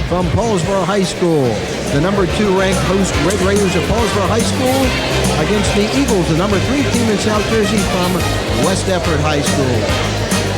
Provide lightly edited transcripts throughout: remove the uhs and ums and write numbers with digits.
from Paulsboro High School. The number 2 ranked host Red Raiders of Paulsboro High School against the Eagles, the number 3 team in South Jersey from West Deptford High School.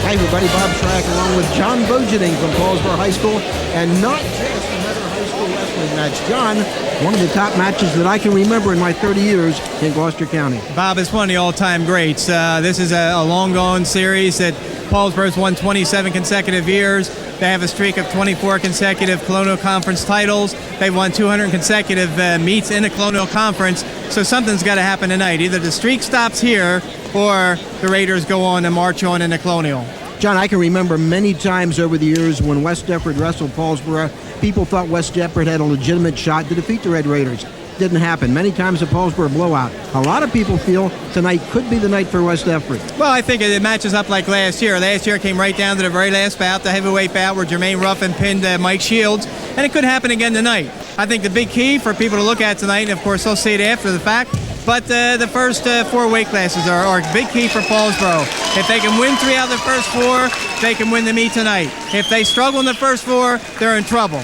Hi everybody, Bob Shryock along with John Vogeding from Paulsboro High School, and not just another high school wrestling match. John, one of the top matches that I can remember in my 30 years in Gloucester County. Bob, it's one of the all-time greats. This is a long-going series that Paulsboro's won 27 consecutive years. They have a streak of 24 consecutive Colonial Conference titles. They've won 200 consecutive meets in the Colonial Conference. So something's got to happen tonight. Either the streak stops here or the Raiders go on and march on in the Colonial. John, I can remember many times over the years when West Deptford wrestled Paulsboro, people thought West Deptford had a legitimate shot to defeat the Red Raiders. Didn't happen. Many times a Paulsboro blowout. A lot of people feel tonight could be the night for West Deptford. Well, I think it matches up like last year. Last year it came right down to the very last bout, the heavyweight bout where Jermaine Ruffin pinned Mike Shields, and it could happen again tonight. I think the big key for people to look at tonight, and of course they'll see it after the fact, but the first 4 weight classes are a big key for Paulsboro. If they can win 3 out of the first 4, they can win the meet tonight. If they struggle in the first 4, they're in trouble.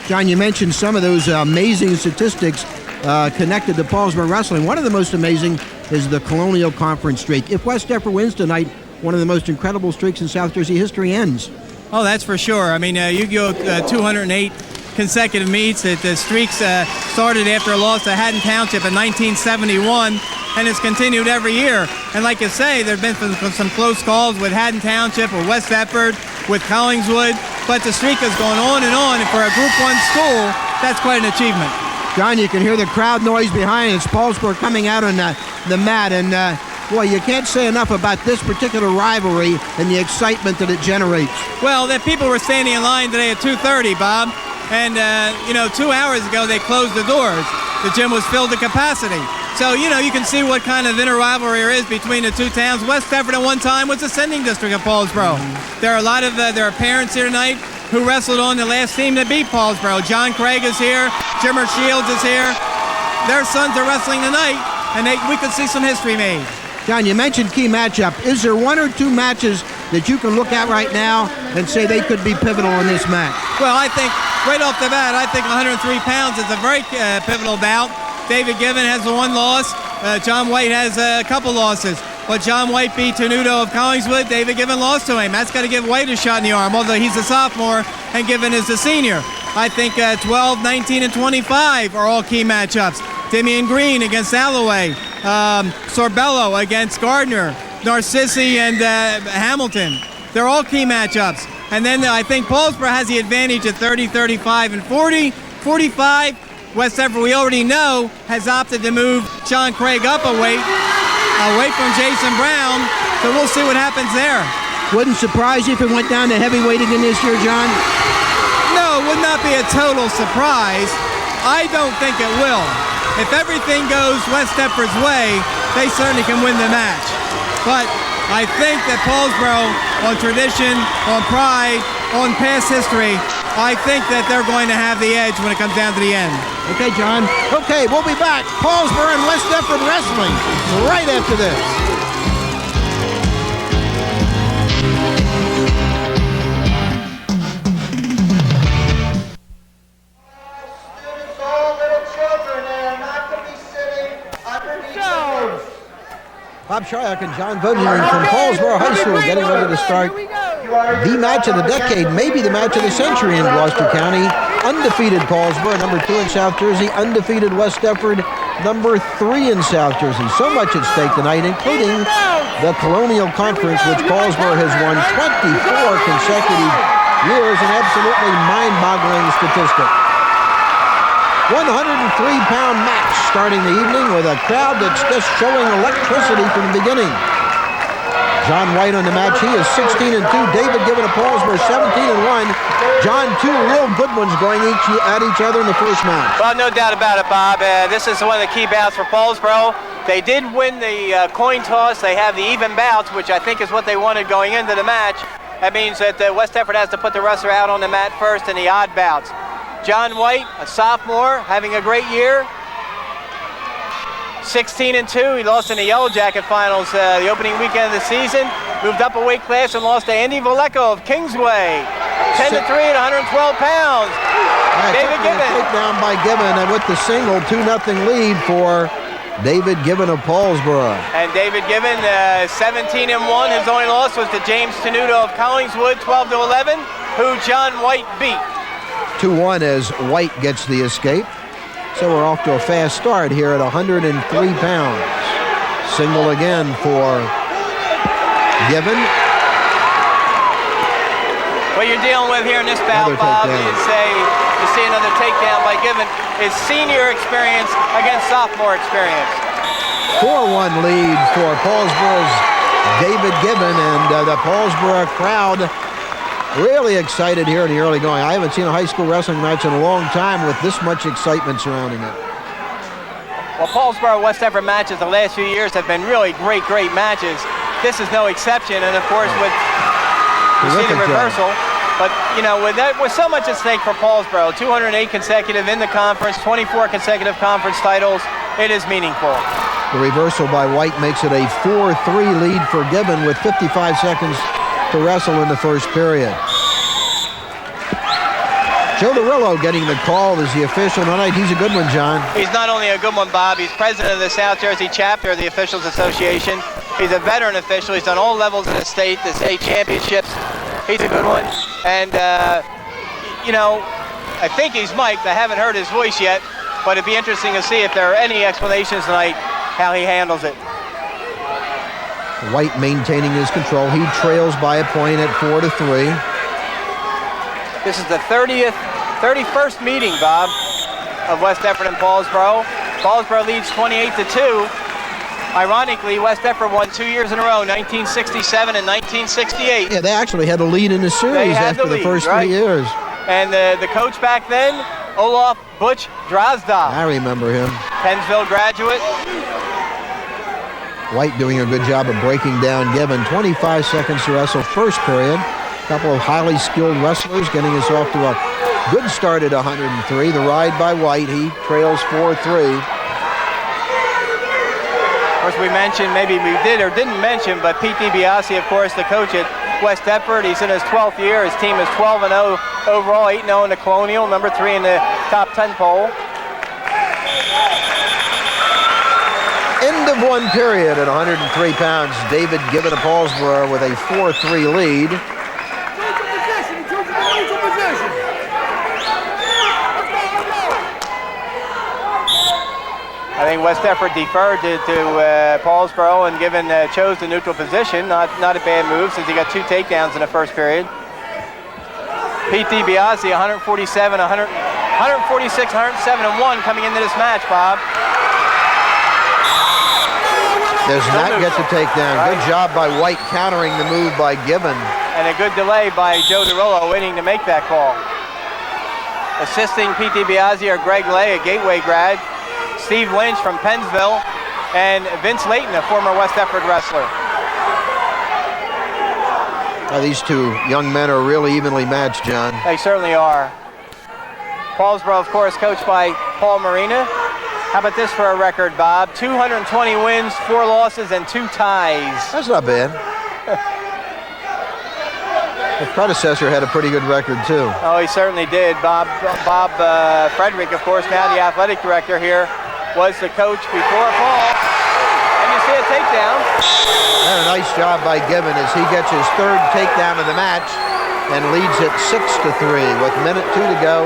John, you mentioned some of those amazing statistics connected to Paulsboro wrestling. One of the most amazing is the Colonial Conference streak. If West Deptford wins tonight, one of the most incredible streaks in South Jersey history ends. Oh, that's for sure. I mean, you go 208 consecutive meets. The streaks started after a loss to Haddon Township in 1971, and it's continued every year. And like you say, there have been some close calls with Haddon Township, with West Deptford, with Collingswood, but the streak has gone on, and for a Group 1 school, that's quite an achievement. John, you can hear the crowd noise behind. It's Paulsboro coming out on the mat, and boy, you can't say enough about this particular rivalry and the excitement that it generates. Well, the people were standing in line today at 2:30, Bob, and 2 hours ago they closed the doors. The gym was filled to capacity. So, you can see what kind of inner rivalry there is between the two towns. West Deptford at one time was the sending district of Paulsboro. There are a lot of there are parents here tonight who wrestled on the last team that beat Paulsboro. John Craig is here. Jimmer Shields is here. Their sons are wrestling tonight, and we could see some history made. John, you mentioned key matchup. Is there 1 or 2 matches that you can look at right now and say they could be pivotal in this match? Well, I think right off the bat, I think 103 pounds is a very pivotal bout. David Given has 1 loss. John White has a couple losses. But John White beat Tenuto of Collingswood. David Given lost to him. That's got to give White a shot in the arm, although he's a sophomore and Given is a senior. I think 12, 19, and 25 are all key matchups. Damian Green against Alloway. Sorbello against Gardner. Narcissi and Hamilton. They're all key matchups. And then I think Paulsboro has the advantage at 30, 35, and 40. 45, West Deptford, we already know, has opted to move John Craig up a weight, away from Jason Brown, so we'll see what happens there. Wouldn't surprise you if it went down to heavyweight again this year, John? No, it would not be a total surprise. I don't think it will. If everything goes West Deptford's way, they certainly can win the match. But I think that Paulsboro, on tradition, on pride, on past history, I think that they're going to have the edge when it comes down to the end. Okay, John. Okay, we'll be back. Paulsboro and West Deptford wrestling right after this. Bob Shryock and John Vogeding from Paulsboro High School getting ready to start the match of the decade, maybe the match of the century in Gloucester County. Undefeated Paulsboro, number 2 in South Jersey. Undefeated West Deptford, number 3 in South Jersey. So much at stake tonight, including the Colonial Conference, which Paulsboro has won 24 consecutive years, an absolutely mind-boggling statistic. 103-pound match starting the evening with a crowd that's just showing electricity from the beginning. John White on the match. He is 16-2. David Given of Paulsboro 17-1. John, 2 real good ones going at each other in the first match. Well, no doubt about it, Bob. This is one of the key bouts for Paulsboro. They did win the coin toss. They have the even bouts, which I think is what they wanted going into the match. That means that West Deptford has to put the wrestler out on the mat first in the odd bouts. John White, a sophomore, having a great year. 16-2. He lost in the Yellow Jacket Finals the opening weekend of the season. Moved up a weight class and lost to Andy Vallejo of Kingsway. 10-3 at 112 pounds. David Given. Takedown by Given, and with the single, 2-0 lead for David Given of Paulsboro. And David Given, 17-1. His only loss was to James Tenuto of Collingswood, 12-11, who John White beat. 2-1 as White gets the escape. So we're off to a fast start here at 103 pounds. Single again for Given. What you're dealing with here in this bout, Bob, is you see another takedown by Given, is senior experience against sophomore experience. 4-1 lead for Paulsboro's David Given, and the Paulsboro crowd really excited here in the early going. I haven't seen a high school wrestling match in a long time with this much excitement surrounding it. Well, Paulsboro-West Deptford matches the last few years have been really great matches. This is no exception, and of course with you see the reversal. But, you know, with so much at stake for Paulsboro, 208 consecutive in the conference, 24 consecutive conference titles, it is meaningful. The reversal by White makes it a 4-3 lead for Given with 55 seconds to wrestle in the first period. Joe DeRillo getting the call as the official tonight. He's a good one, John. He's not only a good one, Bob, he's president of the South Jersey chapter of the Officials Association. He's a veteran official. He's done all levels of the state championships. He's a good one. And, you know, I think he's mic'd. I haven't heard his voice yet, but it'd be interesting to see if there are any explanations tonight how he handles it. White maintaining his control. He trails by a point at 4-3. This is the 31st meeting, Bob, of West Deptford and Paulsboro. Paulsboro leads 28-2. Ironically, West Deptford won 2 years in a row, 1967 and 1968. Yeah, they actually had a lead in the series after the first 3 years. And the coach back then, Olaf Butch Drozda. I remember him. Pennsville graduate. White doing a good job of breaking down Given. 25 seconds to wrestle first period. A couple of highly skilled wrestlers getting us off to a good start at 103. The ride by White. He trails 4-3. Of course, we mentioned, maybe we did or didn't mention, but Pete DiBiase, of course, the coach at West Deptford. He's in his 12th year. His team is 12-0 overall, 8-0 in the Colonial, number 3 in the top 10 poll. End of one period at 103 pounds. David Given of Paulsboro with a 4-3 lead. I think West Deptford deferred to Paulsboro, and Given chose the neutral position. Not a bad move since he got 2 takedowns in the first period. Pete DiBiase, 146, 107-1 coming into this match, Bob. Does not get the takedown. Right. Good job by White countering the move by Given. And a good delay by Joe DeRillo waiting to make that call. Assisting Pete DiBiase are Greg Lay, a Gateway grad, Steve Lynch from Pennsville, and Vince Layton, a former West Deptford wrestler. These two young men are really evenly matched, John. They certainly are. Paulsboro, of course, coached by Paul Marina. How about this for a record, Bob? 220 wins, 4 losses, and 2 ties. That's not bad. His predecessor had a pretty good record, too. Oh, he certainly did. Bob Frederick, of course, now the athletic director here, was the coach before Paul. And you see a takedown. And a nice job by Given as he gets his 3rd takedown of the match and leads it 6-3 with minute 2 to go,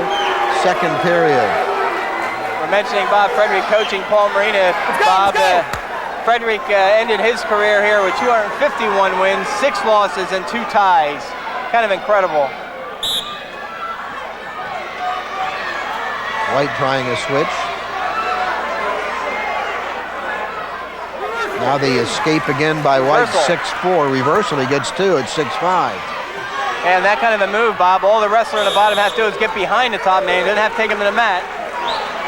2nd period. We're mentioning Bob Frederick coaching Paul Marina. Bob Frederick ended his career here with 251 wins, 6 losses, and 2 ties. Kind of incredible. White trying a switch. Now the escape again by White, 6-4. Reversal, he gets 2 at 6-5. And that kind of a move, Bob, all the wrestler in the bottom has to do is get behind the top man. He doesn't have to take him to the mat.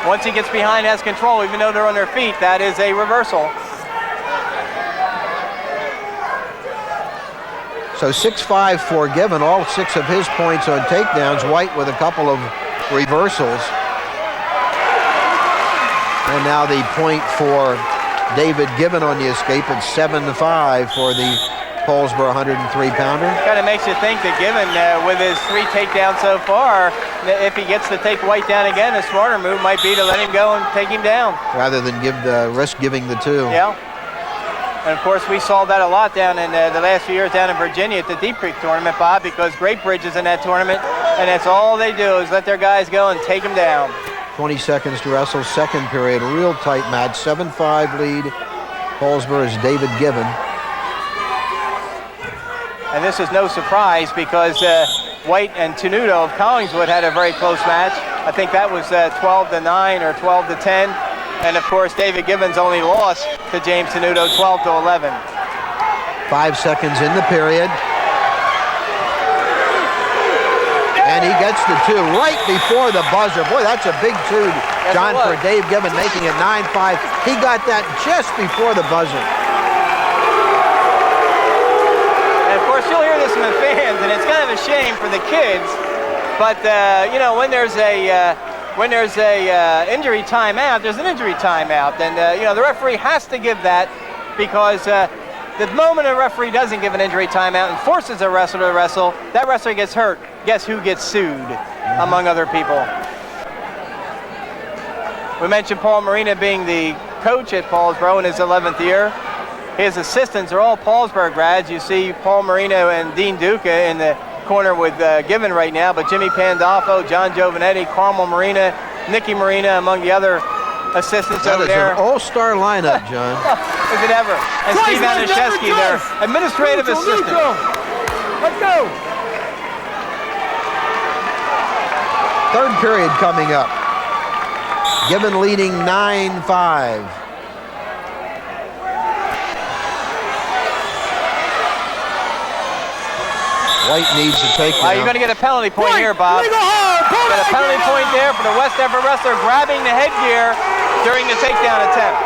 Once he gets behind, has control, even though they're on their feet, that is a reversal. So 6-5 for Given, all 6 of his points on takedowns. White with a couple of reversals. And now the point for David Given on the escape at 7-5 for the Paulsboro 103-pounder. Kind of makes you think that Given, with his 3 takedowns so far, if he gets to take White down again, a smarter move might be to let him go and take him down. Rather than risk giving the 2. Yeah. And of course, we saw that a lot down in the last few years down in Virginia at the Deep Creek tournament, Bob, because Great Bridge is in that tournament, and that's all they do is let their guys go and take them down. 20 seconds to wrestle, second period, real tight match, 7-5 lead. Paulsboro's David Given. And this is no surprise because White and Tenuto of Collingswood had a very close match. I think that was 12-9 or 12-10. And of course, David Given's only loss to James Tenuto, 12-11. 5 seconds in the period. And he gets the 2 right before the buzzer. Boy, that's a big 2, Yes, John, for Dave Given, making it 9-5. He got that just before the buzzer. And of course, you'll hear this from the fans, and it's kind of a shame for the kids. But you know, when there's a injury timeout, there's an injury timeout, and you know, the referee has to give that because the moment a referee doesn't give an injury timeout and forces a wrestler to wrestle, that wrestler gets hurt. Guess who gets sued, among other people? We mentioned Paul Marina being the coach at Paulsboro in his 11th year. His assistants are all Paulsboro grads. You see Paul Marino and Dean Duca in the corner with Given right now, but Jimmy Pandolfo, John Giovanetti, Carmel Marina, Nicky Marina among the other assistants over there. That is an all-star lineup, John. Is it ever? And Steve Anashevsky, their administrative assistant. Let's go. Third period coming up. Given leading 9-5. White needs to take You're going to get a penalty point here, Bob. Get a penalty point there for the West Deptford wrestler grabbing the headgear during the takedown attempt.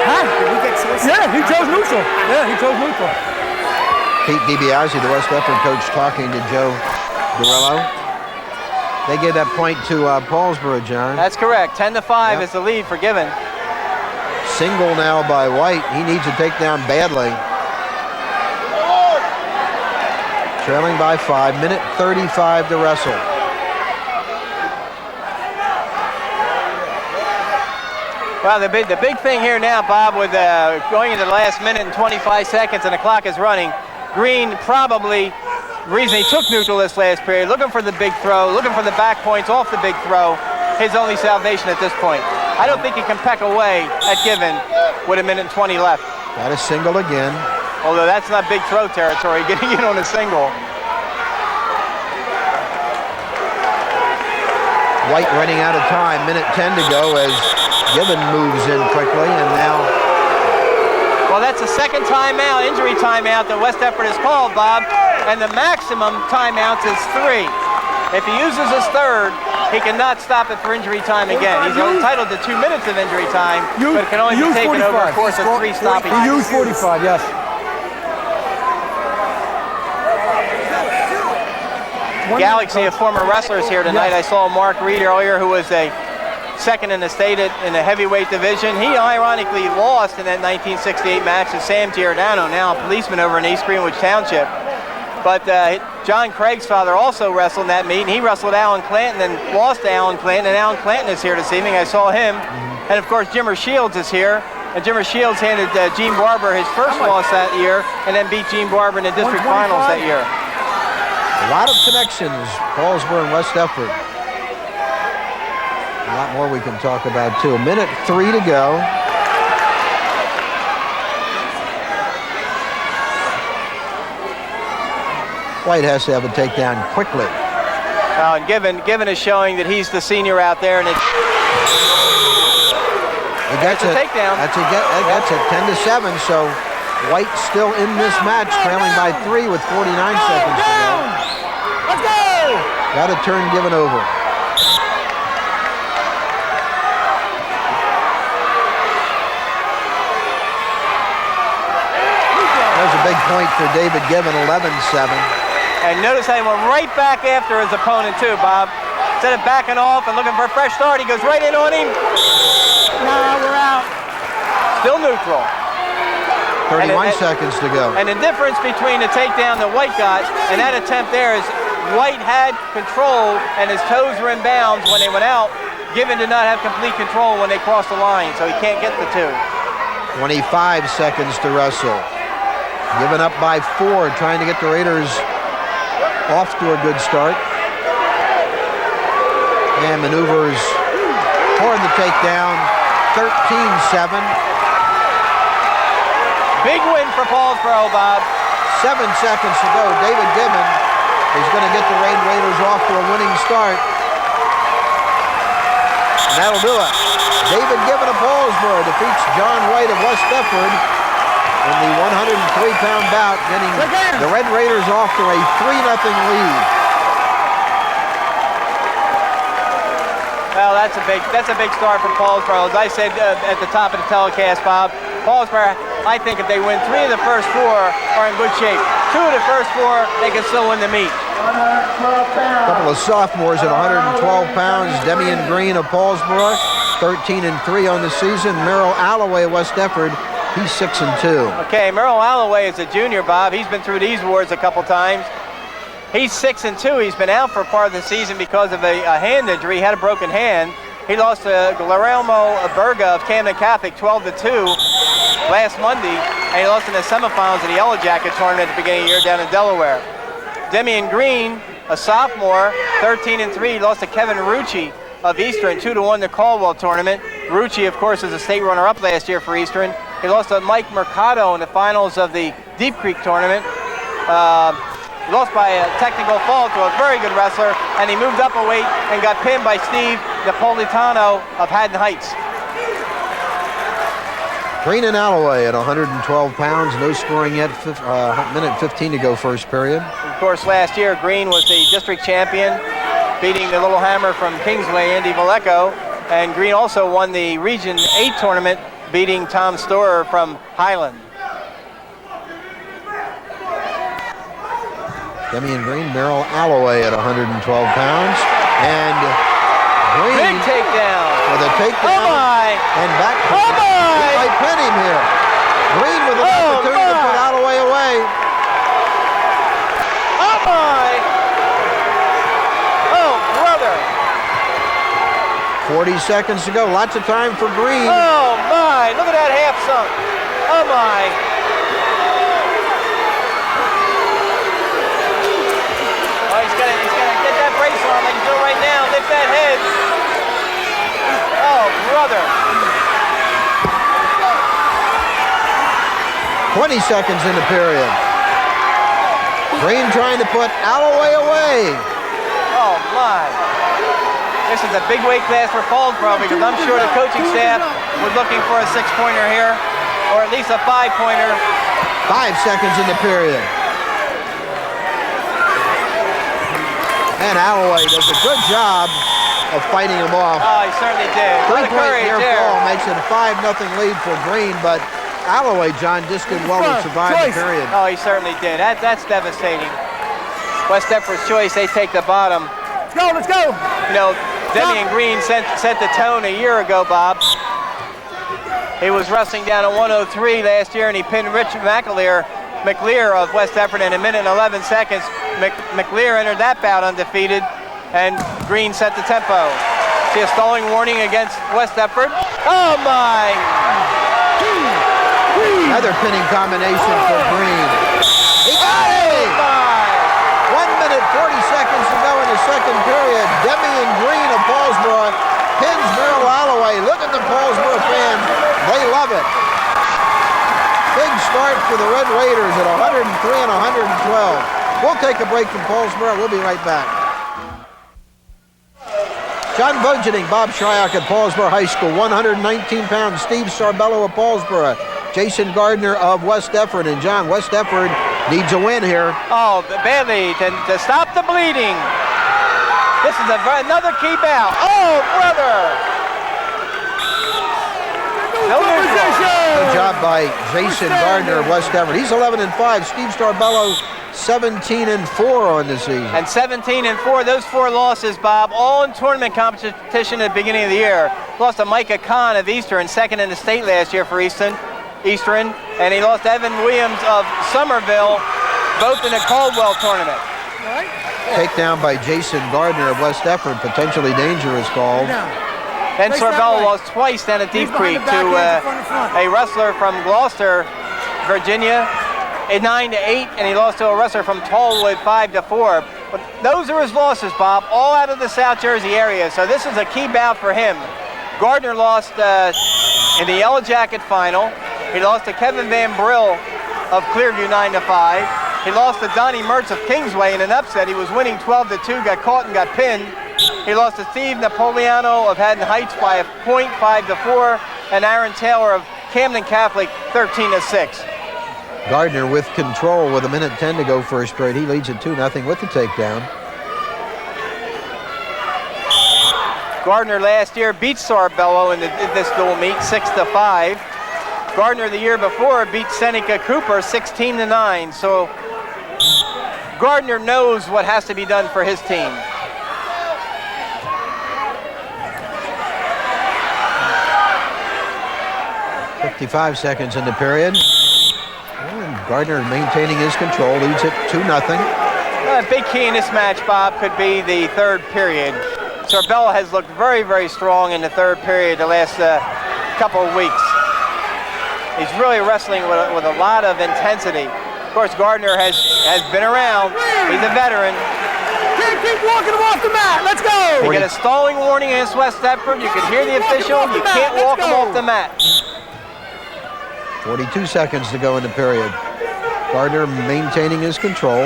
Huh? Did we get choice? Yeah, he chose neutral. Yeah, he chose neutral. Pete DiBiase, the West Deptford coach, talking to Joe Durillo. They gave that point to Paulsboro, John. That's correct. 10-5 is the lead for Given. Single now by White. He needs a takedown badly. Trailing by 5, minute 35 to wrestle. Well, the big thing here now, Bob, with going into the last minute and 25 seconds and the clock is running, Green probably, the reason he took neutral this last period, looking for the big throw, looking for the back points off the big throw, his only salvation at this point. I don't think he can peck away at Given with a minute and 20 left. Got a single again. Although that's not big throw territory, getting in on a single. White running out of time, minute 10 to go as Given moves in quickly, and now... Well, that's the second timeout, injury timeout that West Deptford has called, Bob, and the maximum timeouts is 3. If he uses his third, he cannot stop it for injury time again. He's entitled to 2 minutes of injury time, but it can only be taken over a course of 3 stoppages. He used 45, yes. Galaxy of former wrestlers here tonight. I saw Mark Reed earlier, who was a second in the state in the heavyweight division. He ironically lost in that 1968 match to Sam Giordano, now a policeman over in East Greenwich Township. But John Craig's father also wrestled in that meet, and he wrestled Alan Clanton and lost to Alan Clanton, and Alan Clanton is here this evening. I saw him. And of course, Jimmer Shields is here. And Jimmer Shields handed Gene Barber his first loss that year, and then beat Gene Barber in the district finals that year. A lot of connections, Paulsboro and West Deptford. A lot more we can talk about, too. Minute 3 to go. White has to have a takedown quickly. And Given is showing that he's the senior out there, and He gets a takedown. That's a 10-7, so White still in this match, trailing by 3 with 49 seconds to go. Let's go! Got to turn Given over. There's a big point for David Given, 11-7. And notice how he went right back after his opponent too, Bob. Instead of backing off and looking for a fresh start, he goes right in on him. Nah, we're out. Still neutral. 31 seconds to go. And the difference between the takedown that White got and that attempt there is White had control and his toes were in bounds when they went out. Given did not have complete control when they crossed the line, so he can't get the 2. 25 seconds to Russell. Given up by 4, trying to get the Raiders off to a good start. And maneuvers for the takedown, 13-7. Big win for Paulsboro, Bob. 7 seconds to go. David Gibbon is going to get the Raiders off to a winning start. And that'll do it. David Gibbon of Paulsboro defeats John White of West Deptford in the 103-pound bout, getting the Red Raiders off to a 3-0 lead. Well, that's a big start for Paulsboro. As I said at the top of the telecast, Bob, Paulsboro, I think if they win 3 of the first 4, are in good shape. 2 of the first 4, they can still win the meet. A couple of sophomores at 112 pounds. Demian Green of Paulsboro, 13-3 on the season. Merrill Alloway of West Deptford, he's 6-2. Okay, Merrill Alloway is a junior, Bob. He's been through these wars a couple times. He's 6-2. He's been out for part of the season because of a hand injury. He had a broken hand. He lost to Guillermo Berga of Camden Catholic 12-2 last Monday, and he lost in the semifinals of the Yellow Jacket tournament at the beginning of the year down in Delaware. Demian Green, a sophomore, 13-3, he lost to Kevin Rucci of Eastern, 2-1 in the Caldwell tournament. Rucci, of course, is a state runner-up last year for Eastern. He lost to Mike Mercado in the finals of the Deep Creek tournament. He lost by a technical fault to a very good wrestler, and he moved up a weight and got pinned by Steve Napolitano of Haddon Heights. Green and Alloway at 112 pounds, no scoring yet, minute 15 to go first period. Of course, last year, Green was the district champion, beating the Little Hammer from Kingsley, Andy Vallejo, and Green also won the Region 8 tournament, beating Tom Storer from Highland. Demian Green, Merrill Alloway at 112 pounds, and Green big takedown with a takedown and back. He might pin him here. Green with an opportunity to put Alloway away. Oh my! Oh brother! 40 seconds to go. Lots of time for Green. Oh my! Look at that half sunk. Oh my! Oh, he's gonna get that brace on like he's doing right now. Lift that head. Oh brother! 20 seconds in the period. Green trying to put Alloway away. Oh my! This is a big weight class for Paulsboro because I'm sure the coaching staff was looking for a 6-pointer here, or at least a 5-pointer. 5 seconds in the period. And Alloway does a good job of fighting him off. Oh, he certainly did. What a 3-point courage near there. fall makes it a 5-0 lead for Green, but Alloway, John, just did well to survive the period. Oh, he certainly did. That's devastating. West Deptford's choice, they take the bottom. Let's go. You know, Demian Green set the tone a year ago, Bob. He was wrestling down at 103 last year, and he pinned Rich McLear of West Deptford in 1 minute and 11 seconds. McLear entered that bout undefeated, and Green set the tempo. See a stalling warning against West Deptford. Oh my! Another pinning combination for Green. He got it! 1 minute, 40 seconds to go in the second period. Demian Green of Paulsboro pins Merrill Alloway. Look at the Paulsboro fans. They love it. Big start for the Red Raiders at 103 and 112. We'll take a break from Paulsboro. We'll be right back. John Vogeding, Bob Shryock at Paulsboro High School. 119 pounds, Steve Sarbello of Paulsboro. Jason Gardner of West Deptford. And John, West Deptford needs a win here. Oh, badly to stop the bleeding. This is another key bout. Oh, brother! No Good job by Jason Gardner of West Deptford. He's 11-5. Steve Sarbello 17-4 on the season. And 17-4, those 4 losses, Bob, all in tournament competition at the beginning of the year. Lost to Micah Kahn of Eastern, second in the state last year for Eastern. Eastern, and he lost Evan Williams of Somerville, both in the Caldwell tournament. Takedown by Jason Gardner of West Deptford, potentially dangerous call. Then Sorbello lost twice down at Deep Creek to a wrestler from Gloucester, Virginia, at 9-8, and he lost to a wrestler from Tallwood 5-4. But those are his losses, Bob, all out of the South Jersey area. So this is a key bout for him. Gardner lost in the Yellow Jacket final. He lost to Kevin Van Brill of Clearview 9-5. He lost to Donnie Mertz of Kingsway in an upset. He was winning 12-2, got caught and got pinned. He lost to Steve Napoleano of Haddon Heights by a point, 5-4, and Aaron Taylor of Camden Catholic 13-6. Gardner with control with 1:10 to go first period. He leads at 2-0 with the takedown. Gardner last year beat Sorbello in this dual meet 6-5. Gardner the year before beat Seneca Cooper 16-9. So Gardner knows what has to be done for his team. .55 seconds in the period. And Gardner maintaining his control, leads it 2-0. A big key in this match, Bob, could be the third period. Sorbello has looked very, very strong in the third period the last couple of weeks. He's really wrestling with a lot of intensity. Of course, Gardner has been around. He's a veteran. Can't keep walking him off the mat. Let's go. You get a stalling warning against West Deptford. You can hear the official. You can't walk him off the mat. 42 seconds to go in the period. Gardner maintaining his control.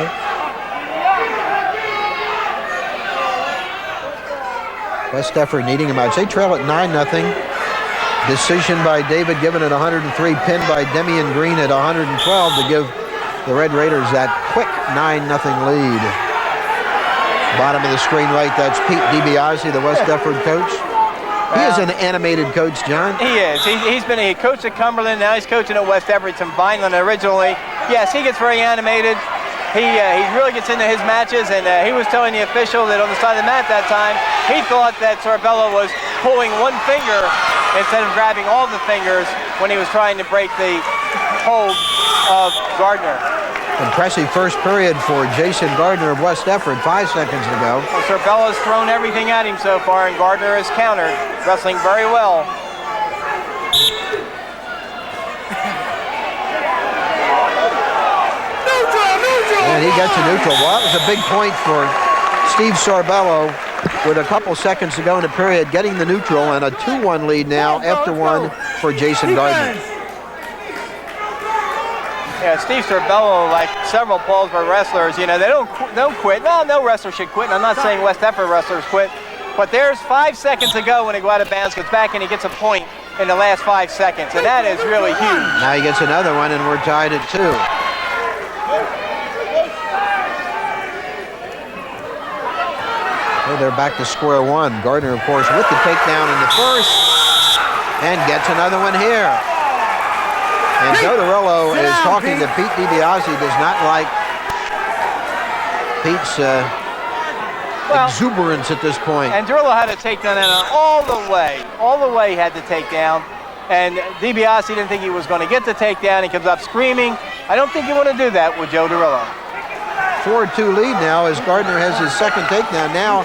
West Deptford needing a match. They trail at 9-0. Decision by David Given at 103, pinned by Demian Green at 112 to give the Red Raiders that quick 9-0 lead. Bottom of the screen right, that's Pete DiBiase, the West Deptford coach. He is an animated coach, John. He is. He coached at Cumberland. Now he's coaching at West Deptford from Vineland originally. Yes, he gets very animated. He really gets into his matches, and he was telling the official that on the side of the mat that time, he thought that Sorbello was pulling one finger instead of grabbing all the fingers when he was trying to break the hold of Gardner. Impressive first period for Jason Gardner of West Deptford. 5 seconds to go. Well, Sorbello's thrown everything at him so far, and Gardner has countered, wrestling very well. And he gets a neutral. Well, that was a big point for Steve Sorbello with a couple seconds to go in the period, getting the neutral, and a 2-1 lead now after one for Jason Gardner. Yeah, Steve Sorbello, like several Paulsboro wrestlers, they don't quit. Well, no wrestler should quit, and I'm not saying West Deptford wrestlers quit, but there's 5 seconds to go when he go out of bounds, gets back, and he gets a point in the last 5 seconds, and that is really huge. Now he gets another one, and we're tied at 2. Well, they're back to square one. Gardner, of course, with the takedown in the first, and gets another one here. And Joe Dorillo is talking to Pete DiBiase. Does not like Pete's exuberance at this point. And Dorillo had to take down all the way he had to take down. And DiBiase didn't think he was going to get the takedown. He comes up screaming. I don't think you want to do that with Joe Dorillo. 4-2 lead now as Gardner has his second takedown. Now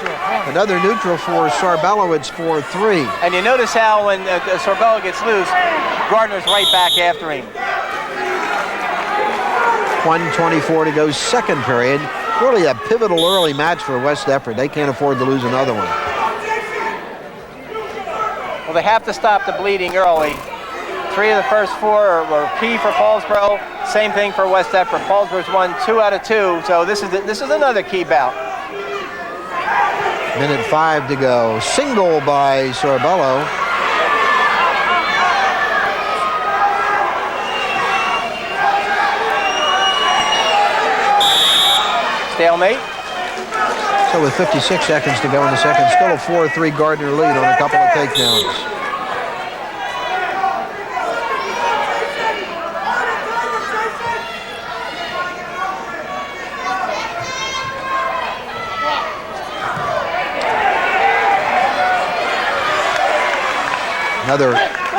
another neutral for Sorbello. It's 4-3. And you notice how when Sorbello gets loose, Gardner's right back after him. 1:24 to go, second period. Really a pivotal early match for West Deptford. They can't afford to lose another one. Well, they have to stop the bleeding early. 3 of the first 4 were key for Paulsboro. Same thing for West Deptford. Paulsboro's won 2 out of 2, so this is another key bout. 1:05 to go. Single by Sorbello. Stalemate. So with 56 seconds to go in the second, still a 4-3 Gardner lead on a couple of takedowns.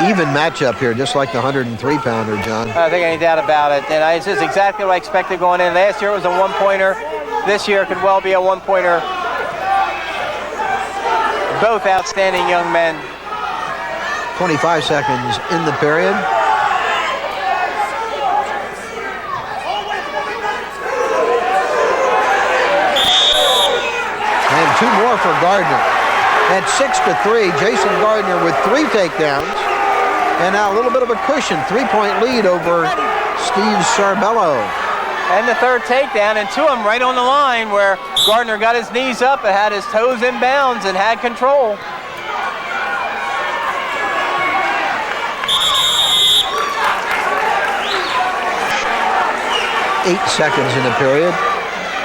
even matchup here, just like the 103-pounder, John. I don't think any doubt about it. And this is exactly what I expected going in. Last year it was a one-pointer. This year it could well be a one-pointer. Both outstanding young men. 25 seconds in the period. And 2 more for Gardner. At 6-3, Jason Gardner with 3 takedowns. And now a little bit of a cushion, 3-point lead over Steve Sarbello. And the third takedown, and 2 of them right on the line where Gardner got his knees up and had his toes in bounds and had control. Eight seconds in the period.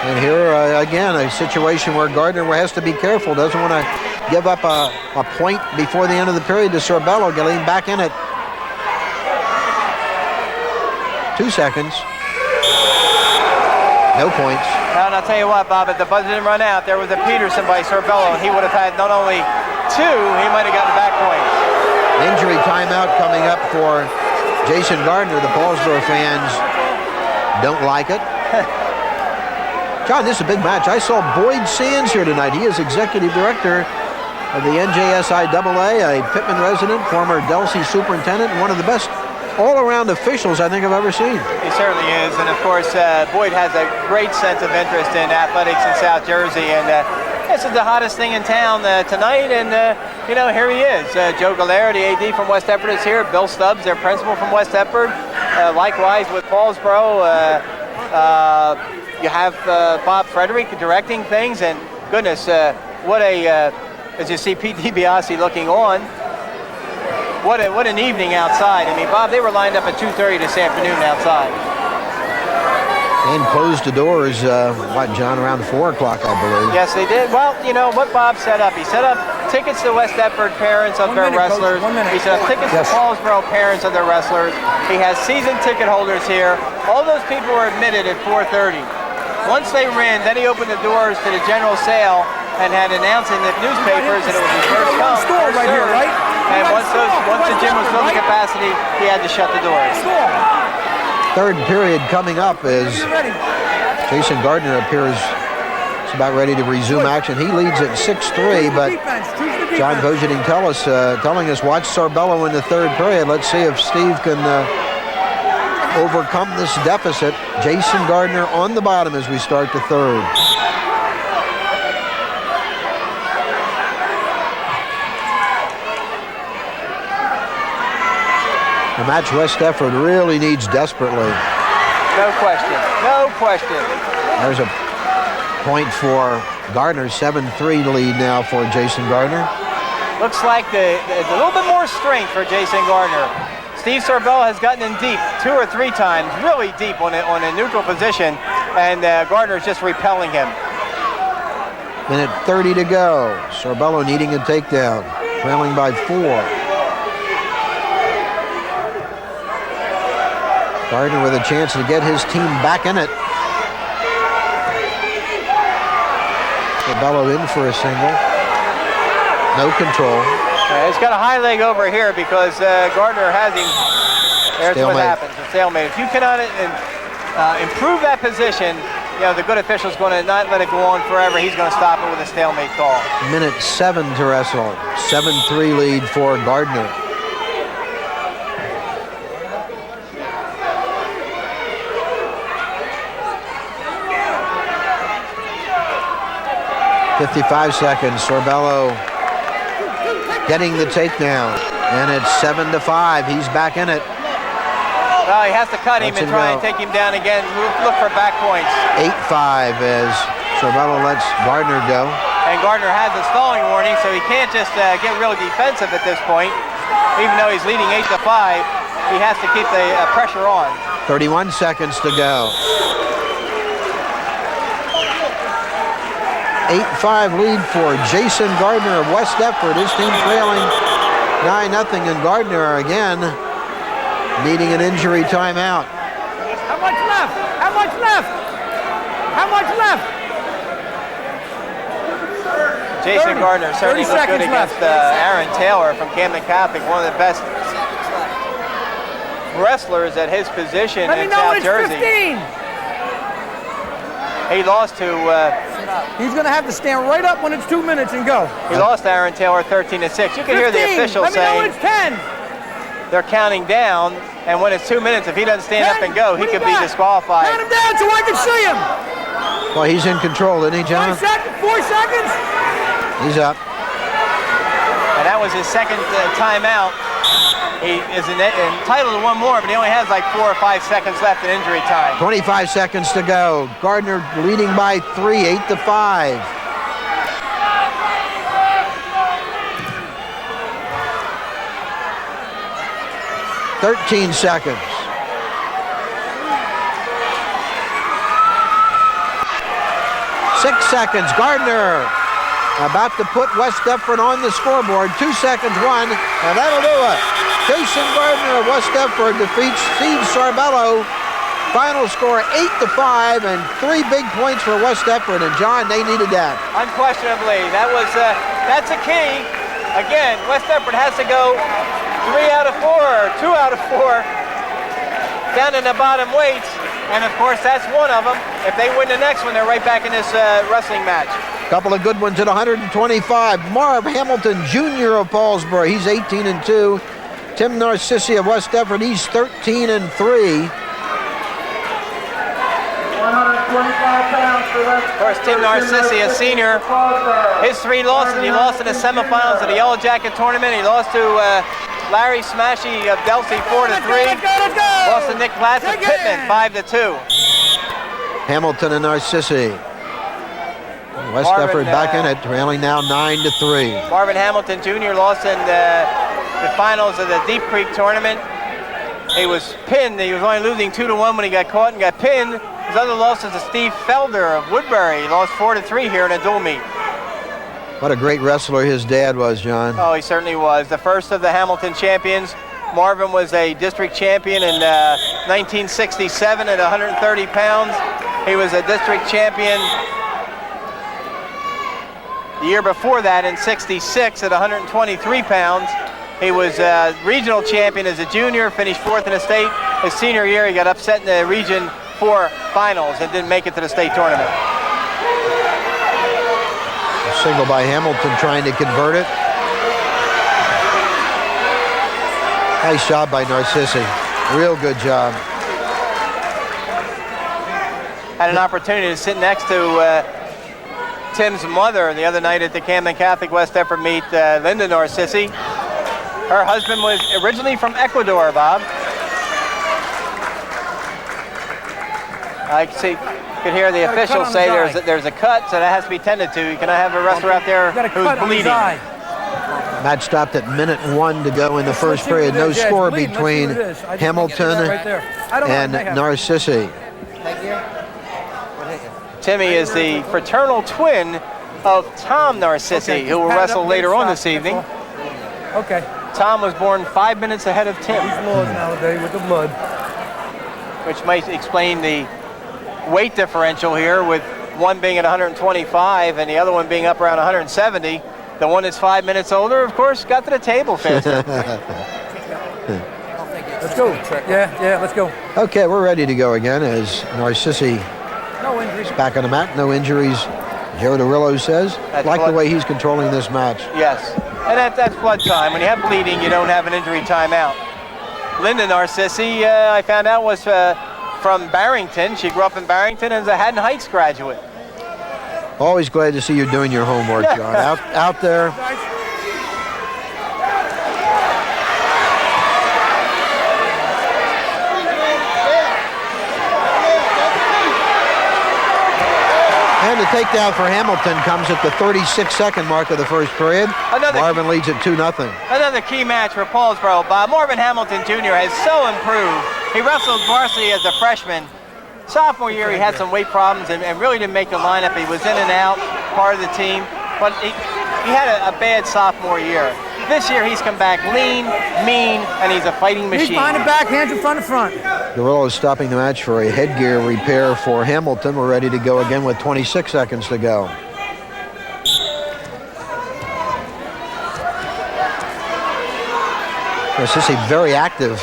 And here, again, a situation where Gardner has to be careful. Doesn't want to give up a point before the end of the period to Sarbello, getting back in it. 2 seconds. No points. And I'll tell you what, Bob, if the buzzer didn't run out, there was a Peterson by Sarbello, and he would have had not only 2, he might have gotten back points. Injury timeout coming up for Jason Gardner. The Paulsboro fans don't like it. John, this is a big match. I saw Boyd Sands here tonight. He is executive director of the NJSIAA, a Pittman resident, former Delsey superintendent, and one of the best all-around officials I think I've ever seen. He certainly is, and of course, Boyd has a great sense of interest in athletics in South Jersey, and this is the hottest thing in town tonight, and you know, here he is. Joe Galera, the AD from West Deptford, is here. Bill Stubbs, their principal from West Deptford. Likewise with Paulsboro, you have Bob Frederick directing things, and goodness, what a, as you see Pete DiBiase looking on, what an evening outside. I mean, Bob, they were lined up at 2:30 this afternoon outside. And closed the doors, what, John, around 4 o'clock, I believe. Yes, they did. Well, you know what Bob set up? He set up tickets to West Deptford parents of their wrestlers. He set up tickets to Paulsboro parents of their wrestlers. He has season ticket holders here. All those people were admitted at 4:30. Once they ran, then he opened the doors to the general sale and had announced in the newspapers that it was his first come, first right here, served. right? And once the gym was filled to capacity, he had to shut the doors. Third period coming up as Jason Gardner appears about ready to resume action. He leads at 6-3, but John Vogeding telling us watch Sarbello in the third period. Let's see if Steve can overcome this deficit. Jason Gardner on the bottom as we start the third. The match West Deptford really needs desperately. No question. No question. There's a point for Gardner. 7-3 lead now for Jason Gardner. Looks like a little bit more strength for Jason Gardner. Steve Sarbello has gotten in deep 2 or 3 times, really deep on a neutral position, and Gardner is just repelling him. Minute 30 to go. Sarbello needing a takedown, trailing by 4. Gardner with a chance to get his team back in it. Sarbello in for a single. No control. He's got a high leg over here because Gardner has him. There's what happens, a stalemate. If you cannot improve that position, you know, the good official's going to not let it go on forever. He's going to stop it with a stalemate call. Minute 7 to wrestle. 7-3 lead for Gardner. .55 seconds. Sarbello getting the takedown, and it's 7-5. He's back in it. Well, he has to cut him and try and take him down again. Look for back points. 8-5 as Sarbello lets Gardner go. And Gardner has a stalling warning, so he can't just get real defensive at this point. Even though he's leading 8-5, he has to keep the pressure on. 31 seconds to go. 8-5 lead for Jason Gardner of West Deptford. His team trailing 9-0, and Gardner again needing an injury timeout. How much left? How much left? How much left? Jason Gardner certainly looked good against Aaron Taylor from Camden Catholic, one of the best wrestlers at his position Let me in know when South it's Jersey. 15. He lost to He's going to have to stand right up when it's 2 minutes and go. he lost to Aaron Taylor 13-6. You can hear the 15. officials Let me know when saying it's 10. they're counting down, and when it's 2 minutes, if he doesn't stand up 10. and go, he What do could you be got? disqualified. Count him down so I can see him. Well, he's in control, isn't he, 5 John? seconds, 4 seconds. He's up. And that was his second timeout. He is entitled to one more, but he only has like 4 or 5 seconds left in injury time. 25 seconds to go. Gardner leading by 3, 8-5. "13 seconds. 6 seconds. Gardner about to put West Deptford on the scoreboard. 2 seconds, 1, and that'll do it. Jason Gardner of West Deptford defeats Steve Sarbello. Final score 8-5, and 3 big points for West Deptford. And John, they needed that. Unquestionably, that's a key. Again, West Deptford has to go 3 out of 4, or 2 out of 4, down in the bottom weights, and of course that's one of them. If they win the next one, they're right back in this wrestling match. Couple of good ones at 125. Marv Hamilton Jr. of Paulsboro, he's 18-2. Tim Narcissi of West Deptford, he's 13-3. 125 pounds for West. Of course, Tim Narcissi, a senior, his 3 losses. He lost in the semifinals of the Yellow Jacket tournament. He lost to Larry Smashy of Delsey 4-3. Let's go. Lost to Nick Glass of Pittman 5-2. Hamilton and Narcissi. West Marvin, Deptford back in it, trailing now 9-3. Marvin Hamilton Jr. lost in the finals of the Deep Creek tournament. He was pinned. He was only losing 2-1 when he got caught and got pinned. His other losses to Steve Felder of Woodbury. He lost 4-3 here in a dual meet. What a great wrestler his dad was, John. Oh, he certainly was. The first of the Hamilton champions. Marvin was a district champion in 1967 at 130 pounds. He was a district champion the year before that in 66 at 123 pounds. He was regional champion as a junior, finished 4th in the state. His senior year, he got upset in the Region 4 finals and didn't make it to the state tournament. A single by Hamilton trying to convert it. Nice job by Narcissi. Real good job. Had an opportunity to sit next to Tim's mother the other night at the Camden Catholic West Deptford meet, Linda Narcissi. Her husband was originally from Ecuador, Bob. I could hear the officials say there's a cut, so that has to be tended to. You cannot have a wrestler out there who's bleeding. Match stopped at minute 1 to go in the first period. No score between Hamilton and Narcissi. Timmy is the fraternal twin of Tom Narcissi, who will wrestle later on this evening. Okay. Tom was born 5 minutes ahead of Tim. These laws nowadays with the blood. Which might explain the weight differential here, with one being at 125 and the other one being up around 170. The one that's 5 minutes older, of course, got to the table faster. Let's go. Yeah, let's go. Okay, we're ready to go again as Narcissi No injuries. back on the mat. No injuries, Joe DeRillo says. That's Like the blood. way he's controlling this match. Yes, and that's blood time. When you have bleeding, you don't have an injury timeout. Linda Narcissi, I found out, was from Barrington. She grew up in Barrington and is a Haddon Heights graduate. Always glad to see you doing your homework, John. Out there. And the takedown for Hamilton comes at the 36-second mark of the first period. Marvin leads at 2-0. Another key match for Paulsboro. Marvin Hamilton Jr. has so improved. He wrestled varsity as a freshman. Sophomore year, he had some weight problems and really didn't make the lineup. He was in and out, part of the team, but he had a bad sophomore year. This year, he's come back lean, mean, and he's a fighting machine. He's behind the back, hands in front of front. DeRillo is stopping the match for a headgear repair for Hamilton. We're ready to go again with 26 seconds to go. Narcissi very active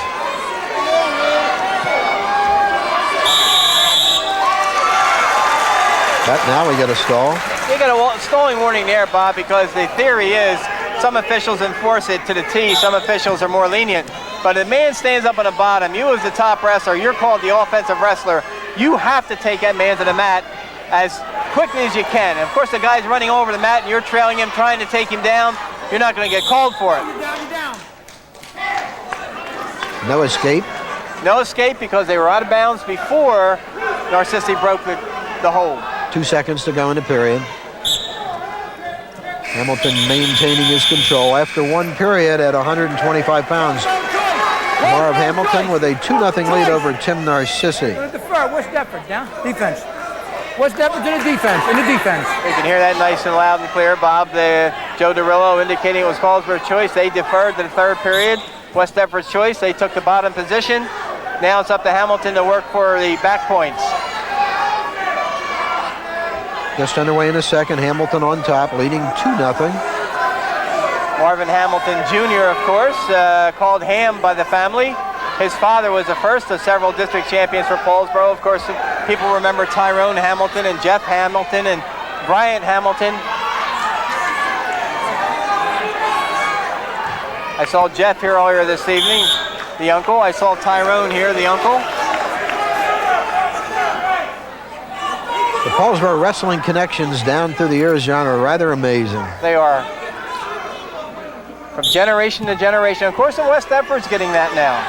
But now we got a stall. You got a stalling warning there, Bob, because the theory is some officials enforce it to the T, some officials are more lenient. But if a man stands up on the bottom, you as the top wrestler, you're called the offensive wrestler, you have to take that man to the mat as quickly as you can. And of course, the guy's running over the mat and you're trailing him, trying to take him down, you're not going to get called for it. No escape. No escape because they were out of bounds before Narcissi broke the hold. 2 seconds to go in the period. Hamilton maintaining his control after one period at 125 pounds. Marv Hamilton with a 2-0 lead over Tim Narcissi. What's Deptford down? Defense. What's Deptford in the defense? In the defense. You can hear that nice and loud and clear, Bob. Joe DeRillo indicating it was Paulsboro's choice. They deferred to the third period. West Deptford's choice. They took the bottom position. Now it's up to Hamilton to work for the back points. Just underway in the second. Hamilton on top, leading 2-0. Marvin Hamilton Jr., of course, called Ham by the family. His father was the first of several district champions for Paulsboro. Of course, people remember Tyrone Hamilton and Jeff Hamilton and Bryant Hamilton. I saw Jeff here earlier this evening, the uncle. I saw Tyrone here, the uncle. The Paulsboro wrestling connections down through the years, John, are rather amazing. They are. From generation to generation. Of course, the West Deptford's getting that now.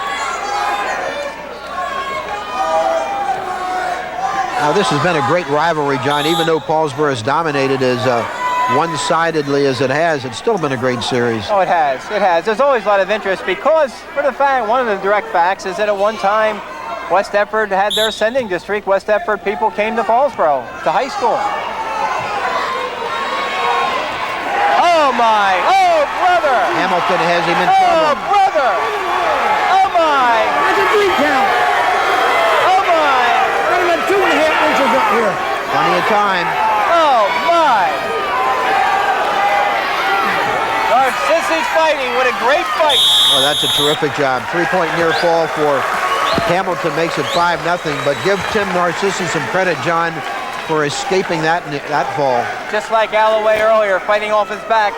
Now, this has been a great rivalry, John. Even though Paulsboro has dominated as one-sidedly as it has, it's still been a great series. Oh, it has. It has. There's always a lot of interest because, for the fact, one of the direct facts is that at one time, West Deptford had their ascending district. West Deptford people came to Paulsboro, to high school. Oh, my. Oh, brother. Hamilton has him in Oh, trouble. brother. Oh, my. That's a 3 count. Oh, my. Running about 2.5 inches up here. Plenty of time. Oh, my. Narcissi's fighting. What a great fight. Oh, that's a terrific job. 3-point near fall for Hamilton makes it 5-0, but give Tim Narcissi some credit, John, for escaping that fall. Just like Alloway earlier, fighting off his back.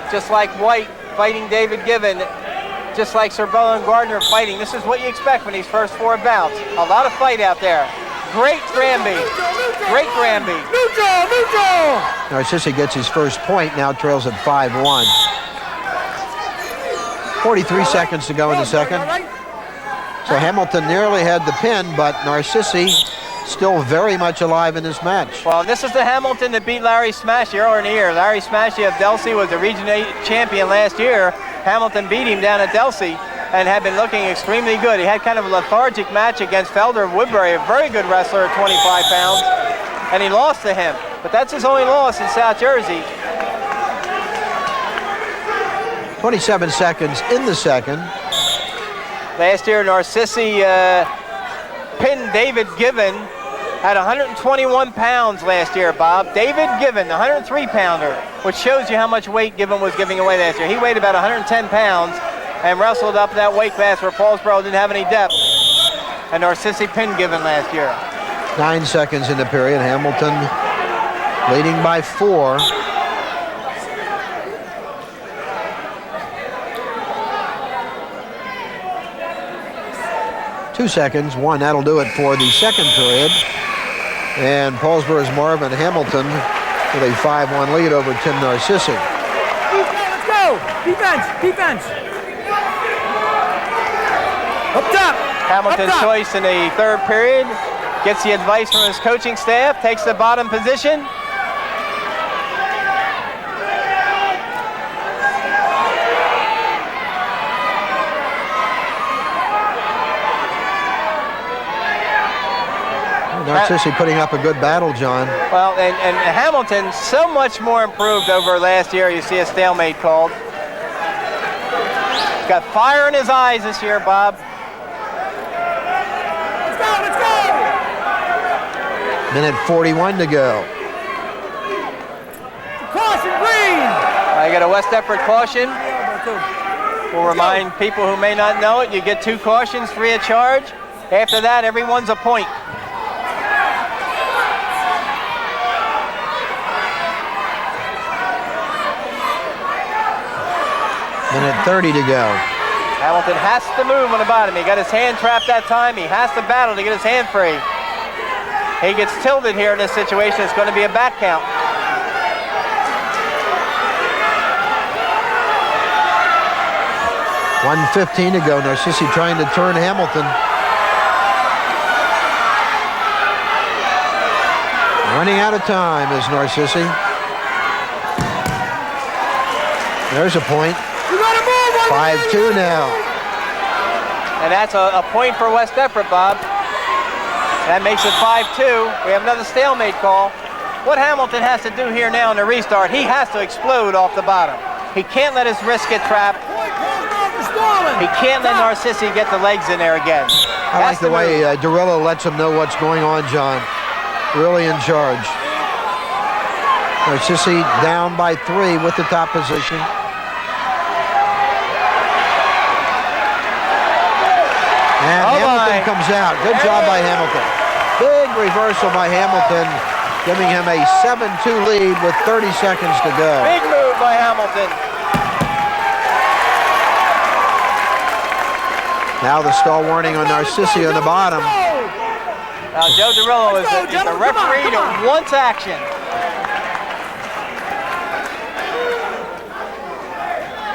Just like White fighting David Given. Just like Sir Bellin Gardner fighting. This is what you expect from these first 4 bouts. A lot of fight out there. Great Granby. Great Granby. Neutral! Narcissi gets his first point, now trails at 5-1. 43 seconds to go in the second. So Hamilton nearly had the pin, but Narcissi still very much alive in this match. Well, this is the Hamilton that beat Larry Smashy earlier in the year. Larry Smashy of Delsey was the Region 8 champion last year. Hamilton beat him down at Delsey and had been looking extremely good. He had kind of a lethargic match against Felder of Woodbury, a very good wrestler at 25 pounds, and he lost to him. But that's his only loss in South Jersey. 27 seconds in the second. Last year, Narcissi pinned David Given at 121 pounds last year, Bob. David Given, the 103-pounder, which shows you how much weight Given was giving away last year. He weighed about 110 pounds and wrestled up that weight class where Paulsboro didn't have any depth. And Narcissi pinned Given last year. 9 seconds in the period. Hamilton leading by 4. Two seconds, 1, that'll do it for the second period. And Paulsboro's Marvin Hamilton with a 5-1 lead over Tim Narcissi. Let's go! Defense! Up top! Hamilton's choice in the third period, gets the advice from his coaching staff, takes the bottom position. Narcissi putting up a good battle, John. Well, and Hamilton so much more improved over last year. You see a stalemate called. He's got fire in his eyes this year, Bob. Let's go! Minute 41 to go. Caution, green! I got a West Deptford caution. We'll remind people who may not know it, you get 2 cautions free of charge. After that, everyone's a point. 30 to go. Hamilton has to move on the bottom. He got his hand trapped that time. He has to battle to get his hand free. He gets tilted here in this situation. It's going to be a back count. $1:15 to go. Narcissi trying to turn Hamilton. Running out of time is Narcissi. There's a point. 5-2 now. And that's a point for West Deptford, Bob. That makes it 5-2. We have another stalemate call. What Hamilton has to do here now in the restart, he has to explode off the bottom. He can't let his wrist get trapped. He can't let Narcissi get the legs in there again. I like the way Durillo lets him know what's going on, John. Really in charge. Narcissi down by 3 with the top position. And Hamilton comes out. Good job by Hamilton. Big reversal by Hamilton, giving him a 7-2 lead with 30 seconds to go. Big move by Hamilton. Now the stall warning on Narcissi on the bottom. Now Joe Durillo is a referee that wants action.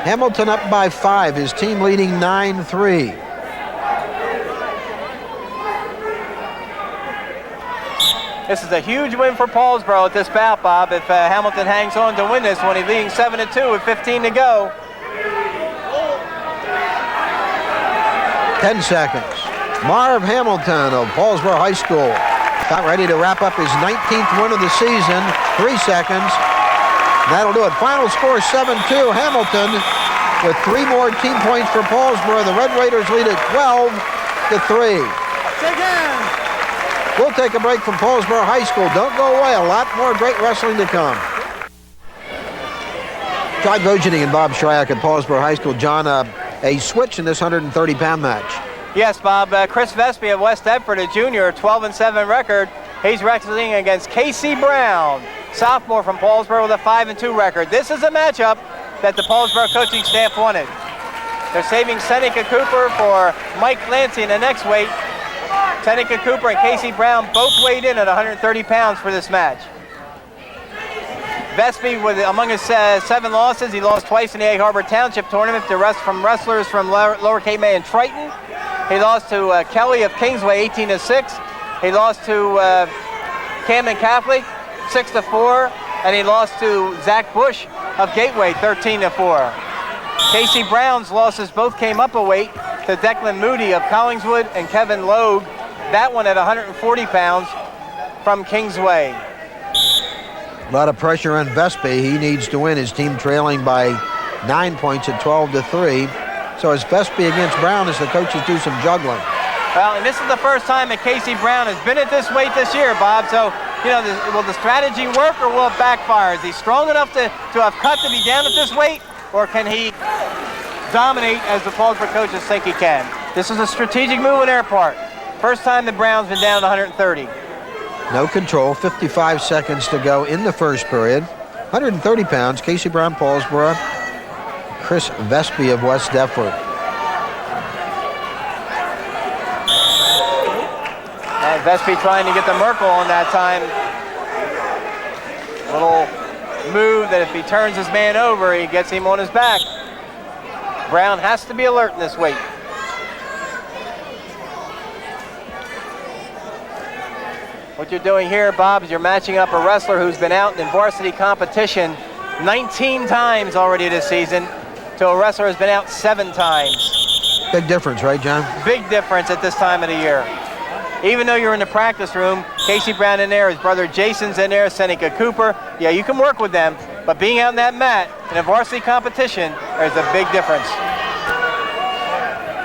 Hamilton up by 5, his team leading 9-3. This is a huge win for Paulsboro at this bout, Bob. If Hamilton hangs on to win this one, he's leading 7-2 with 15 to go. 10 seconds. Marv Hamilton of Paulsboro High School got ready to wrap up his 19th win of the season. 3 seconds. That'll do it. Final score 7-2. Hamilton with 3 more team points for Paulsboro. The Red Raiders lead at 12-3. We'll take a break from Paulsboro High School. Don't go away. A lot more great wrestling to come. John Vogeding and Bob Shryock at Paulsboro High School. John, a switch in this 130-pound match. Yes, Bob. Chris Vespi of West Deptford, a junior, 12-7 record. He's wrestling against Casey Brown, sophomore from Paulsboro with a 5-2 record. This is a matchup that the Paulsboro coaching staff wanted. They're saving Seneca Cooper for Mike Lancy in the next weight. Seneca Cooper and Casey Brown both weighed in at 130 pounds for this match. Vespi, among his 7 losses, he lost twice in the Egg Harbor Township tournament to wrestlers from Lower Cape May and Triton. He lost to Kelly of Kingsway, 18-6. He lost to Camden Catholic, 6-4. And he lost to Zach Bush of Gateway, 13-4. Casey Brown's losses both came up a weight to Declan Moody of Collingswood and Kevin Logue, that one at 140 pounds from Kingsway. A lot of pressure on Vespi. He needs to win. His team trailing by 9 points at 12-3. So it's Vespi against Brown as the coaches do some juggling. Well, and this is the first time that Casey Brown has been at this weight this year, Bob. So, you know, will the strategy work or will it backfire? Is he strong enough to have cut to be down at this weight, or can he dominate as the Paulsboro coaches think he can? This is a strategic move on their part. First time the Browns been down to 130. No control, 55 seconds to go in the first period. 130 pounds, Casey Brown, Paulsboro, Chris Vespi of West Deptford. And Vespi trying to get the Merkel on that time. Little move that if he turns his man over, he gets him on his back. Brown has to be alert in this weight. What you're doing here, Bob, is you're matching up a wrestler who's been out in varsity competition 19 times already this season to a wrestler who's been out 7 times. Big difference, right, John? Big difference at this time of the year. Even though you're in the practice room, Casey Brown in there, his brother Jason's in there, Seneca Cooper. Yeah, you can work with them, but being out in that mat in a varsity competition, there's a big difference.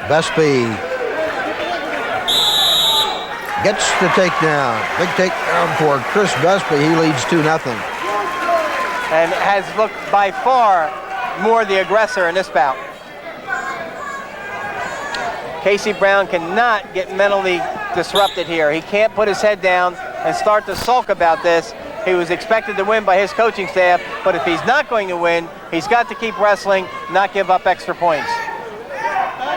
Vespi gets the takedown. Big takedown for Chris Vespi. He leads 2-0. And has looked by far more the aggressor in this bout. Casey Brown cannot get mentally disrupted here. He can't put his head down and start to sulk about this. He was expected to win by his coaching staff, but if he's not going to win, he's got to keep wrestling, not give up extra points.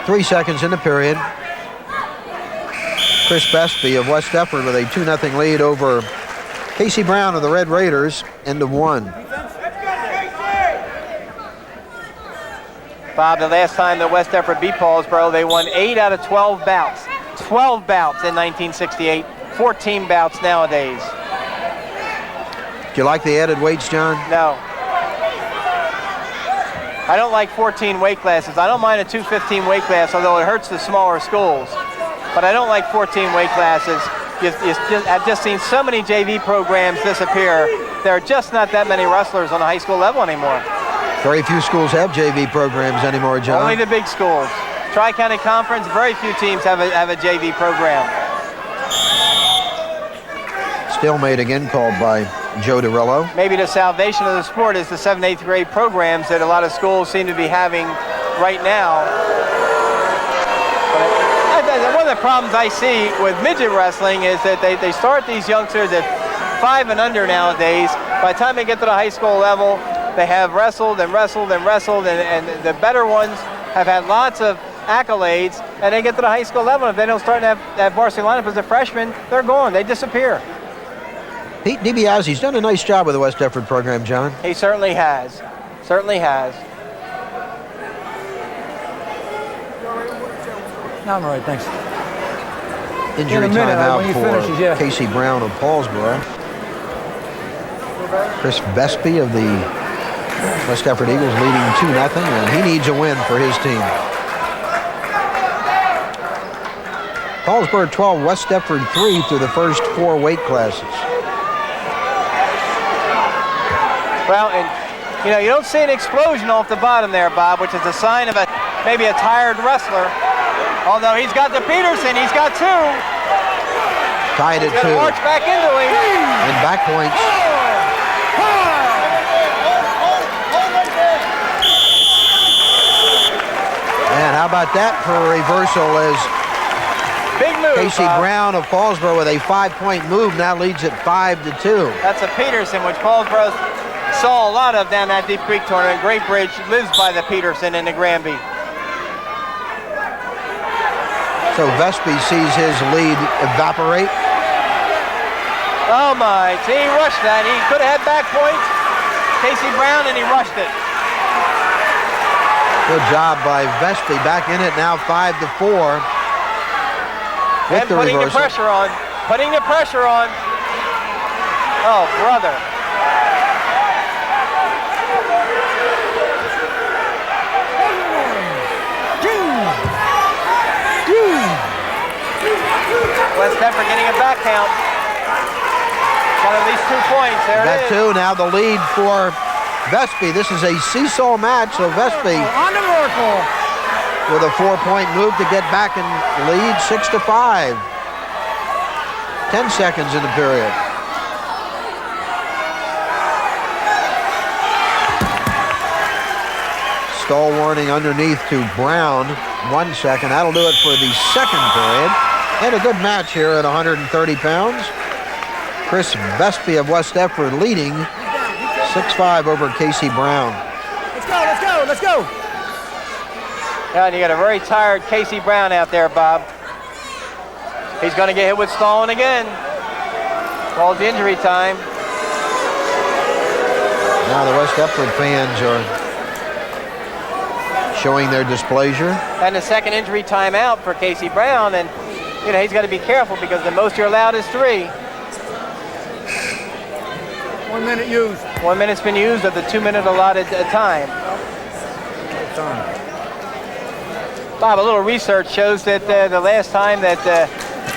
3 seconds in the period. Chris Bestby of West Deptford with a 2-0 lead over Casey Brown of the Red Raiders into 1. Bob, the last time that West Deptford beat Paulsboro, they won 8 out of 12 bouts. 12 bouts in 1968, 14 bouts nowadays. Do you like the added weights, John? No. I don't like 14 weight classes. I don't mind a 215 weight class, although it hurts the smaller schools. But I don't like 14 weight classes. I've just seen so many JV programs disappear. There are just not that many wrestlers on the high school level anymore. Very few schools have JV programs anymore, John. Only the big schools. Tri-County Conference, very few teams have a JV program. Stalemate again called by Joe DeRello. Maybe the salvation of the sport is the 7th, 8th grade programs that a lot of schools seem to be having right now. One of the problems I see with midget wrestling is that they start these youngsters at 5 and under nowadays. By the time they get to the high school level, they have wrestled and wrestled and wrestled, and the better ones have had lots of accolades, and they get to the high school level. If they don't start to have varsity lineup as a freshman, they're gone. They disappear. Pete DiBiase's done a nice job with the West Deptford program, John. He certainly has. Certainly has. No, I'm all right, thanks. Injury timeout for Casey Brown of Paulsboro. Chris Bestby of the West Deptford Eagles leading 2-0, and he needs a win for his team. Paulsboro 12, West Deptford 3 through the first 4 weight classes. Well, and you don't see an explosion off the bottom there, Bob, which is a sign of maybe a tired wrestler. Although he's got the Peterson, he's got 2. Tied at 2. He's going to march back into him. And back points. And how about that for a reversal as big move, Casey Brown of Paulsboro with a 5-point move now leads at 5-2. That's a Peterson, which Paulsboro saw a lot of down that Deep Creek tournament. Great Bridge lives by the Peterson in the Granby. So Bestby sees his lead evaporate. Oh my, he rushed that. He could have had back points. Casey Brown, and he rushed it. Good job by Bestby, back in it now 5-4. And putting the pressure on. Putting the pressure on. Oh, brother. West Deptford getting a back count. Got at least 2 points. There it is. Got 2. Now the lead for Bestby. This is a seesaw match, so Bestby on the miracle with a 4-point move to get back in lead, 6-5. 10 seconds in the period. Stall warning underneath to Brown. 1 second. That'll do it for the second period. And a good match here at 130 pounds. Chris Bestby of West Deptford leading 6-5 over Casey Brown. Let's go, let's go, let's go. Yeah, and you got a very tired Casey Brown out there, Bob. He's going to get hit with stalling again. Called injury time. Now the West Deptford fans are showing their displeasure. And the second injury timeout for Casey Brown, and he's got to be careful because the most you're allowed is 3. 1 minute used. 1 minute's been used of the 2-minute allotted time. Bob, a little research shows that the last time that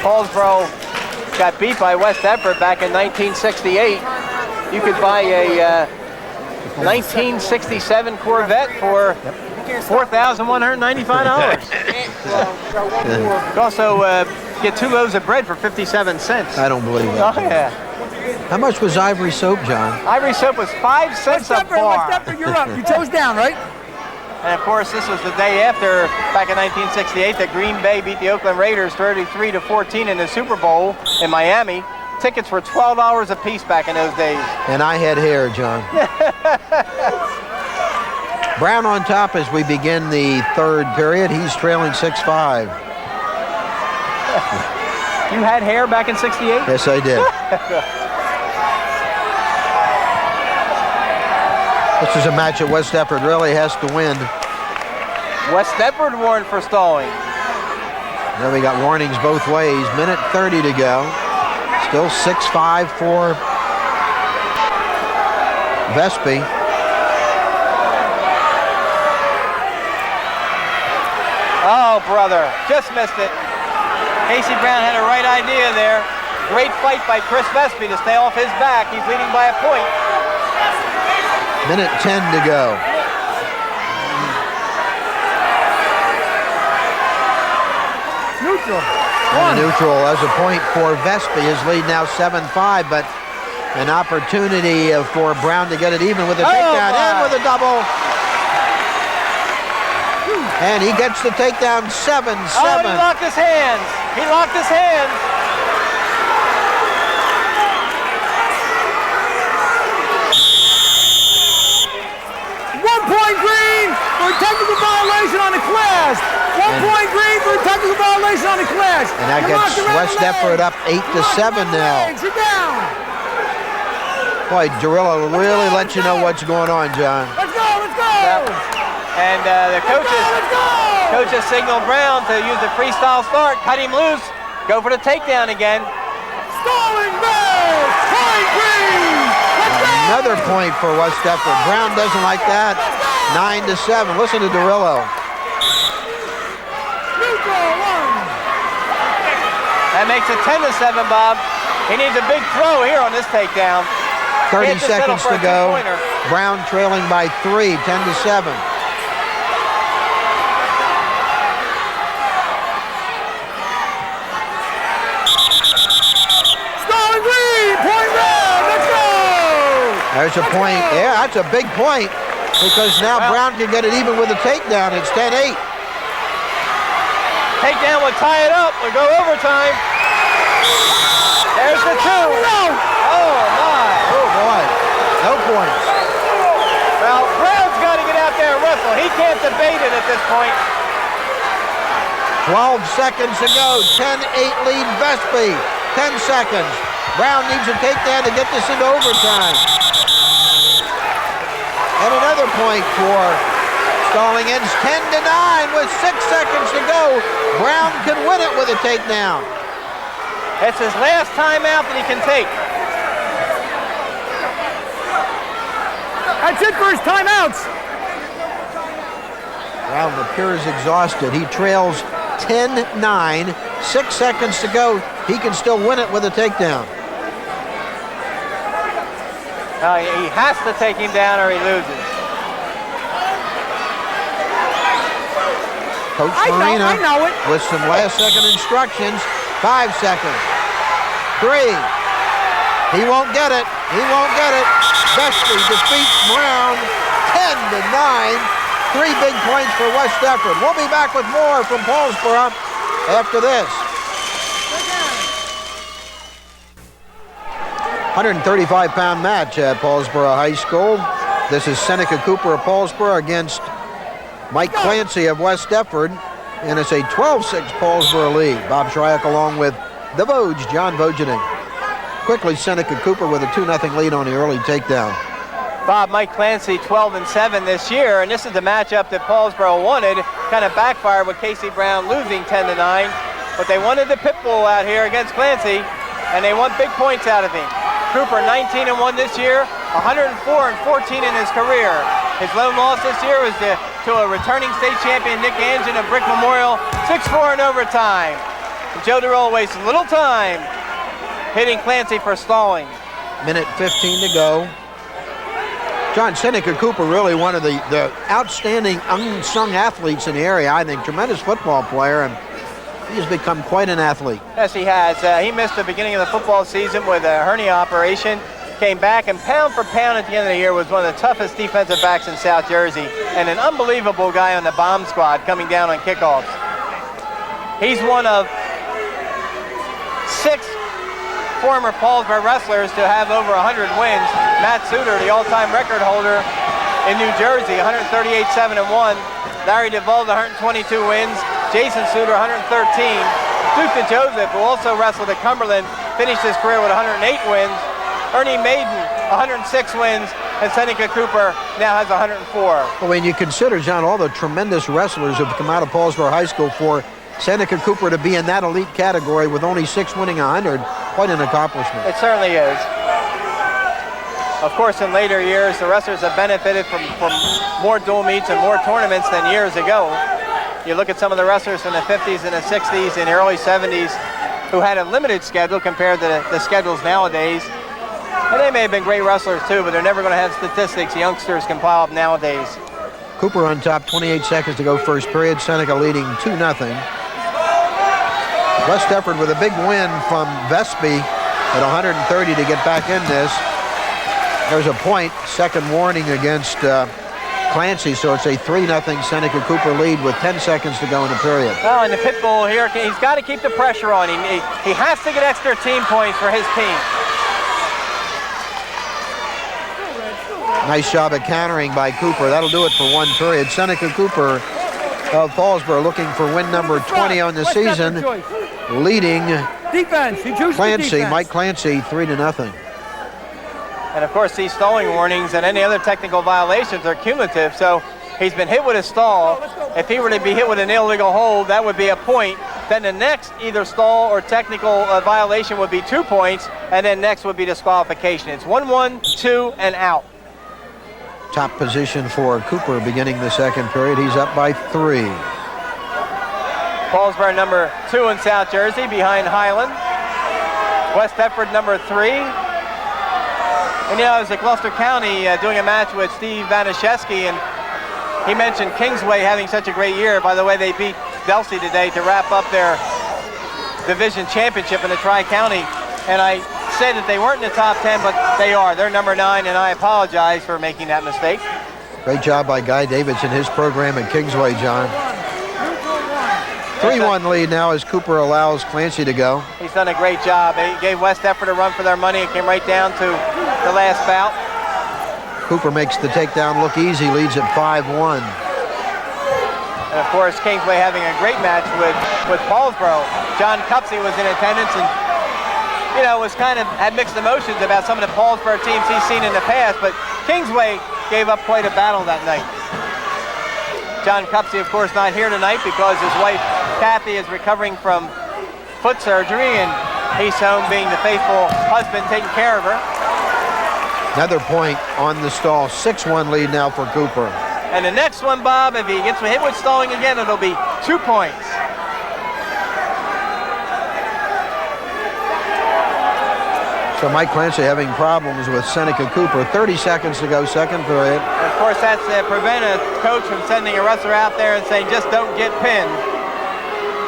Paulsboro got beat by West Deptford back in 1968, you could buy a 1967 Corvette for $4,195. You could also get 2 loaves of bread for 57 cents. I don't believe that. Oh, yeah. How much was Ivory Soap, John? Ivory Soap was 5 cents a bar. West Deptford, you're up. You chose down, right? And of course, this was the day after, back in 1968, that Green Bay beat the Oakland Raiders 33-14 in the Super Bowl in Miami. tickets were $12 a piece back in those days. And I had hair, John. Brown on top as we begin the third period. He's trailing 6-5. You had hair back in '68? Yes, I did. This is a match that West Deptford really has to win. West Deptford warned for stalling. Then we got warnings both ways. Minute 30 to go. Still 6-5 for Vespi. Oh, brother, just missed it. Casey Brown had a right idea there. Great fight by Chris Vespi to stay off his back. He's leading by a point. Minute 10 to go. Neutral. And a neutral as a point for Vespi. His lead now 7-5, but an opportunity for Brown to get it even with a takedown and with a double. And he gets the takedown 7-7. Oh, he locked his hands. He locked his hands. Point green for a technical violation on the clash. 1 point green for a technical violation on the clash. And that gets West Deptford up 8-7 now. You're down. Boy, Durillo really lets you know what's going on, John. Let's go, let's go. Yep. And the coaches signal Brown to use the freestyle start, cut him loose, go for the takedown again. Stalling back, point green. Another point for West Deptford. Brown doesn't like that. 9-7. Listen to Durillo. That makes it 10-7, Bob. He needs a big throw here on this takedown. 30 seconds to go. Brown trailing by 3, 10-7. Stalling green, point red, let's go! There's a point. Yeah, that's a big point because now Brown can get it even with a takedown. It's 10-8. Takedown would tie it up. We'll go overtime. There's the 2. No. Oh, my. Oh, boy. No points. Well, Brown's got to get out there and wrestle. He can't debate it at this point. 12 seconds to go. 10-8 lead Vespi. 10 seconds. Brown needs a takedown to get this into overtime. And another point for Stalling ends 10-9 with 6 seconds to go. Brown can win it with a takedown. It's his last timeout that he can take. That's it for his timeouts. Brown appears exhausted. He trails 10-9. 6 seconds to go. He can still win it with a takedown. He has to take him down or he loses. Coach Marina with some last-second instructions. 5 seconds. 3. He won't get it. He won't get it. Vespi defeats Brown 10-9. 3 big points for West Deptford. We'll be back with more from Paulsboro after this. 135-pound match at Paulsboro High School. This is Seneca Cooper of Paulsboro against Mike Clancy of West Deptford, and it's a 12-6 Paulsboro lead. Bob Shryock along with the Vogues, John Vogeding. Quickly, Seneca Cooper with a 2-0 lead on the early takedown. Bob, Mike Clancy 12-7 this year, and this is the matchup that Paulsboro wanted. Kind of backfired with Casey Brown losing 10-9, but they wanted the pit bull out here against Clancy, and they want big points out of him. Cooper 19-1 this year, 104-14 in his career. His lone loss this year was to a returning state champion Nick Angin of Brick Memorial, 6-4 in overtime. And Joe Durillo wastes little time hitting Clancy for stalling. Minute 15 to go. John, Seneca Cooper really one of the outstanding unsung athletes in the area. I think tremendous football player, and he's become quite an athlete. Yes, he has. He missed the beginning of the football season with a hernia operation. Came back, and pound for pound at the end of the year was one of the toughest defensive backs in South Jersey, and an unbelievable guy on the bomb squad coming down on kickoffs. He's one of 6 former Paulsboro wrestlers to have over 100 wins. Matt Suter, the all-time record holder in New Jersey, 138-7-1. Larry DeVold, 122 wins. Jason Suter, 113. Duke Joseph, who also wrestled at Cumberland, finished his career with 108 wins. Ernie Maiden, 106 wins. And Seneca Cooper now has 104. Well, when you consider, John, all the tremendous wrestlers who have come out of Paulsboro High School, for Seneca Cooper to be in that elite category with only 6 winning 100, quite an accomplishment. It certainly is. Of course, in later years, the wrestlers have benefited from more dual meets and more tournaments than years ago. You look at some of the wrestlers in the 50s and the 60s and the early 70s who had a limited schedule compared to the schedules nowadays. And they may have been great wrestlers too, but they're never going to have statistics youngsters can pile up nowadays. Cooper on top, 28 seconds to go first period. Seneca leading 2-0. West Deptford with a big win from Vespi at 130 to get back in this. There's a point, second warning against Clancy, so it's a 3-0 Seneca Cooper lead with 10 seconds to go in the period. Well, and the pit bull here, he's got to keep the pressure on him. He has to get extra team points for his team. Nice job at countering by Cooper. That'll do it for one period. Seneca Cooper of Paulsboro looking for win number 20 on the season, leading Defense. He chooses Clancy, defense. Mike Clancy, 3-0. And of course, these stalling warnings and any other technical violations are cumulative. So he's been hit with a stall. If he were to be hit with an illegal hold, that would be a point. Then the next either stall or technical violation would be 2 points, and then next would be disqualification. It's 1-1, 2, and out. Top position for Cooper beginning the second period. He's up by 3. Paulsboro number 2 in South Jersey behind Highland. West Deptford number 3. And you know, I was at Gloucester County doing a match with Steve Vanishevsky, and he mentioned Kingsway having such a great year. By the way, they beat Delsey today to wrap up their division championship in the Tri-County. And I said that they weren't in the top 10, but they are. They're number 9, and I apologize for making that mistake. Great job by Guy Davidson, his program at Kingsway, John. 3-1 lead now as Cooper allows Clancy to go. He's done a great job. He gave West Deptford a run for their money. It came right down to the last bout. Cooper makes the takedown look easy, leads at 5-1. And of course, Kingsway having a great match with Paulsboro. John Cupsey was in attendance and, you know, had mixed emotions about some of the Paulsboro teams he's seen in the past, but Kingsway gave up quite a battle that night. John Cupsey, of course, not here tonight because his wife, Kathy, is recovering from foot surgery, and he's home being the faithful husband taking care of her. Another point on the stall, 6-1 lead now for Cooper. And the next one, Bob, if he gets hit with stalling again, it'll be 2 points. So Mike Clancy having problems with Seneca Cooper. 30 seconds to go, second period. And of course, that's to prevent a coach from sending a wrestler out there and saying, just don't get pinned.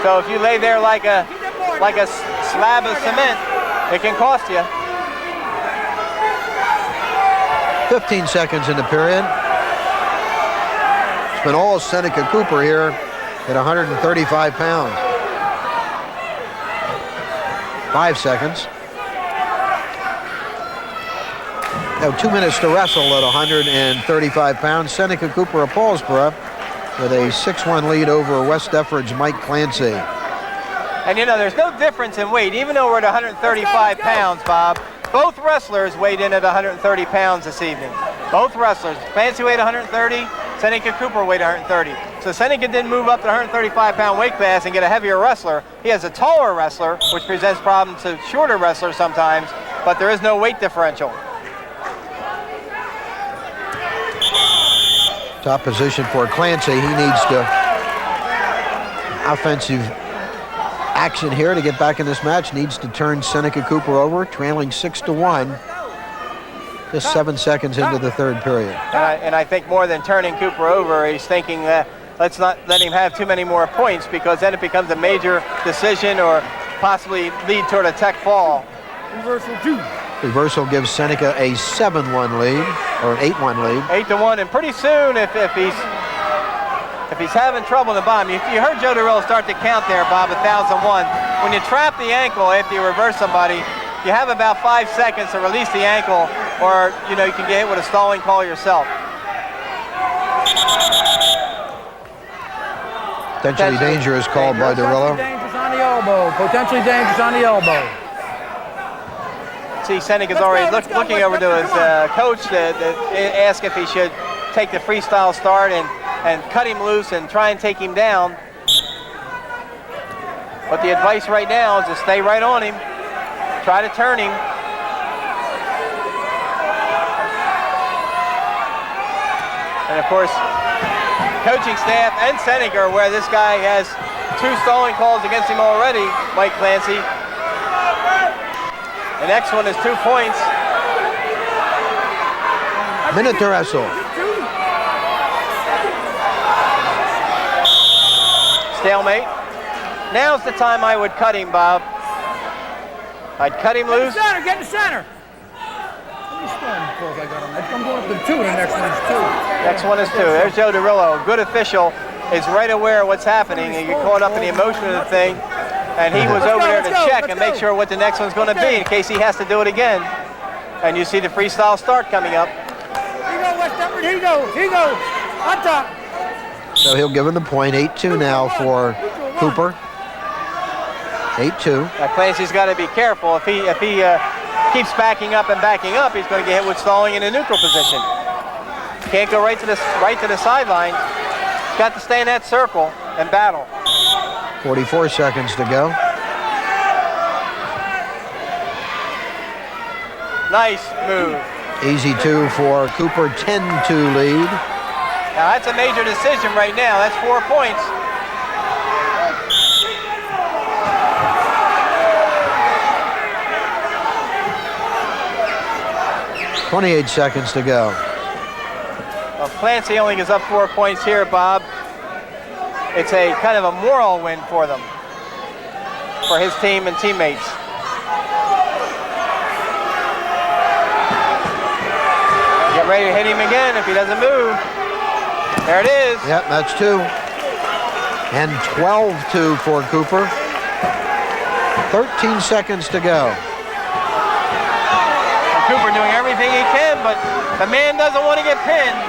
So if you lay there like a slab of cement, it can cost you. 15 seconds in the period. It's been all Seneca Cooper here at 135 pounds. 5 seconds. Now 2 minutes to wrestle at 135 pounds. Seneca Cooper of Paulsboro with a 6-1 lead over West Deptford's Mike Clancy. And you know, there's no difference in weight. Even though we're at 135 pounds, Bob, both wrestlers weighed in at 130 pounds this evening. Both wrestlers. Clancy weighed 130, Seneca Cooper weighed 130. So Seneca didn't move up to the 135-pound weight class and get a heavier wrestler. He has a taller wrestler, which presents problems to shorter wrestlers sometimes, but there is no weight differential. Top position for Clancy. He needs to offensive action here to get back in this match. Needs to turn Seneca Cooper over, trailing 6-1. Just 7 seconds into the third period. And I think more than turning Cooper over, he's thinking that let's not let him have too many more points, because then it becomes a major decision or possibly lead toward a tech fall. Reversal 2. Reversal gives Seneca a 7-1 lead, or an 8-1 lead. 8-1, and pretty soon, if he's having trouble in the bottom, you heard Joe Durillo start to count there, Bob, 1,001. When you trap the ankle after you reverse somebody, you have about 5 seconds to release the ankle, or you can get hit with a stalling call yourself. Potentially dangerous called by Derillo. Dangerous on the elbow. Potentially dangerous on the elbow. See, Seneca's already looking over to his coach to ask if he should take the freestyle start and cut him loose and try and take him down. But the advice right now is to stay right on him. Try to turn him. And of course, coaching staff and Seneca are aware this guy has 2 stalling calls against him already, Mike Clancy. The next one is 2 points. Minute to wrestle. Stalemate. Now's the time I would cut him, Bob. I'd cut him loose. Get in the center. How many stalling calls I got on that? I'm going up to 2, and the next one is 2. Next one is 2. There's Joe Derillo. Good official, is right aware of what's happening. You get caught up in the emotion of the thing. And he was over there to check and make sure what the next one's going to be in case he has to do it again. And you see the freestyle start coming up. Here you go, West Deptford. Here you go. Here you go. On top. So he'll give him the point. 8-2 now for Cooper. 8-2. Now Clancy's got to be careful. If he keeps backing up, he's going to get hit with stalling in a neutral position. Can't go right to the sideline. He's got to stay in that circle and battle. 44 seconds to go. Nice move. Easy 2 for Cooper, 10-2 lead. Now that's a major decision right now. That's 4 points. $28 seconds to go. Well, Clancy only gives up 4 points here, Bob. It's a kind of a moral win for them, for his team and teammates. Get ready to hit him again if he doesn't move. There it is. Yep, that's 2. And 12-2 for Cooper. 13 seconds to go. Cooper doing everything he can, but the man doesn't want to get pinned.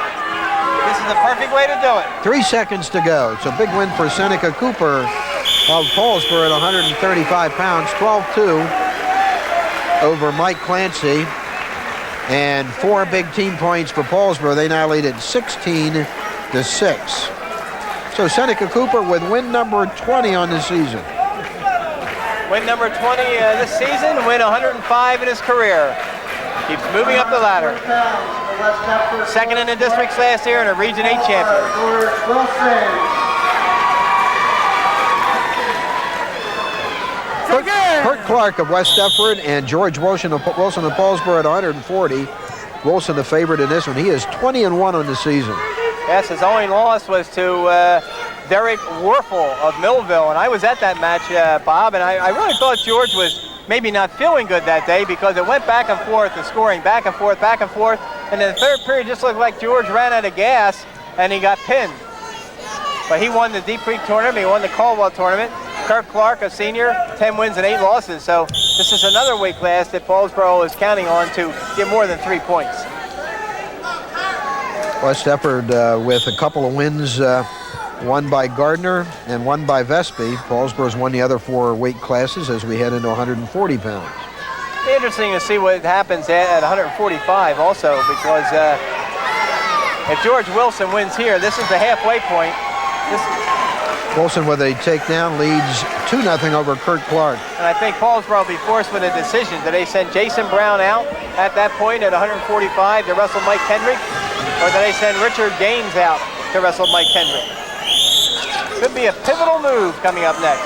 This is the perfect way to do it. 3 seconds to go. It's a big win for Seneca Cooper of Paulsboro at 135 pounds. 12-2 over Mike Clancy. And 4 big team points for Paulsboro. They now lead at 16-6. So Seneca Cooper with win number 20 on the season. Win number 20 this season, win 105 in his career. Keeps moving up the ladder. Second in the districts last year and a Region 8 champion. Kurt Clark of West Deptford and George Wilson of Paulsboro at 140. Wilson the favorite in this one. He is 20-1 on the season. Yes, his only loss was to Derek Warfel of Millville, and I was at that match, Bob, and I really thought George was maybe not feeling good that day because it went back and forth, the scoring back and forth, and then the third period just looked like George ran out of gas and he got pinned. But he won the Deep Creek tournament, he won the Caldwell tournament. Kurt Clark, a senior, 10 wins and 8 losses, so this is another weight class that Paulsboro is counting on to get more than 3 points. West Deptford with a couple of wins, one by Gardner and one by Vespi. Paulsboro's won the other 4 weight classes as we head into 140 pounds. Interesting to see what happens at 145 also, because if George Wilson wins here, this is the halfway point. Wilson with a takedown leads 2-0 over Kurt Clark. And I think Paulsboro will be forced with a decision. Do they send Jason Brown out at that point at 145 to wrestle Mike Kendrick? Or do they send Richard Gaines out to wrestle Mike Kendrick? Could be a pivotal move coming up next.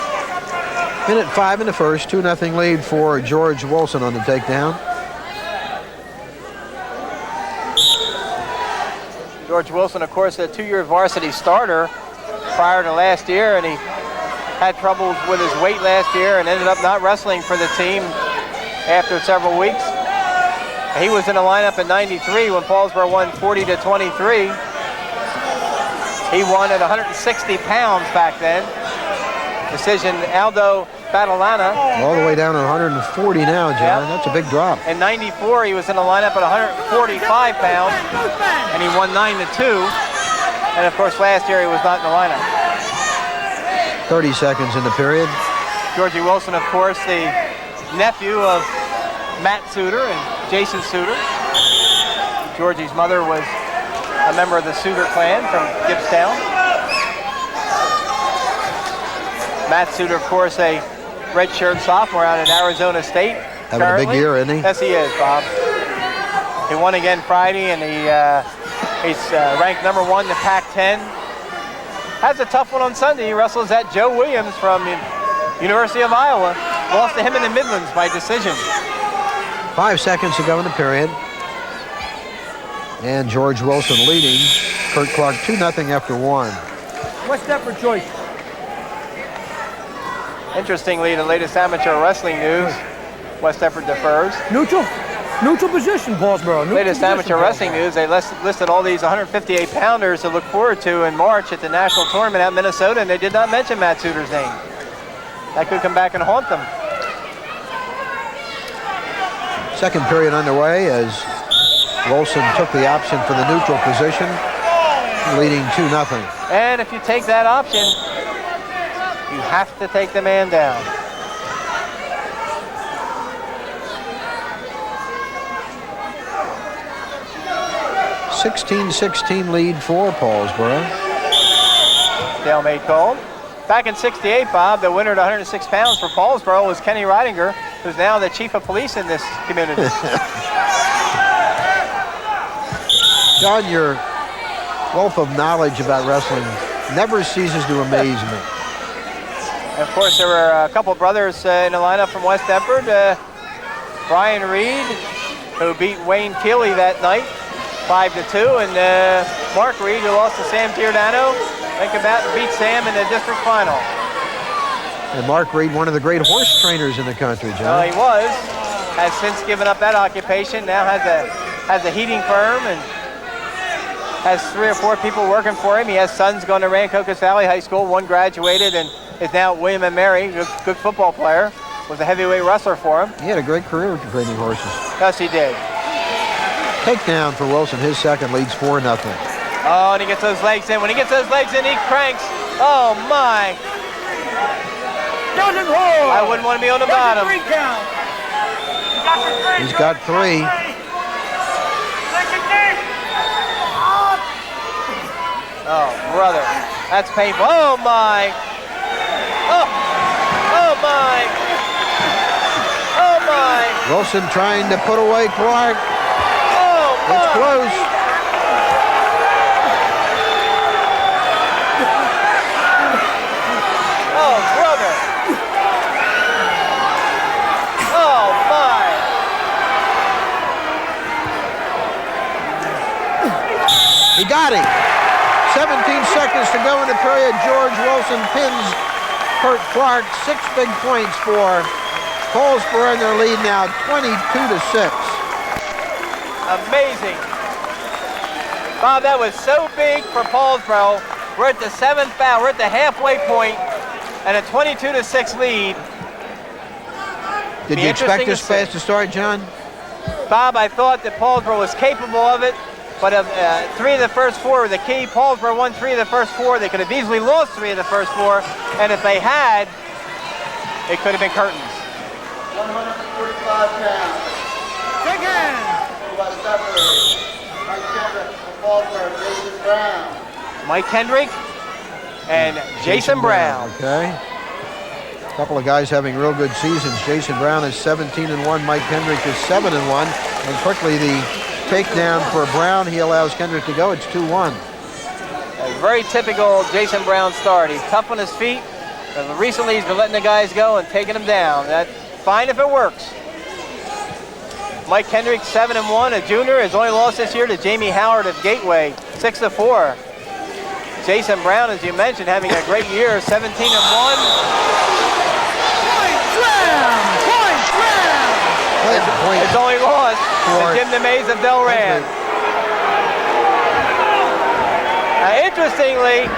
Minute 5 in the first, 2-0 lead for George Wilson on the takedown. George Wilson, of course, a 2-year varsity starter prior to last year, and he had troubles with his weight last year and ended up not wrestling for the team after several weeks. He was in the lineup in '93 when Paulsboro won 40-23. He won at 160 pounds back then. Decision, Aldo Atlanta. All the way down to 140 now, John. Yep. That's a big drop. In 94, he was in the lineup at 145 pounds, and he won 9-2. And of course, last year he was not in the lineup. 30 seconds in the period. Georgie Wilson, of course, the nephew of Matt Suter and Jason Suter. Georgie's mother was a member of the Suter clan from Gibbstown. Matt Suter, of course, a redshirt sophomore out at Arizona State. Having a big year, isn't he? Yes, he is, Bob. He won again Friday, and he's ranked number 1 in the Pac-10. Has a tough one on Sunday. He wrestles at Joe Williams from the University of Iowa. Lost to him in the Midlands by decision. 5 seconds to go in the period. And George Wilson leading. Kurt Clark 2-0 after 1. West Deptford choice. Interestingly, the latest amateur wrestling news, West Deptford defers. Neutral position, Paulsboro. Latest amateur wrestling news, they listed all these 158-pounders to look forward to in March at the national tournament out in Minnesota, and they did not mention Matt Suter's name. That could come back and haunt them. Second period underway as Wilson took the option for the neutral position, leading 2-0. And if you take that option, you have to take the man down. A 16-16 lead for Paulsboro. Stalemate called. Back in '68, Bob, the winner at 106 pounds for Paulsboro was Kenny Ridinger, who's now the chief of police in this community. John, your wealth of knowledge about wrestling never ceases to amaze me. And of course, there were a couple brothers in the lineup from West Deptford. Brian Reed, who beat Wayne Keeley that night, 5-2, and Mark Reed, who lost to Sam Giordano, beat Sam in the district final. And Mark Reed, one of the great horse trainers in the country, John. He was. Has since given up that occupation. Now has a heating firm and has 3 or 4 people working for him. He has sons going to Rancocas Valley High School. One graduated and is now at William & Mary, good football player. Was a heavyweight wrestler for him. He had a great career training horses. Yes, he did. Takedown for Wilson. His second leads 4-0. Oh, and he gets those legs in. When he gets those legs in, he cranks. Oh, my. Doesn't hold. I wouldn't want to be on the bottom. 3 count. He's got 3. Oh, brother. That's painful. Oh, my. Oh. Oh, my. Oh, my. Wilson trying to put away Clark. Oh, my. It's close. Oh, brother. Oh, my. He got him. 17 seconds to go in the period. George Wilson pins Kurt Clark. 6 big points for Paulsboro in their lead now, 22-6. Amazing. Bob, that was so big for Paulsboro. We're at the 7th bout. We're at the halfway point and a 22-6 lead. Did you expect this fast to start, John? Bob, I thought that Paulsboro was capable of it, but 3 of the first 4 were the key. Paulsboro won 3 of the first 4. They could have easily lost 3 of the first 4, and if they had, it could have been curtains. 145 pounds. Second. West Deptford. Mike Kendrick from Paulsboro. Jason Brown. Mike Kendrick and Jason Brown. Okay. A couple of guys having real good seasons. Jason Brown is 17-1. Mike Kendrick is 7-1. And quickly the takedown for Brown. He allows Kendrick to go. It's 2-1. A very typical Jason Brown start. He's tough on his feet. Recently he's been letting the guys go and taking them down. That's fine if it works. Mike Kendrick, 7-1, a junior. His only loss this year to Jamie Howard of Gateway, 6-4. Jason Brown, as you mentioned, having a great year, 17-1. Point slam! Point slam! His only loss to Jim DeMays of Delran. Interestingly,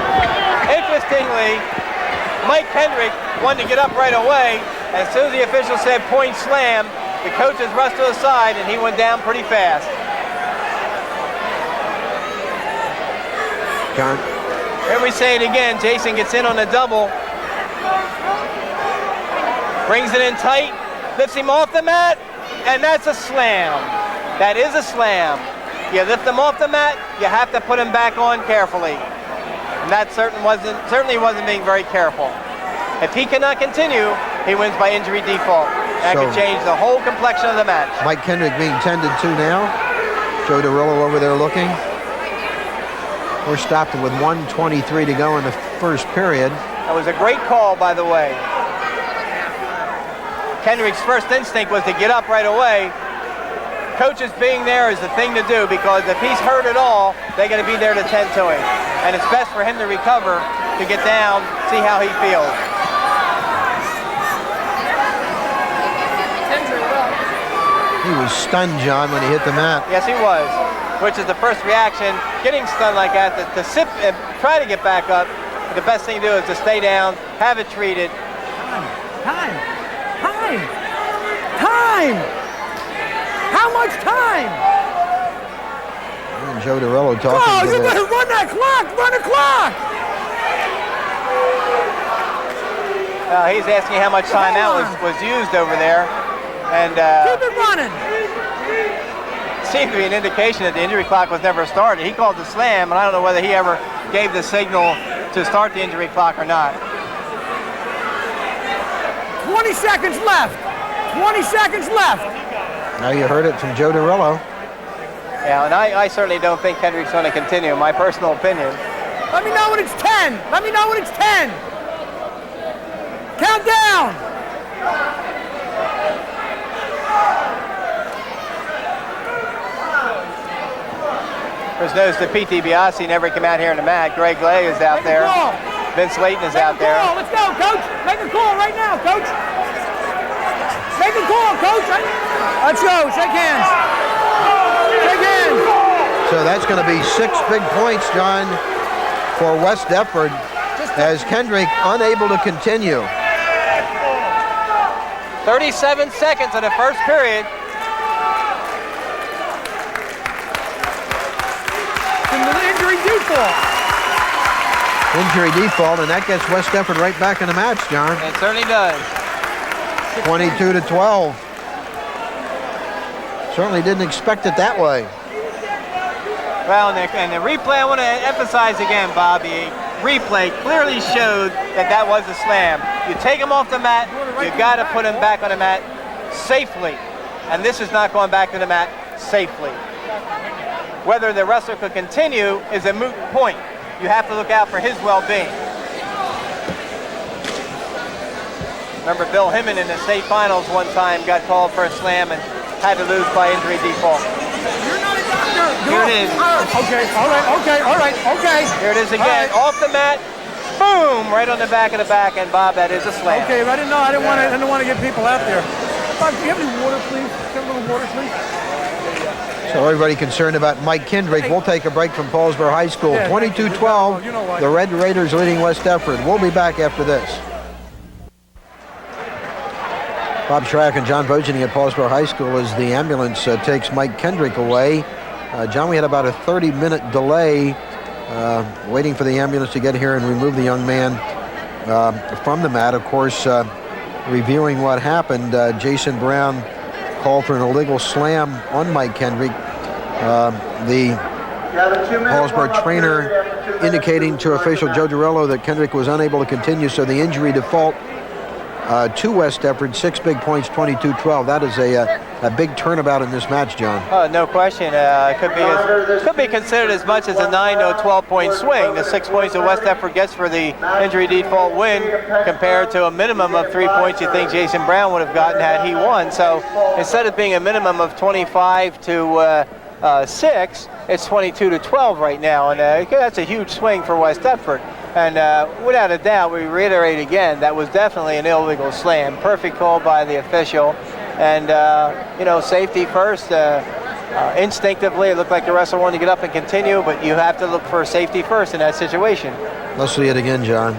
Mike Kendrick wanted to get up right away. As soon as the official said point slam, the coaches rushed to the side and he went down pretty fast. John? Here we say it again. Jason gets in on the double. Brings it in tight, lifts him off the mat, and that's a slam. That is a slam. You lift him off the mat, you have to put him back on carefully. And that certainly wasn't being very careful. If he cannot continue, he wins by injury default. That could change the whole complexion of the match. Mike Kendrick being tended to now. Joe DeRillo over there looking. We're stopped with 1:23 to go in the first period. That was a great call, by the way. Kendrick's first instinct was to get up right away. Coaches being there is the thing to do, because if he's hurt at all, they're going to be there to tend to him. And it's best for him to recover, to get down, see how he feels. He was stunned, John, when he hit the mat. Yes, he was, which is the first reaction. Getting stunned like that, to sit and try to get back up, the best thing to do is to stay down, have it treated. Time! How much time? And Joe DeRillo talking Oh, to you the- better run that clock! Run the clock! He's asking how much time out was used over there. And Keep it running! seemed to be an indication that the injury clock was never started. He called the slam, and I don't know whether he ever gave the signal to start the injury clock or not. 20 seconds left! 20 seconds left! Now you heard it from Joe DeRillo. Yeah, and I certainly don't think Kendrick's going to continue, my personal opinion. Let me know when it's 10! Let me know when it's 10! Count down! First notice that P.T. Biasi never came out here in the mat. Greg Lay is out there. Vince Layton is out there. Let's go, Coach! Make a call right now, Coach! Make a call, Coach! Let's go, shake hands! Shake hands! So that's going to be 6 big points, John, for West Deptford, as Kendrick unable to continue. 37 seconds in the first period. Injury default. Injury default, and that gets West Deptford right back in the match, John. It certainly does. 22-12. Certainly didn't expect it that way. Well, and the replay, I want to emphasize again, Bobby, replay clearly showed that was a slam. You take him off the mat, you got to put him back on the mat safely. And this is not going back to the mat safely. Whether the wrestler could continue is a moot point. You have to look out for his well-being. Remember, Bill Himman in the state finals one time got called for a slam and had to lose by injury default. You're not a doctor. Here it is. Okay, all right. Here it is again, off the mat, boom, right on the back of the back, and Bob, that is a slam. Okay, I didn't know. I didn't want to get people out there. Bob, do you have any water, please? Get a little water, please. So everybody concerned about Mike Kendrick. We'll take a break from Paulsboro High School. 22-12, the Red Raiders leading West Deptford. We'll be back after this. Bob Shryock and John Vogeding at Paulsboro High School as the ambulance takes Mike Kendrick away. John, we had about a 30-minute delay waiting for the ambulance to get here and remove the young man from the mat. Of course, reviewing what happened, Jason Brown called for an illegal slam on Mike Kendrick. The Paulsboro trainer indicating to official Joe DeRillo that Kendrick was unable to continue, so the injury default to West Deptford, 6 big points, 22-12. That is a big turnabout in this match, John. Oh, no question. It could be considered as much as a 9 to a 12-point swing. The 6 points that West Deptford gets for the injury default win compared to a minimum of 3 points you think Jason Brown would have gotten had he won. So instead of being a minimum of 25 to 6, it's 22 to 12 right now, and that's a huge swing for West Deptford. And without a doubt, we reiterate again, that was definitely an illegal slam. Perfect call by the official. And, safety first. Instinctively, it looked like the wrestler wanted to get up and continue, but you have to look for safety first in that situation. Let's see it again, John.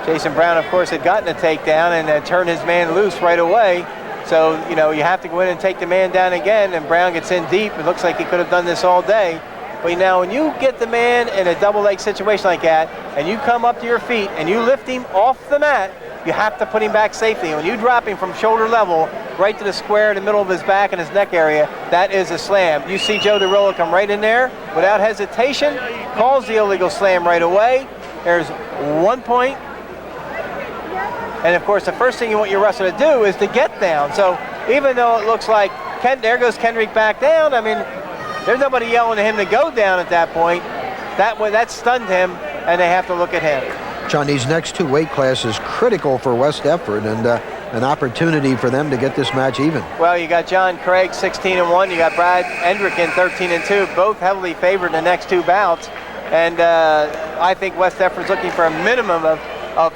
Jason Brown, of course, had gotten a takedown and turned his man loose right away. So, you know, you have to go in and take the man down again, and Brown gets in deep. It looks like he could have done this all day. But now when you get the man in a double leg situation like that, and you come up to your feet and you lift him off the mat, you have to put him back safely. And when you drop him from shoulder level right to the square in the middle of his back and his neck area, that is a slam. You see Joe DeRillo come right in there without hesitation, calls the illegal slam right away. There's 1 point. And of course, the first thing you want your wrestler to do is to get down. So even though it looks like, there goes Kendrick back down, I mean, there's nobody yelling at him to go down at that point. That stunned him, and they have to look at him. John, these next 2 weight classes critical for West Deptford, and an opportunity for them to get this match even. Well, you got John Craig 16-1. You got Brad Endricken 13-2. Both heavily favored in the next 2 bouts. And I think West Deptford's looking for a minimum of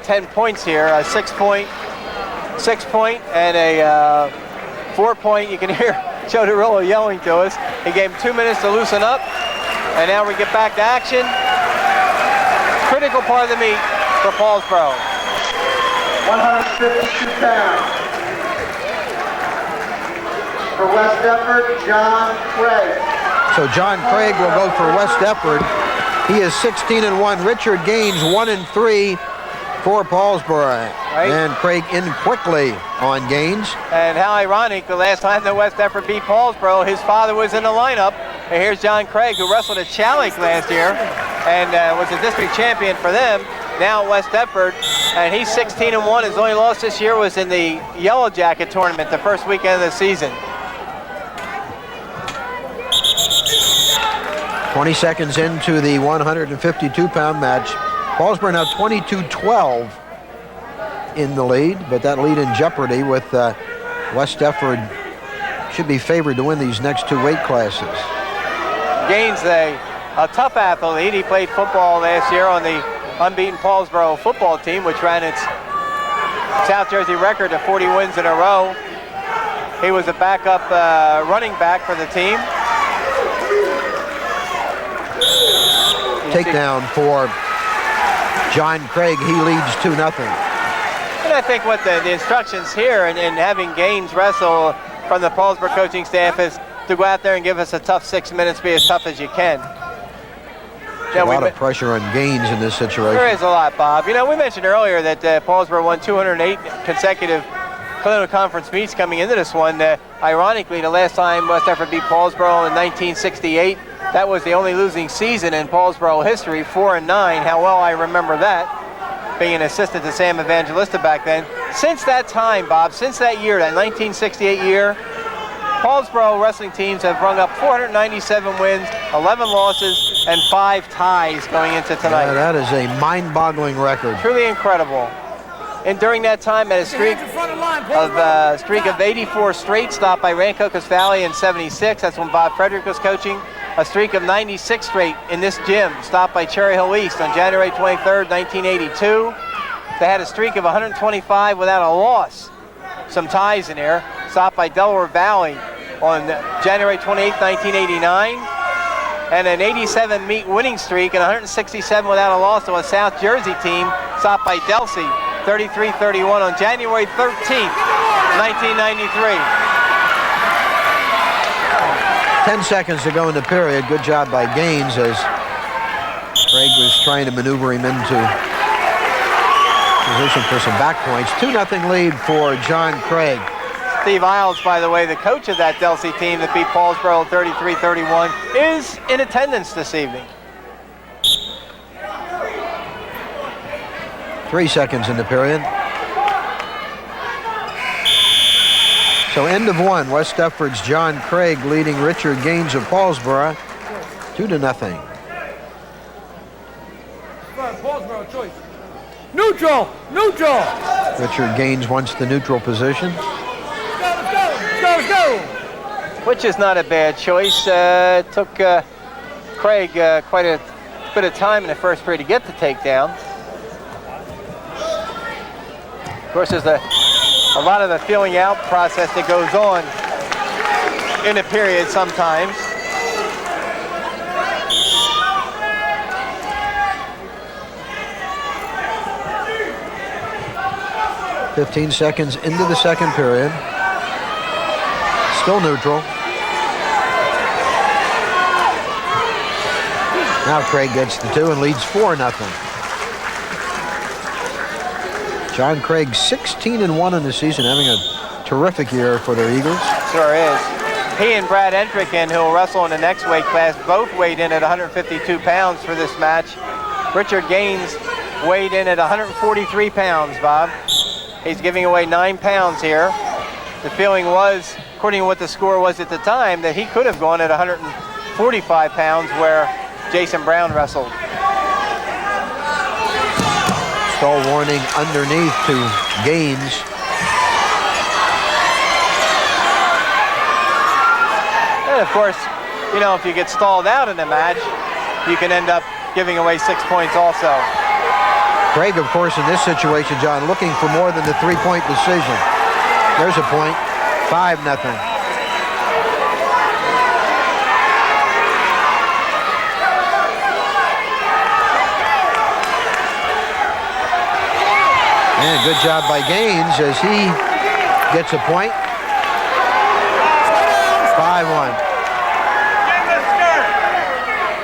10 points here. A 6 point, and a 4 point. You can hear Joe DeRillo yelling to us. He gave him 2 minutes to loosen up. And now we get back to action. Critical part of the meet for Paulsboro. 152 pounds. For West Deptford, John Craig. So John Craig will go for West Deptford. He is 16-1. Richard Gaines 1-3 for Paulsboro. Right. And Craig in quickly on Gaines. And how ironic, the last time that West Deptford beat Paulsboro, his father was in the lineup. And here's John Craig, who wrestled at Shryock last year and was a district champion for them. Now at West Deptford, and he's 16-1. His only loss this year was in the Yellow Jacket tournament, the first weekend of the season. 20 seconds into the 152-pound match. Paulsboro now 22-12 in the lead, but that lead in jeopardy with West Deptford should be favored to win these next 2 weight classes. Gaines, a tough athlete. He played football last year on the unbeaten Paulsboro football team, which ran its South Jersey record to 40 wins in a row. He was a backup running back for the team. Takedown for John Craig. He leads 2-0. And I think what the instructions here and having Gaines wrestle from the Paulsboro coaching staff is to go out there and give us a tough 6 minutes, be as tough as you can. A lot of pressure on Gaines in this situation. There is a lot, Bob. You know, we mentioned earlier that Paulsboro won 208 consecutive Colonial Conference meets coming into this one. Ironically, the last time West Deptford beat Paulsboro in 1968, that was the only losing season in Paulsboro history, 4-9. How well I remember that, being an assistant to Sam Evangelista back then. Since that time, Bob, since that year, that 1968 year, Paulsboro wrestling teams have rung up 497 wins, 11 losses, and 5 ties going into tonight. Yeah, that is a mind-boggling record. Truly incredible. And during that time, had a streak of 84 straight, stopped by Rancocas Valley in 76. That's when Bob Frederick was coaching. A streak of 96 straight in this gym, stopped by Cherry Hill East on January 23rd, 1982. They had a streak of 125 without a loss. Some ties in there, stopped by Delaware Valley on January 28th, 1989. And an 87 meet winning streak and 167 without a loss to a South Jersey team, stopped by Delsey, 33-31 on January 13th, 1993. 10 seconds to go in the period. Good job by Gaines as Craig was trying to maneuver him into position for some back points. 2-0 lead for John Craig. Steve Isles, by the way, the coach of that Delsey team that beat Paulsboro 33-31, is in attendance this evening. 3 seconds in the period. So end of 1. West Deptford's John Craig leading Richard Gaines of Paulsboro 2-0. Paulsboro choice. Neutral! Neutral! Richard Gaines wants the neutral position. Let's go! Which is not a bad choice. Took Craig quite a bit of time in the first period to get the takedown. Of course, there's a lot of the feeling out process that goes on in a period sometimes. 15 seconds into the second period. Still neutral. Now Craig gets the 2 and leads 4-0. John Craig 16-1 in the season, having a terrific year for their Eagles. Sure is. He and Brad Entricken, who will wrestle in the next weight class, both weighed in at 152 pounds for this match. Richard Gaines weighed in at 143 pounds, Bob. He's giving away 9 pounds here. The feeling was, according to what the score was at the time, that he could have gone at 145 pounds where Jason Brown wrestled. Stall warning underneath to Gaines. And of course, you know, if you get stalled out in a match, you can end up giving away 6 points also. Craig, of course, in this situation, John, looking for more than the 3-point decision. There's a point. 5-0. And good job by Gaines as he gets a point. 5-1.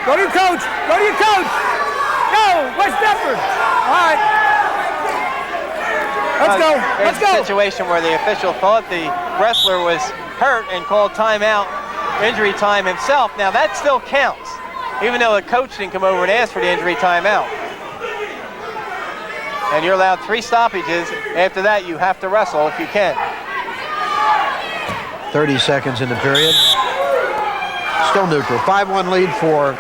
Go to your coach. Go to your coach. Go, West Deptford. All right. Let's go. Let's go. There's a situation where the official thought the wrestler was hurt and called timeout, injury time himself. Now that still counts, even though the coach didn't come over and ask for the injury timeout. And you're allowed 3 stoppages. After that, you have to wrestle if you can. 30 seconds in the period. Still neutral. 5-1 lead for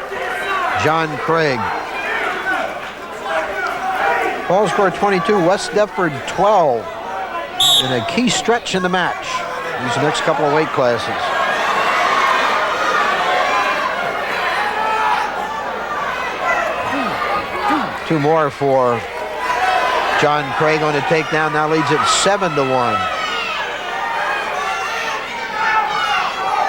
John Craig. Paulsboro 22, West Deptford 12 in a key stretch in the match. These next couple of weight classes. Two more for John Craig on the takedown. Now leads it 7-1.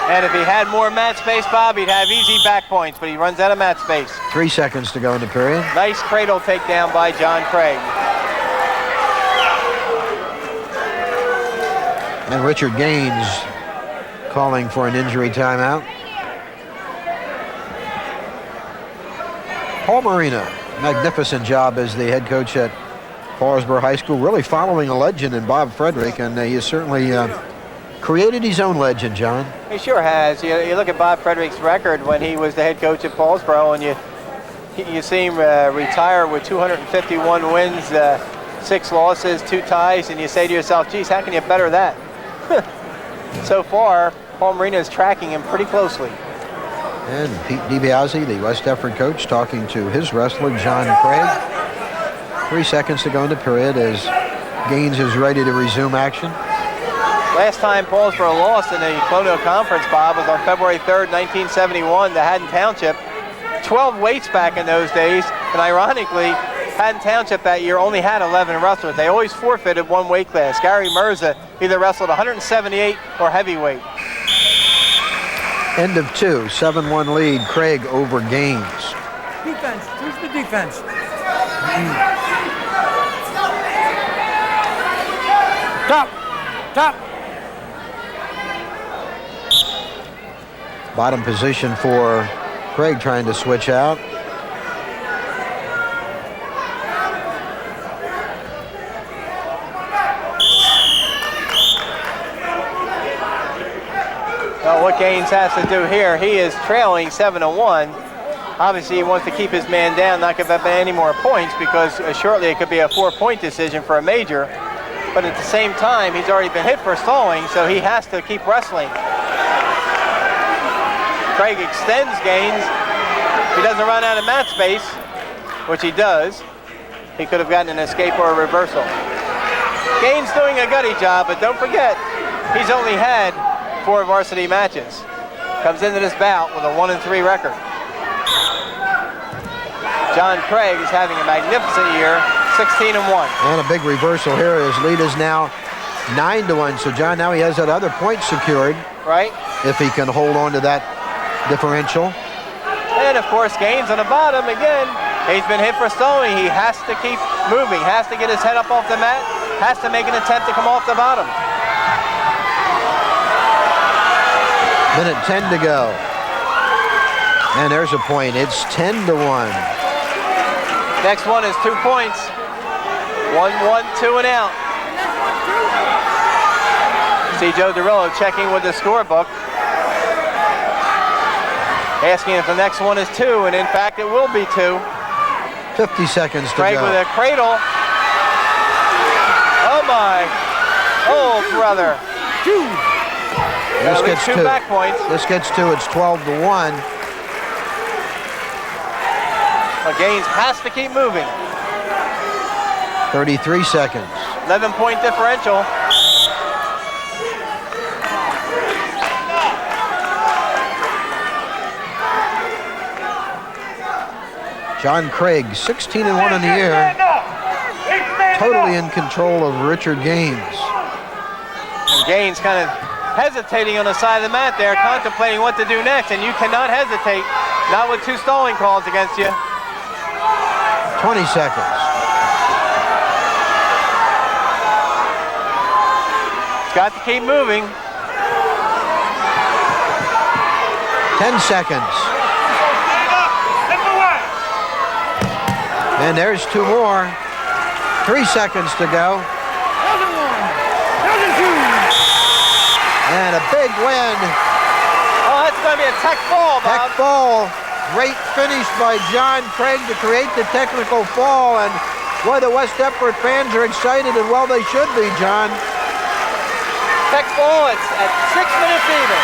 And if he had more mat space, Bob, he'd have easy back points, but he runs out of mat space. 3 seconds to go in the period. Nice cradle takedown by John Craig. And Richard Gaines calling for an injury timeout. Paul Marina, magnificent job as the head coach at Paulsboro High School, really following a legend in Bob Frederick, and he has certainly created his own legend, John. He sure has. You look at Bob Frederick's record when he was the head coach at Paulsboro, and you see him retire with 251 wins, 6 losses, 2 ties, and you say to yourself, geez, how can you better that? So far, Paul Marina is tracking him pretty closely. And Pete DiBiase, the West Deptford coach, talking to his wrestler, John Craig. 3 seconds to go in the period as Gaines is ready to resume action. Last time Paulsboro lost in the Colonial Conference, Bob, was on February 3rd, 1971 to Haddon Township. 12 weights back in those days, and ironically, Haddon Township that year only had 11 wrestlers. They always forfeited 1 weight class. Gary Mirza either wrestled 178 or heavyweight. End of 2, 7-1 lead, Craig over Gaines. Defense. Choose the defense. Top. Top. Bottom position for Craig, trying to switch out. Well, what Gaines has to do here, he is trailing 7-1. Obviously, he wants to keep his man down, not give up any more points, because shortly it could be a 4-point decision for a major. But at the same time, he's already been hit for stalling, so he has to keep wrestling. Craig extends Gaines. He doesn't run out of mat space, which he does. He could have gotten an escape or a reversal. Gaines doing a gutty job, but don't forget, he's only had 4 varsity matches. Comes into this bout with a 1-3 record. John Craig is having a magnificent year, 16-1. And a big reversal here. His lead is now 9-1. So John, now he has that other point secured. Right. If he can hold on to that differential. And of course, Gaines on the bottom again. He's been hit for stalling. He has to keep moving, has to get his head up off the mat, has to make an attempt to come off the bottom. Minute 10 to go. And there's a point. It's 10-1. Next one is 2 points. 1-1, 2 and out. See Joe Durillo checking with the scorebook, asking if the next one is 2, and in fact it will be 2. 50 seconds to Craig go. with a cradle. Oh my. Oh, brother. This gets 2 2. back points. This gets 2. It's 12-1. But Gaines has to keep moving. 33 seconds. 11-point differential. John Craig, 16-1 in the year. Totally in control of Richard Gaines. And Gaines kind of hesitating on the side of the mat there, contemplating what to do next, and you cannot hesitate, not with 2 stalling calls against you. 20 seconds. Got to keep moving. 10 seconds. And there's 2 more. 3 seconds to go. And a big win. Oh, that's going to be a tech fall, Bob. Tech fall. Great finish by John Craig to create the technical fall. And boy, the West Deptford fans are excited, and well, they should be, John. Tech fall, it's at 6 minutes even.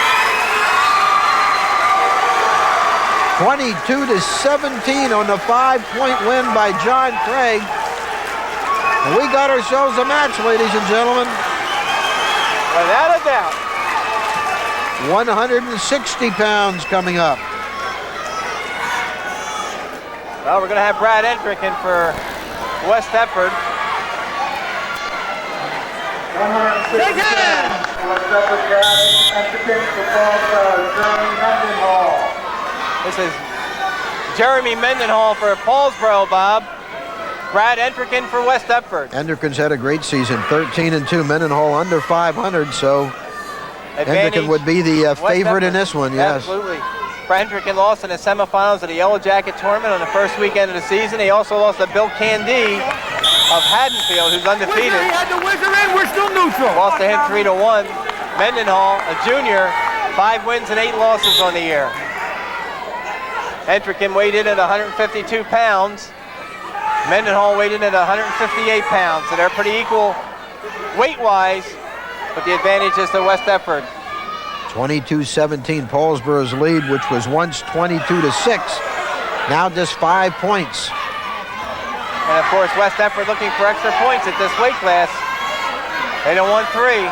22-17 on the 5-point win by John Craig. And we got ourselves a match, ladies and gentlemen. Without a doubt. 160 pounds coming up. Well, we're going to have Brad Endrick in for West Deptford. 160 pounds. West Deptford Brad Endrick for Paulsboro, Jeremy Mendenhall. This is Jeremy Mendenhall for Paulsboro, Bob. Brad Endrick in for West Deptford. Endrick's had a great season, 13-2. Mendenhall under 500, so Endrick would be the favorite in this one, yes. Absolutely. Brad Endrick lost in the semifinals of the Yellow Jacket tournament on the first weekend of the season. He also lost to Bill Candy of Haddonfield, who's undefeated. He had the whizzer in, we're still neutral. Lost to him 3-1. Mendenhall, a junior, 5 wins and 8 losses on the year. Endrick weighed in at 152 pounds. Mendenhall weighed in at 158 pounds, so they're pretty equal weight-wise, but the advantage is to West Deptford. 22-17, Paulsboro's lead, which was once 22-6, now just 5 points. And of course, West Deptford looking for extra points at this weight class. They don't want 3.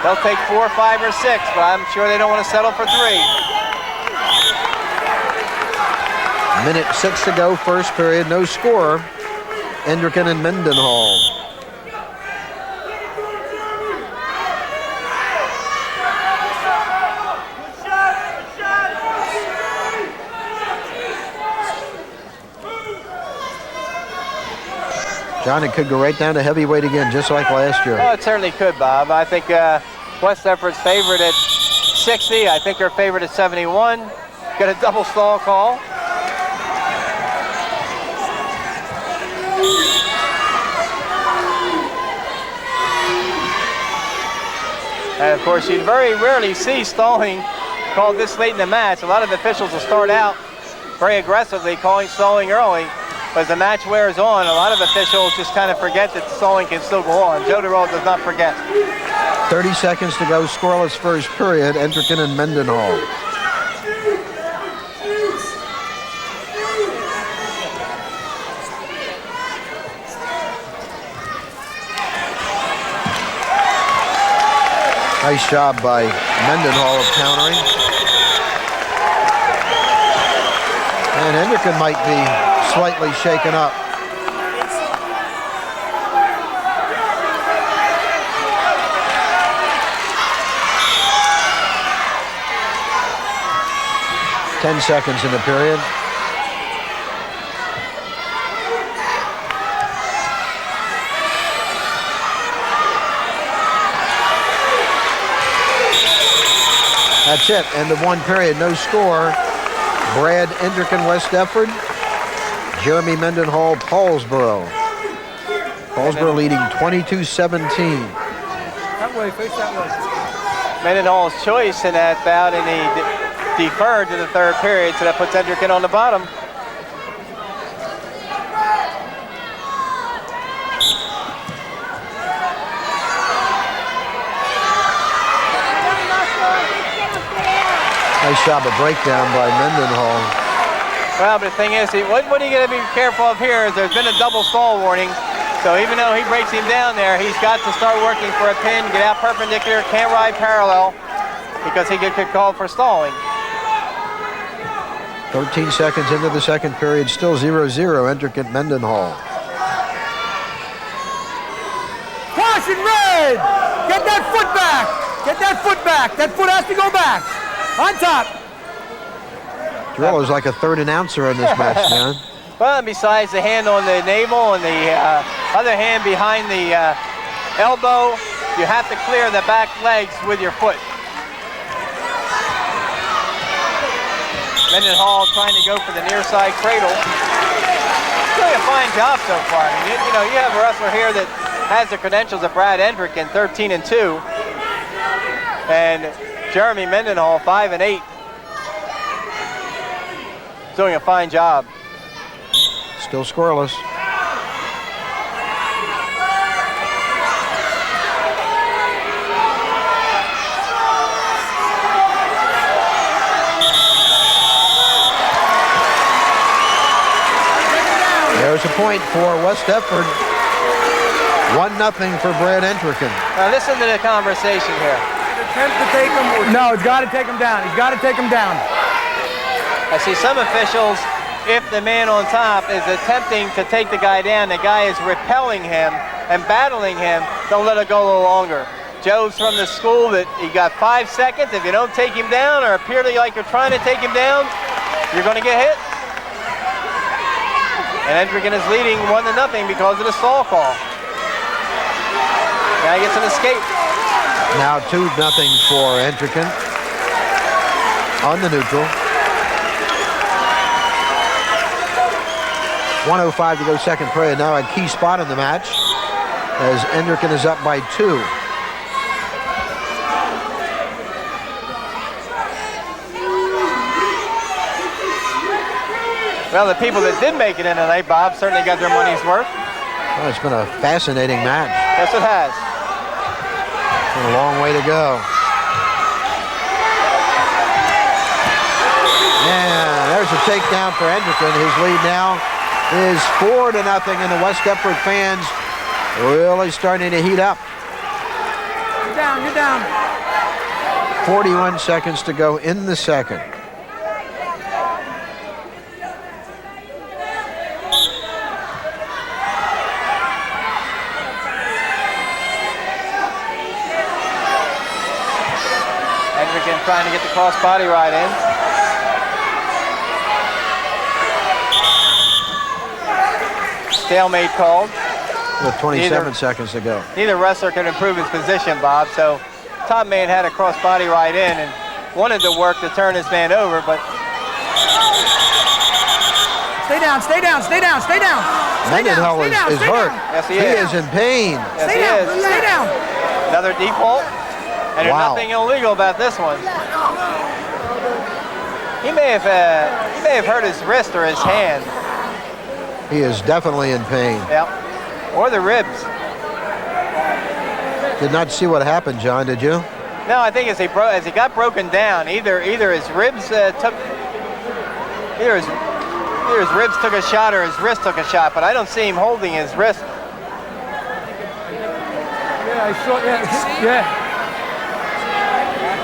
They'll take 4, 5, or 6, but I'm sure they don't want to settle for 3. Minute 6 to go, first period, no score. Endrick and Mendenhall. John, it could go right down to heavyweight again, just like last year. Oh, it certainly could, Bob. I think West Deptford's favored at 60. I think they're favored at 71. Got a double stall call. And of course, you very rarely see stalling called this late in the match. A lot of officials will start out very aggressively calling stalling early. But as the match wears on, a lot of officials just kind of forget that stalling can still go on. Joe Durillo does not forget. 30 seconds to go, scoreless first period, Endrick and Mendenhall. Nice job by Mendenhall of countering. And Endrick might be slightly shaken up. Ten seconds in the period. That's it. End of one period. No score. Brad Endricken, West Deptford. Jeremy Mendenhall, Paulsboro. Paulsboro leading 22-17. That way, face that way. Mendenhall's choice in that bout, and he deferred to the third period, so that puts Endricken on the bottom. Nice job of breakdown by Mendenhall. Well, but the thing is, what are you going to be careful of here is there's been a double stall warning. So even though he breaks him down there, he's got to start working for a pin, get out perpendicular, can't ride parallel, because he could call for stalling. 13 seconds into the second period, still 0-0, Endricken Mendenhall. Caution, red! Get that foot back! Get that foot back! That foot has to go back! On top! Girillo's like a third announcer in this match, man. Well, and besides the hand on the navel and the other hand behind the elbow, you have to clear the back legs with your foot. Mendenhall trying to go for the near side cradle. Doing a fine job so far. I mean, you know, you have a wrestler here that has the credentials of Brad Endricken, 13-2, and Jeremy Mendenhall, 5-8. Doing a fine job. Still scoreless. There's a point for West Deptford. 1-0 for Brad Endricken. Now listen to the conversation here. Attempt to take him. No, he's got to take him down. He's got to take him down. I see some officials, if the man on top is attempting to take the guy down, the guy is repelling him and battling him, don't let it go a little longer. Joe's from the school that you got 5 seconds. If you don't take him down or appear like you're trying to take him down, you're going to get hit. And Endricken is leading 1-0 because of the stall call. Now he gets an escape. Now 2-0 for Endricken on the neutral. 1:05 to go second period. Now a key spot in the match as Endricken is up by 2. Well, the people that did make it in tonight, Bob, certainly got their money's worth. Well, it's been a fascinating match. Yes, it has. It's been a long way to go. Yeah, there's a takedown for Endricken. His lead now is 4-0, and the West Deptford fans really starting to heat up. You're down, you're down. 41 seconds to go in the second. Endricken trying to get the cross-body ride in. Stalemate called. With 27 seconds to go. Neither wrestler can improve his position, Bob, so top man had a cross-body ride in and wanted to work to turn his man over, but... Stay down, stay down, stay down, stay down. Mendenhall is hurt. Yes, he is in pain. Yes, Stay he down, is. stay down. Another default, and there's Wow. nothing illegal about this one. He may have hurt his wrist or his hand. He is definitely in pain. Yeah, or the ribs. Did not see what happened, John, did you? No, I think as he got broken down, either his ribs took a shot or his wrist took a shot, but I don't see him holding his wrist. Yeah, I saw, yeah.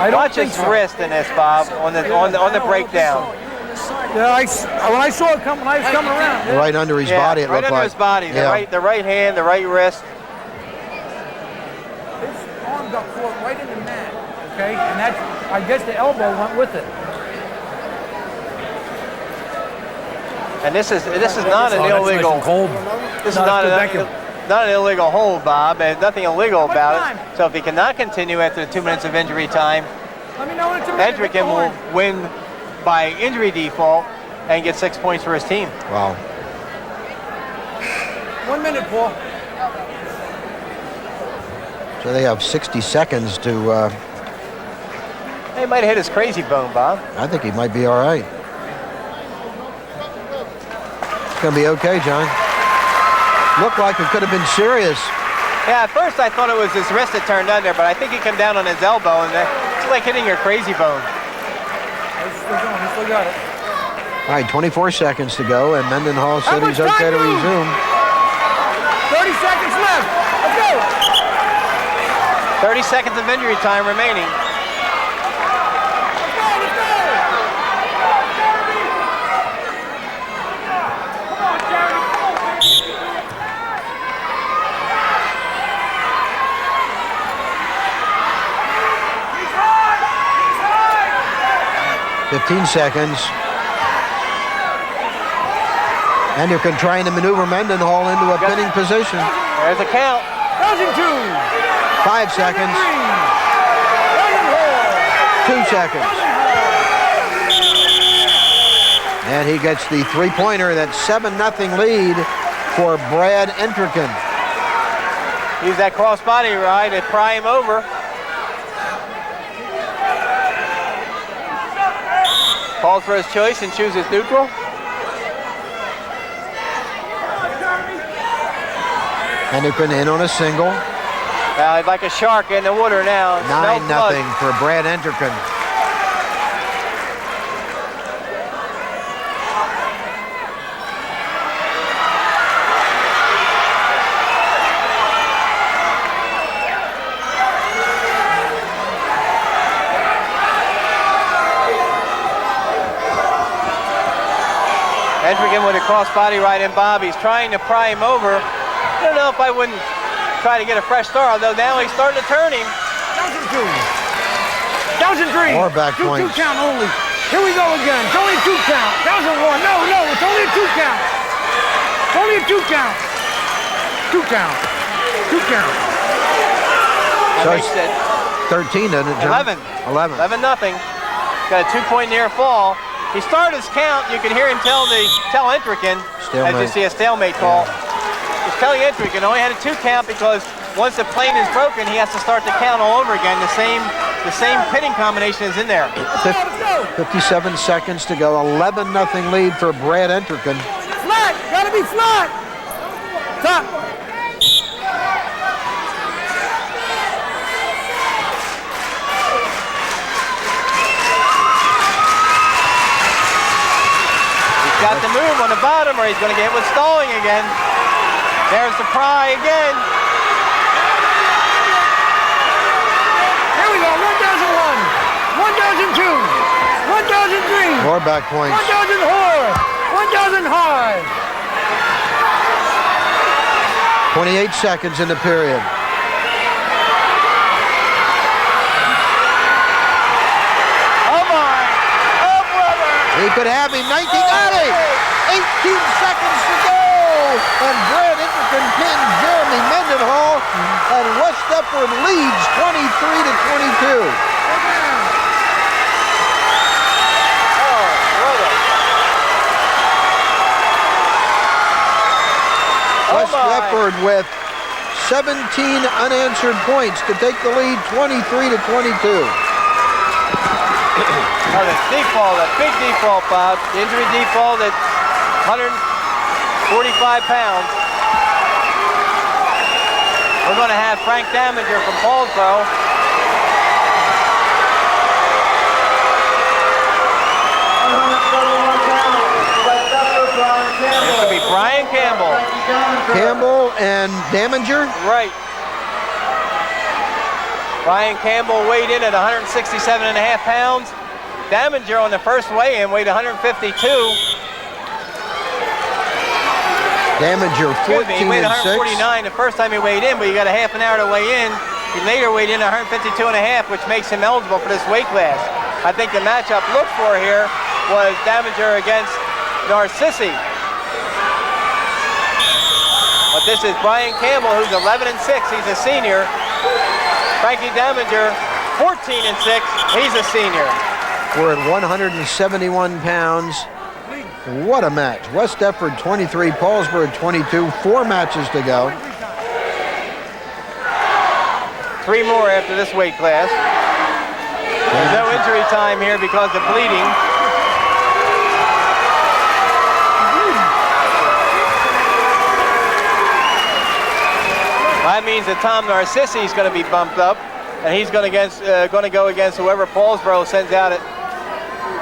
I don't Watch think his so. wrist in this, Bob, on the breakdown. Yeah, when I saw it come, when I was coming around. Right under his Yeah, body, it right looked under like. his body. Yeah. The right hand, the right wrist. His arm got caught right in the mat, okay? And that's, I guess the elbow went with it. And this is not an illegal. This is not an illegal hold, Bob, and nothing illegal about it. So if he cannot continue after the 2 minutes of injury time, Let me know when it's a minute. Hendricken will win by injury default and get 6 points for his team. Wow. 1 minute, Paul. So they have 60 seconds to... He might have hit his crazy bone, Bob. I think he might be all right. It's going to be okay, John. Looked like it could have been serious. Yeah, at first I thought it was his wrist that turned under, but I think he came down on his elbow, and it's like hitting your crazy bone. He's still going. He still got it. All right, 24 seconds to go, and Mendenhall said he's okay to resume. 30 seconds left. Let's go. 30 seconds of injury time remaining. Let's go. Let's go. Come on, Jeremy. He's high. He's high. 15 seconds. Hendricken trying to maneuver Mendenhall into a pinning position. There's a count. 5 seconds. 2 seconds. And he gets the three-pointer. That's 7-0 lead for Brad Hendricken. Use that cross-body ride to pry him over. Calls for his choice and chooses neutral. Hendricken in on a single. Like a shark in the water now. 9-0 for Brad Hendricken. Hendricken with a cross-body right in Bob. He's trying to pry him over. I don't know if I wouldn't try to get a fresh start, although now he's starting to turn him. 1,003. More back Two points. count only. Here we go again. It's only a 2 count. 1,001. No, it's only a 2 count. It's only a 2 count. 2 count. 2 count. So I it's said 13, doesn't it, John? 11. 11-0. Got a 2-point near fall. He started his count. You can hear him tell Hendricken, as you see a stalemate call. He's telling Hendricken only had a 2 count because once the plane is broken, he has to start the count all over again. The same pinning combination is in there. 57 seconds to go. 11-0 lead for Brad Hendricken. Flat. Gotta be flat. Top. He's got to move on the bottom or he's going to get hit with stalling again. There's the pry again. Here we go. 1,001. 1,002. 1,003. More back points. 1,004. 1,000 high. 28 seconds in the period. Oh my! Oh brother! He could have him. 19 got it. 18 seconds to go. And Brad Hendricken pins Jeremy Mendenhall. And West Deptford leads 23-22. West Deptford with 17 unanswered points to take the lead 23-22. Oh, the default, a big default, Bob. The injury default at 145 pounds. We're going to have Frank Damager from Paulsboro. This will be Brian Campbell. Campbell and Damager? Right. Brian Campbell weighed in at 167.5 pounds. Damager on the first weigh-in weighed 152. Damager 14 He weighed and 149 the first time he weighed in, but you got a half an hour to weigh in. He later weighed in 152.5, which makes him eligible for this weight class. I think the matchup looked for here was Damager against Narcissi. But this is Brian Campbell, who's 11 and 6. He's a senior. Frankie Damager 14-6. He's a senior. We're at 171 pounds. What a match. West Deptford 23, Paulsboro 22. 4 matches to go. 3 more after this weight class. There's no injury time here because of bleeding. That means that Tom Narcissi is going to be bumped up, and he's going to go against whoever Paulsboro sends out at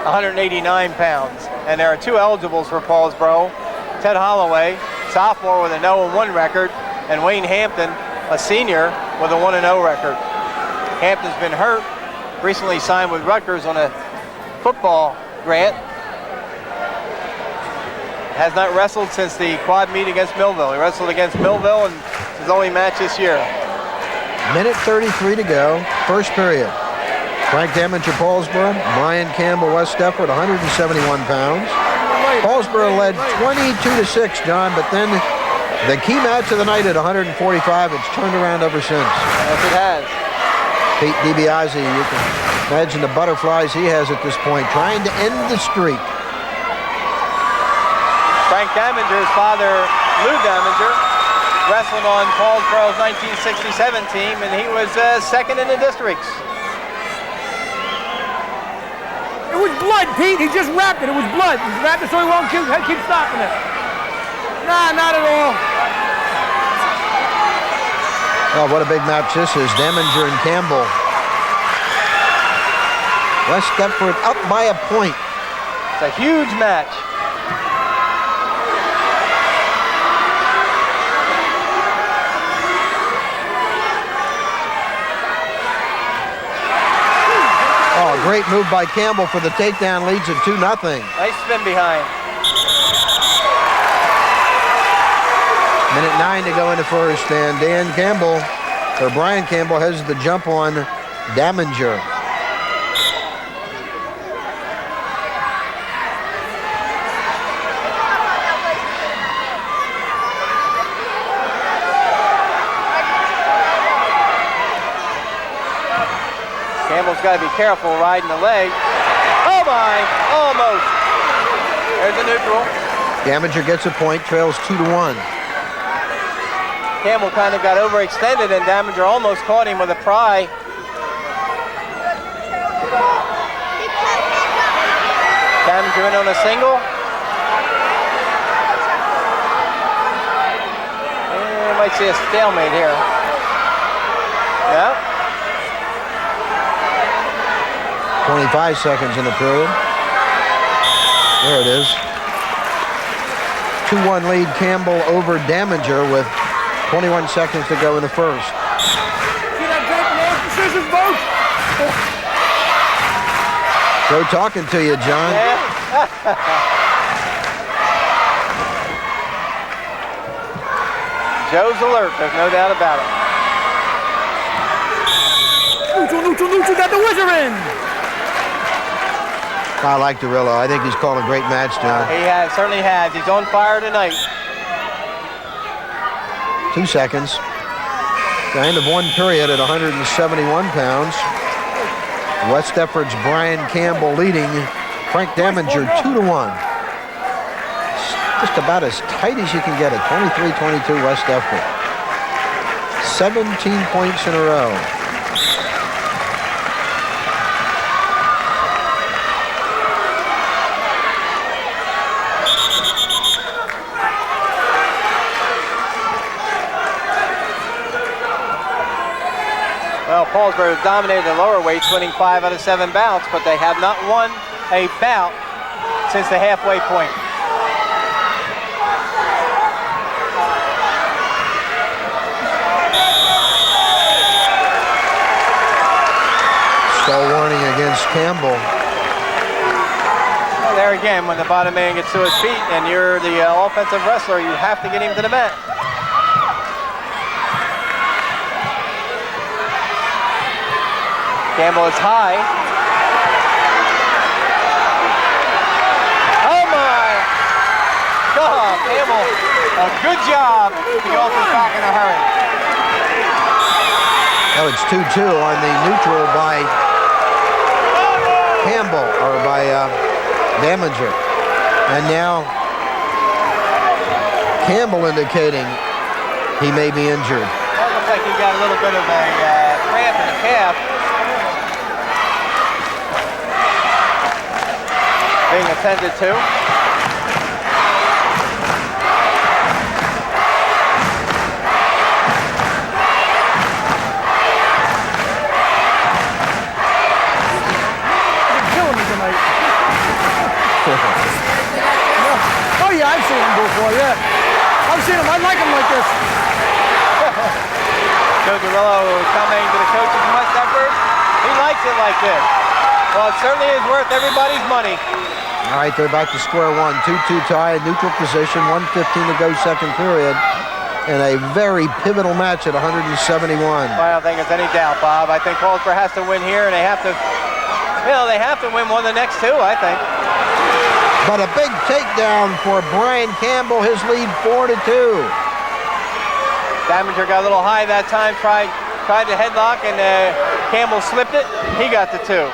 189 pounds. And there are 2 eligibles for Paulsboro. Ted Holloway, sophomore with a 0-1 record, and Wayne Hampton, a senior with a 1-0 record. Hampton's been hurt, recently signed with Rutgers on a football grant. Has not wrestled since the quad meet against Millville. He wrestled against Millville and his only match this year. Minute 33 to go, first period. Frank Damager, Paulsboro. Brian Campbell, West Deptford, 171 pounds. Paulsboro led 22-6, John, but then the key match of the night at 145, it's turned around ever since. Yes, it has. Pete DiBiase, you can imagine the butterflies he has at this point, trying to end the streak. Frank Daminger's father, Lou Daminger, wrestled on Paulsboro's 1967 team, and he was second in the districts. It was blood, Pete. He just wrapped it. It was blood. He wrapped it so he won't keep stopping it. Nah, not at all. Oh, what a big match this is. Daminger and Campbell. West Deptford up by a point. It's a huge match. Oh, great move by Campbell for the takedown, leads it 2-0. Nice spin behind. Minute 9 to go in the first, and Brian Campbell has the jump on Daminger. Campbell's got to be careful riding the leg. Oh my, almost. There's a neutral. Daminger gets a point, trails 2-1. Campbell kind of got overextended, and Daminger almost caught him with a pry. Daminger in on a single. And might see a stalemate here. Yeah. 25 seconds in the period. There it is. 2-1 lead, Campbell over Daminger with 21 seconds to go in the first. See that tape, man? Decision vote. Joe talking to you, John. Joe's alert, there's no doubt about it. Neutral, got the whizzer in. I like Durillo. I think he's called a great match, John. He certainly has. He's on fire tonight. 2 seconds. The end of one period at 171 pounds. West Deptford's Brian Campbell leading Frank Daminger 2-1. It's just about as tight as you can get it. 23-22 West Deptford. 17 points in a row. Well, Paulsboro has dominated the lower weights, winning 5 out of 7 bouts, but they have not won a bout since the halfway point. Stall warning against Campbell. Well, there again, when the bottom man gets to his feet and you're the offensive wrestler, you have to get him to the mat. Campbell is high. Oh my! God, Campbell, a good job to go off his back in a hurry. Oh, it's 2-2 on the neutral by Campbell, or by Damager. And now Campbell indicating he may be injured. That looks like he got a little bit of a cramp in the calf. Being attended to. Oh yeah, I've seen him before, yeah. I've seen him, I like him like this. Joe Durillo commenting to the coaches from West Deptford. He likes it like this. Well, it certainly is worth everybody's money. All right, they're back to square one. 2-2 tie, neutral position, 1:15 to go second period. And a very pivotal match at 171. Well, I don't think there's any doubt, Bob. I think Paulsboro has to win here, and they have to, they have to win one of the next two, I think. But a big takedown for Brian Campbell, his lead 4-2. Damager got a little high that time, tried the headlock, and Campbell slipped it. He got the two.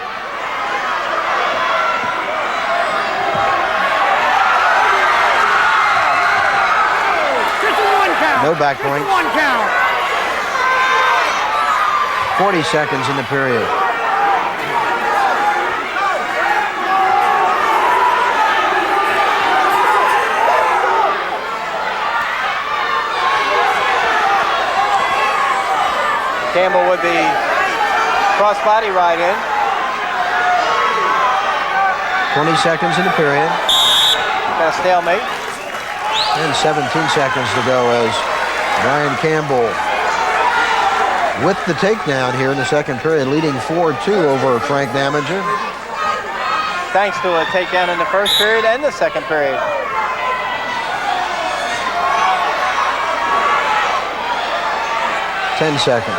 No back point. 1 count. 40 seconds in the period. Campbell with the cross-body right in. 20 seconds in the period. Got a stalemate. And 17 seconds to go as Brian Campbell with the takedown here in the second period, leading 4-2 over Frank Damager. Thanks to a takedown in the first period and the second period. Ten seconds.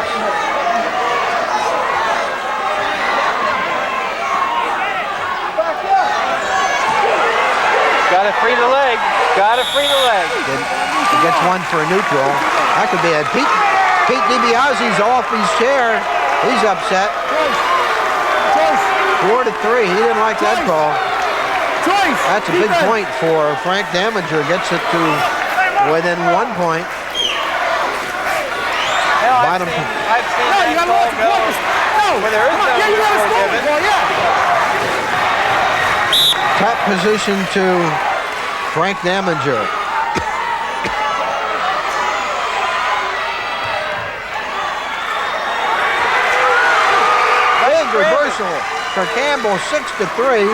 Got to free the leg. Got to free the leg. He gets one for a neutral. That could be it. Pete DiBiase's off his chair. He's upset. 4-3. He didn't like that call. That's a big point for Frank Damager. Gets it to within 1 point. I've seen that call go where there is no score given. Top position to Frank Damager. Big reversal for Campbell, 6-3.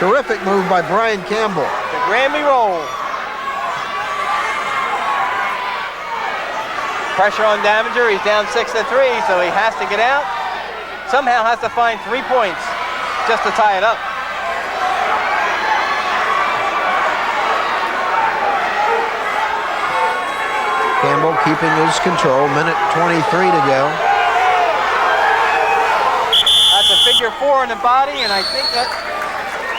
Terrific move by Brian Campbell. The Grammy roll. Pressure on Damager. He's down 6-3, so he has to get out. Somehow has to find 3 points just to tie it up. Campbell keeping his control. Minute 23 to go. That's a figure 4 in the body, and I think that,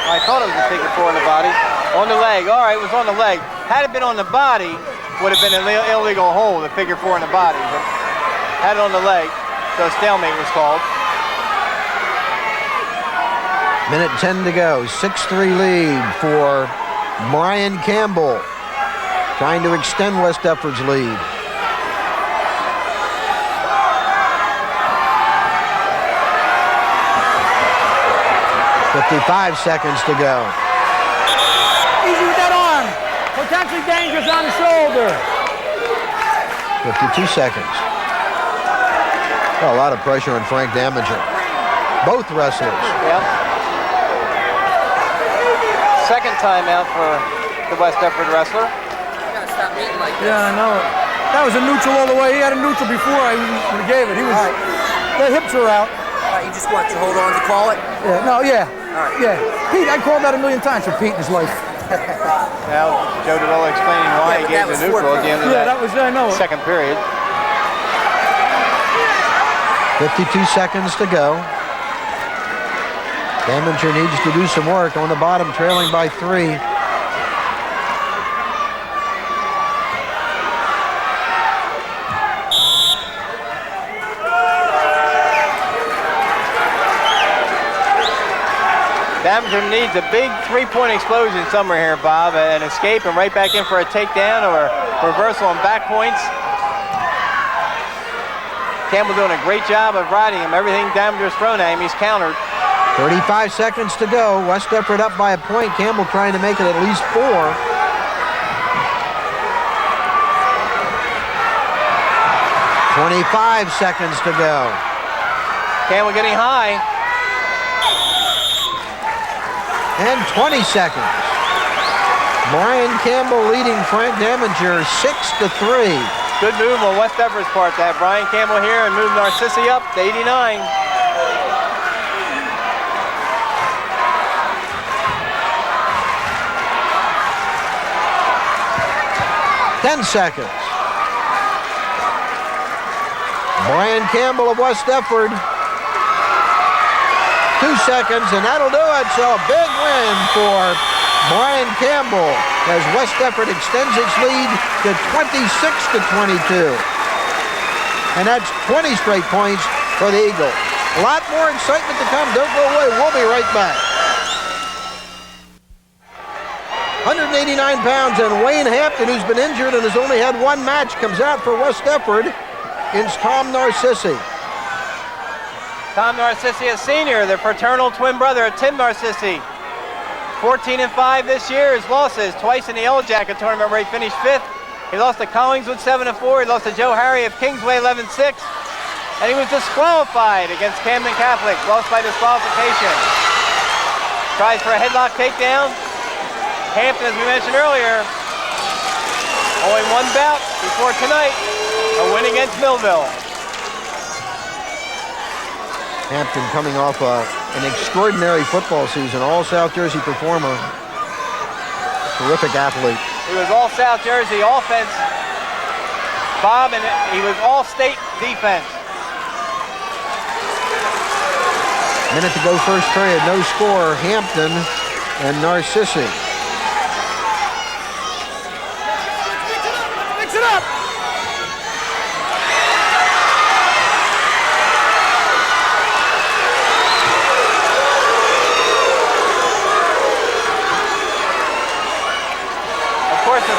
I thought it was a figure 4 in the body. On the leg. All right, it was on the leg. Had it been on the body, would have been an illegal hold, the figure 4 in the body. But had it on the leg, so stalemate was called. Minute 10 to go. 6-3 lead for Brian Campbell, trying to extend West Deptford's lead. "55 seconds to go. Easy with that arm. Potentially dangerous on the shoulder. 52 seconds. Oh, a lot of pressure on Frank Damager. Both wrestlers. Yep. Second timeout for the West Deptford wrestler. Yeah, I know it. That was a neutral all the way. He had a neutral before I when he gave it. He was, the hips were out. You just want to hold on to call it? Yeah, no, yeah. All right. Yeah. Pete, I called that 1,000,000 times for Pete in his life. Now, Joe Durillo explaining why he gave the neutral at the end of that was, I know it. second period. 52 seconds to go. Damager needs to do some work on the bottom, trailing by 3. Abington needs a big three-point explosion somewhere here, Bob. An escape and right back in for a takedown or reversal on back points. Campbell doing a great job of riding him. Everything Dameter's thrown at him, he's countered. 35 seconds to go. West Deptford up by a point. Campbell trying to make it at least 4. "25 seconds to go. Campbell getting high. And 20 seconds. Brian Campbell leading Frank Daminger 6-3. Good move on West Deptford's part to have Brian Campbell here and move Narcissi up to 89. 10 seconds. Brian Campbell of West Deptford. 2 seconds, and that'll do it. So a big win for Brian Campbell as West Deptford extends its lead to 26-22. And that's 20 straight points for the Eagles. A lot more excitement to come. Don't go away. We'll be right back. 189 pounds, and Wayne Hampton, who's been injured and has only had one match, comes out for West Deptford against Tom Narcissi. Tom Narcissi, a senior, the fraternal twin brother of Tim Narcissi. 14-5 this year. His losses twice in the Yellow Jacket tournament where he finished 5th. He lost to Collingswood 7-4. He lost to Joe Harry of Kingsway 11-6. And he was disqualified against Camden Catholic, lost by disqualification. Tries for a headlock takedown. Hampton, as we mentioned earlier, only one bout before tonight, a win against Millville. Hampton coming off an extraordinary football season, all South Jersey performer, terrific athlete. He was all South Jersey offense, Bob, and he was all state defense. Minute to go first period, no score, Hampton and Narcissi. Mix it up!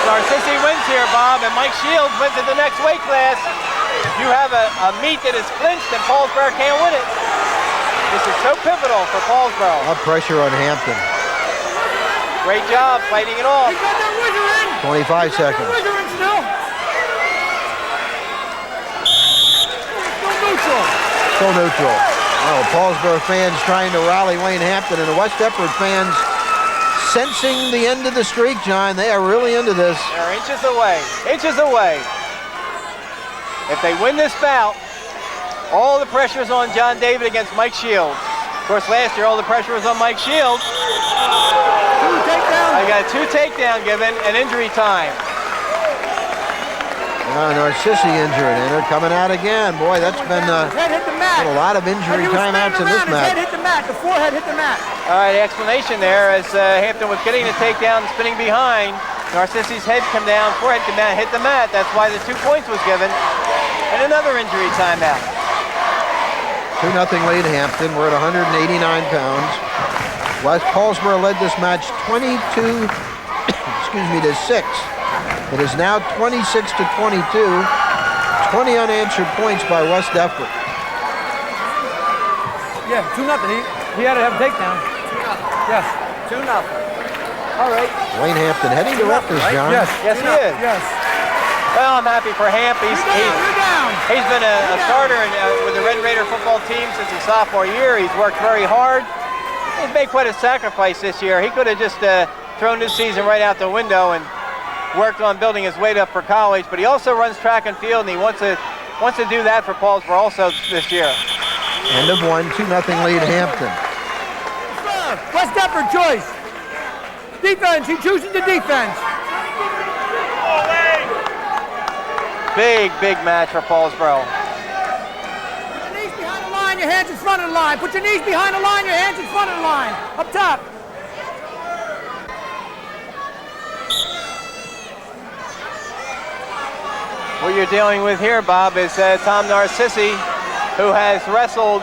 Narcissi wins here, Bob, and Mike Shields wins to the next weight class. You have a meet that is clinched, and Paulsboro can't win it. This is so pivotal for Paulsboro. A lot of pressure on Hampton. Great job fighting it off. 25 seconds. Still neutral. Well, Paulsboro fans trying to rally Wayne Hampton, and the West Deptford fans sensing the end of the streak, John. They are really into this. They're inches away, inches away. If they win this bout, all the pressure is on John David against Mike Shields. Of course, last year all the pressure was on Mike Shields. I got a 2 takedown given and injury time. Narcissi injured, and they're coming out again. Boy, that's been a lot of injury timeouts in this match. His head hit the mat. The forehead hit the mat. All right, the explanation there as Hampton was getting the takedown and spinning behind. Narcissi's head come down, forehead come down, hit the mat. That's why the 2 points was given. And another injury timeout. 2-0 lead Hampton. We're at 189 pounds. West Paulsboro led this match 22 to 6. It is now 26-22. 20 unanswered points by West Deptford. Yeah, 2-0. He had to have a takedown. 2-0. Yes. 2-0. All right. Wayne Hampton heading to Rutgers, John. Yes. Yes, he is. Yes. Well, I'm happy for Hamp. He's been a starter with the Red Raider football team since his sophomore year. He's worked very hard. He's made quite a sacrifice this year. He could have just thrown this season right out the window and worked on building his weight up for college, but he also runs track and field, and he wants to do that for Paulsboro also this year. End of 1, 2-0 lead Hampton. West Deptford choice. Defense, he chooses the defense. Big match for Paulsboro. Put your knees behind the line, your hands in front of the line. Put your knees behind the line, your hands in front of the line. Up top. What you're dealing with here, Bob, is Tom Narcissi, who has wrestled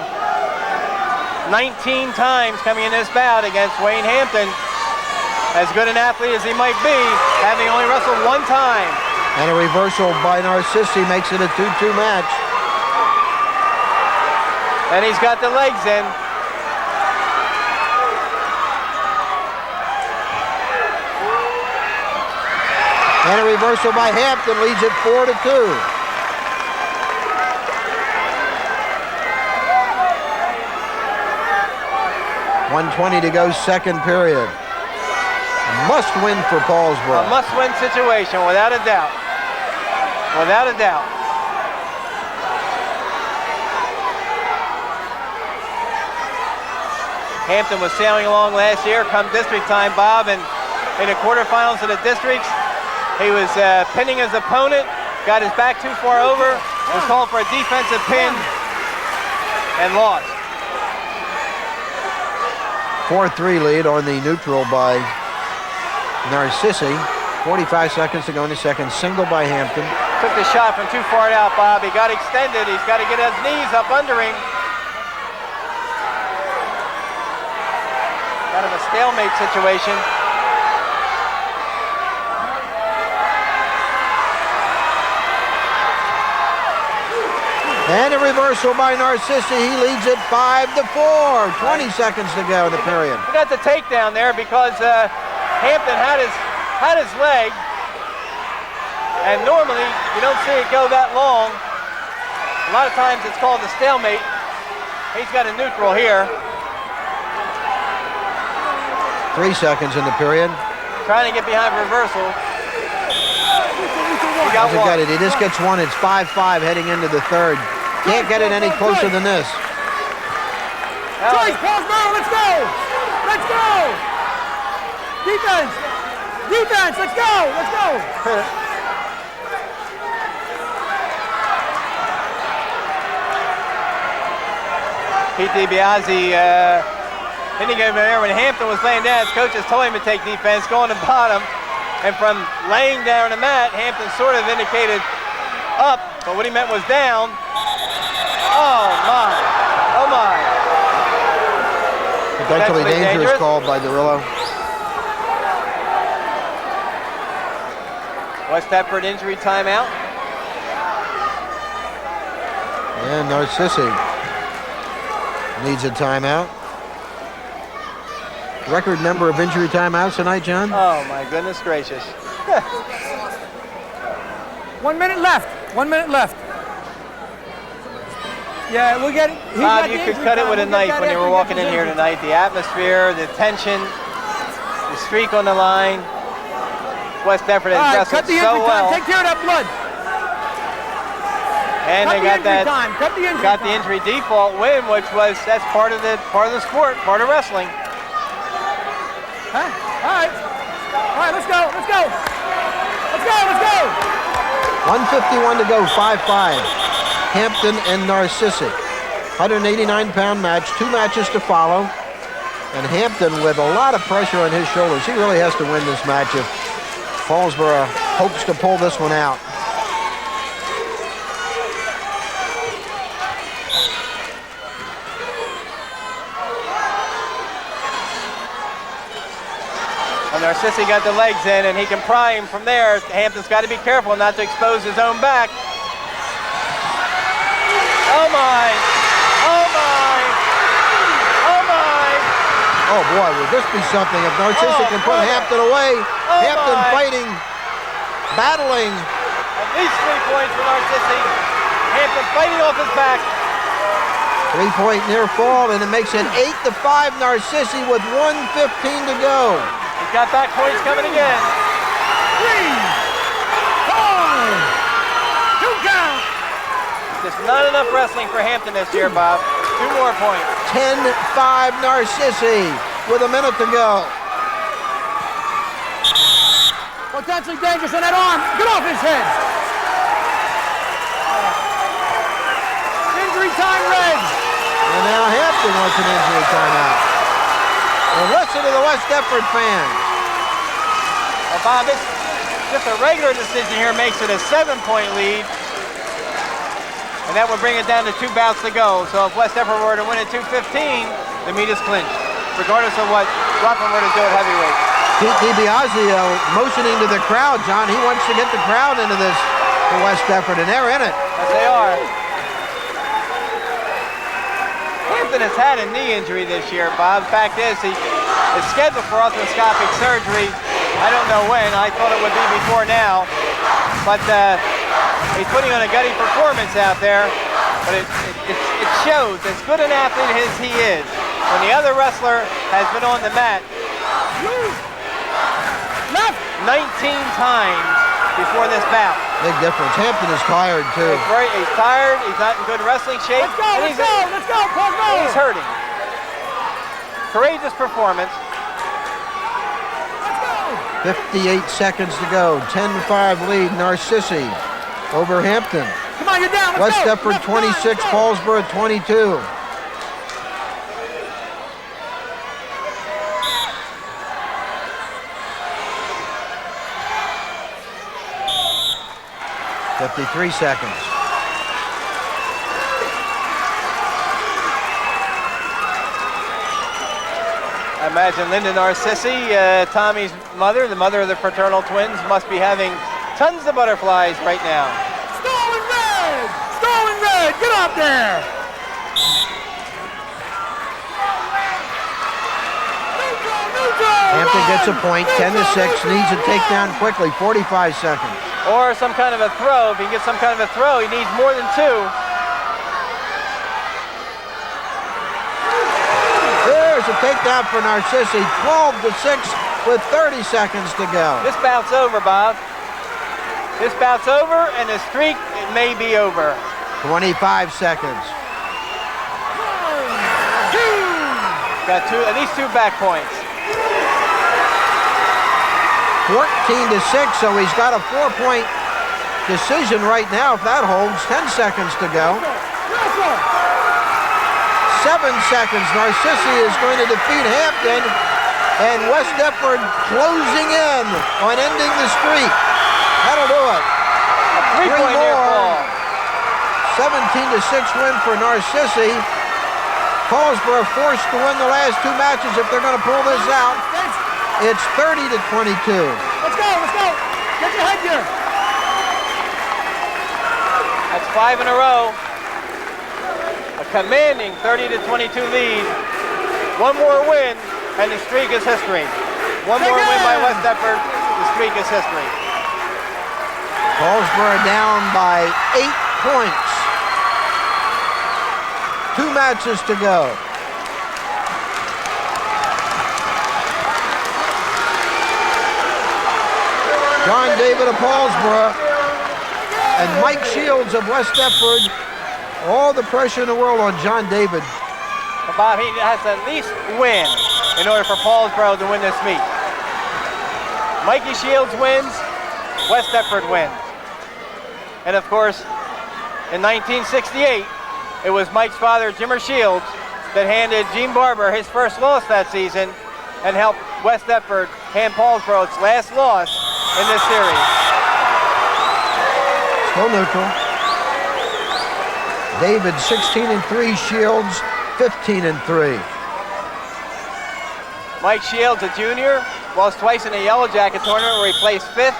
19 times coming in this bout against Wayne Hampton. As good an athlete as he might be, having only wrestled one time. And a reversal by Narcissi makes it a 2-2 match. And he's got the legs in. And a reversal by Hampton leads it 4-2. .120 to go, second period. A must win for Paulsboro. A must-win situation, without a doubt. Without a doubt. Hampton was sailing along last year, come district time, Bob, and in the quarterfinals of the districts, he was pinning his opponent, got his back too far over, was called for a defensive pin, and lost. 4-3 lead on the neutral by Narcissi. 45 seconds to go in the second. Single by Hampton. Took the shot from too far out, Bob. He got extended. He's got to get his knees up under him. Kind of a stalemate situation. And a reversal by Narcissi. He leads it 5-4. 20 seconds to go in the period. He got the takedown there because Hampton had his leg, and normally you don't see it go that long. A lot of times it's called a stalemate. He's got a neutral here. 3 seconds in the period. Trying to get behind reversal. He got Doesn't one. get it. He just gets one. It's 5-5 heading into the third. Can't get it any closer than this. Choice, Paulsboro, let's go! Let's go! Defense! Defense, let's go! Let's go! Pete DiBiase hitting over there when Hampton was laying down. His coaches told him to take defense, go on the bottom. And from laying down on the mat, Hampton sort of indicated up, but what he meant was down. Oh my, oh my. Potentially dangerous call by Derillo. West Deptford injury timeout. And Narcissi needs a timeout. Record number of injury timeouts tonight, John? Oh my goodness gracious. 1 minute left. 1 minute left. Yeah, we'll get it. Bob, you could cut it with a knife when you were walking in here tonight. The atmosphere, the tension, the streak on the line. West Deptford has wrestled cut the so injury well. time. Take care of that blood. And Cut they the got injury that time. Cut the injury got the time. injury default win, which was that's part of the sport, part of wrestling. Huh? All right. All right, let's go. Let's go. Let's go. Let's go. 1:51 to go, 5-5. Hampton and Narcissi. 189-pound match, 2 matches to follow. And Hampton with a lot of pressure on his shoulders. He really has to win this match if Paulsboro hopes to pull this one out. Narcissi got the legs in, and he can pry him from there. Hampton's got to be careful not to expose his own back. Oh my! Oh my! Oh my! Oh boy, would this be something if Narcissi can put Hampton away. Hampton fighting, battling. At least 3 points for Narcissi. Hampton fighting off his back. 3-point near fall, and it makes it 8-5 Narcissi with 1:15 to go. He's got back points coming again. 3, 4, 2 count. Just not enough wrestling for Hampton this year, Bob. 2 more points. 10-5 Narcissi with a minute to go. Potentially dangerous on that arm. Get off his head. Injury time, Red. And now Hampton wants an injury timeout. Well, listen to the West Deptford fans. Well, Bob, just a regular decision here makes it a 7-point lead. And that would bring it down to 2 bouts to go. So if West Deptford were to win at 2:15, the meet is clinched, regardless of what Ruffin were to do at heavyweight. Pete DiBiasio motioning to the crowd, John. He wants to get the crowd into this for West Deptford, and they're in it. Yes, they are. Hampton has had a knee injury this year, Bob. Fact is, he is scheduled for arthroscopic surgery. I don't know when. I thought it would be before now. But he's putting on a gutty performance out there. But it shows, as good an athlete as he is, when the other wrestler has been on the mat 19 times before this bout. Big difference. Hampton is tired, too. He's tired. He's not in good wrestling shape. Let's go, Paulsboro. He's hurting. Courageous performance. 58 seconds to go. 10-5 lead, Narcissi over Hampton. Come on, you're down. West Deptford 26, Paulsboro 22. $53 seconds. I imagine Linda Narcissi, Tommy's mother, the mother of the fraternal twins, must be having tons of butterflies right now. Stolen red! Stolen red! Get up there! Hampton gets a point, 10-6, needs a takedown quickly, 45 seconds. Or some kind of a throw. If he can get some kind of a throw, he needs more than two. There's a takedown for Narcissi, 12-6 with 30 seconds to go. This bout's over, Bob. This bout's over, and the streak, it may be over. 25 seconds. Got at least two back points. 14-6, so he's got a 4-point decision right now if that holds. 10 seconds to go. 7 seconds. Narcissi is going to defeat Hampton, and West Deptford closing in on ending the streak. That'll do it. A three-point near fall. 17-6 win for Narcissi. Paulsboro forced to win the last two matches if they're going to pull this out. It's 30-22. Let's go, let's go. Get your head here. That's 5 in a row. A commanding 30-22 lead. One more win, and the streak is history. One more win by West Deptford, the streak is history. Paulsboro down by 8 points. 2 matches to go. John David of Paulsboro and Mike Shields of West Deptford. All the pressure in the world on John David. But Bob, he has to at least win in order for Paulsboro to win this meet. Mikey Shields wins, West Deptford wins. And of course, in 1968, it was Mike's father, Jimmer Shields, that handed Gene Barber his first loss that season and helped West Deptford hand Paulsboro its last loss in this series. Still neutral. David 16-3, Shields 15-3. Mike Shields, a junior, lost twice in the Yellow Jacket tournament where he placed 5th,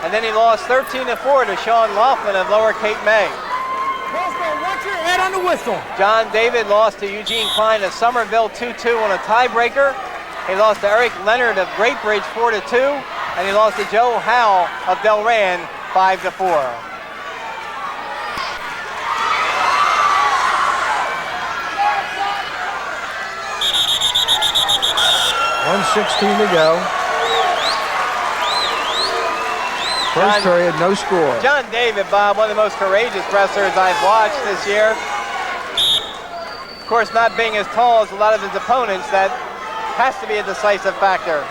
and then he lost 13-4 to Sean Laughlin of Lower Cape May. Paulsboro, watch your head on the whistle. John David lost to Eugene Klein of Somerville 2-2 on a tiebreaker. He lost to Eric Leonard of Great Bridge 4-2, and he lost to Joe Howell of Delran 5-4. 1:16 to go. First period, no score. John David, Bob, one of the most courageous wrestlers I've watched this year. Of course, not being as tall as a lot of his opponents, that has to be a decisive factor.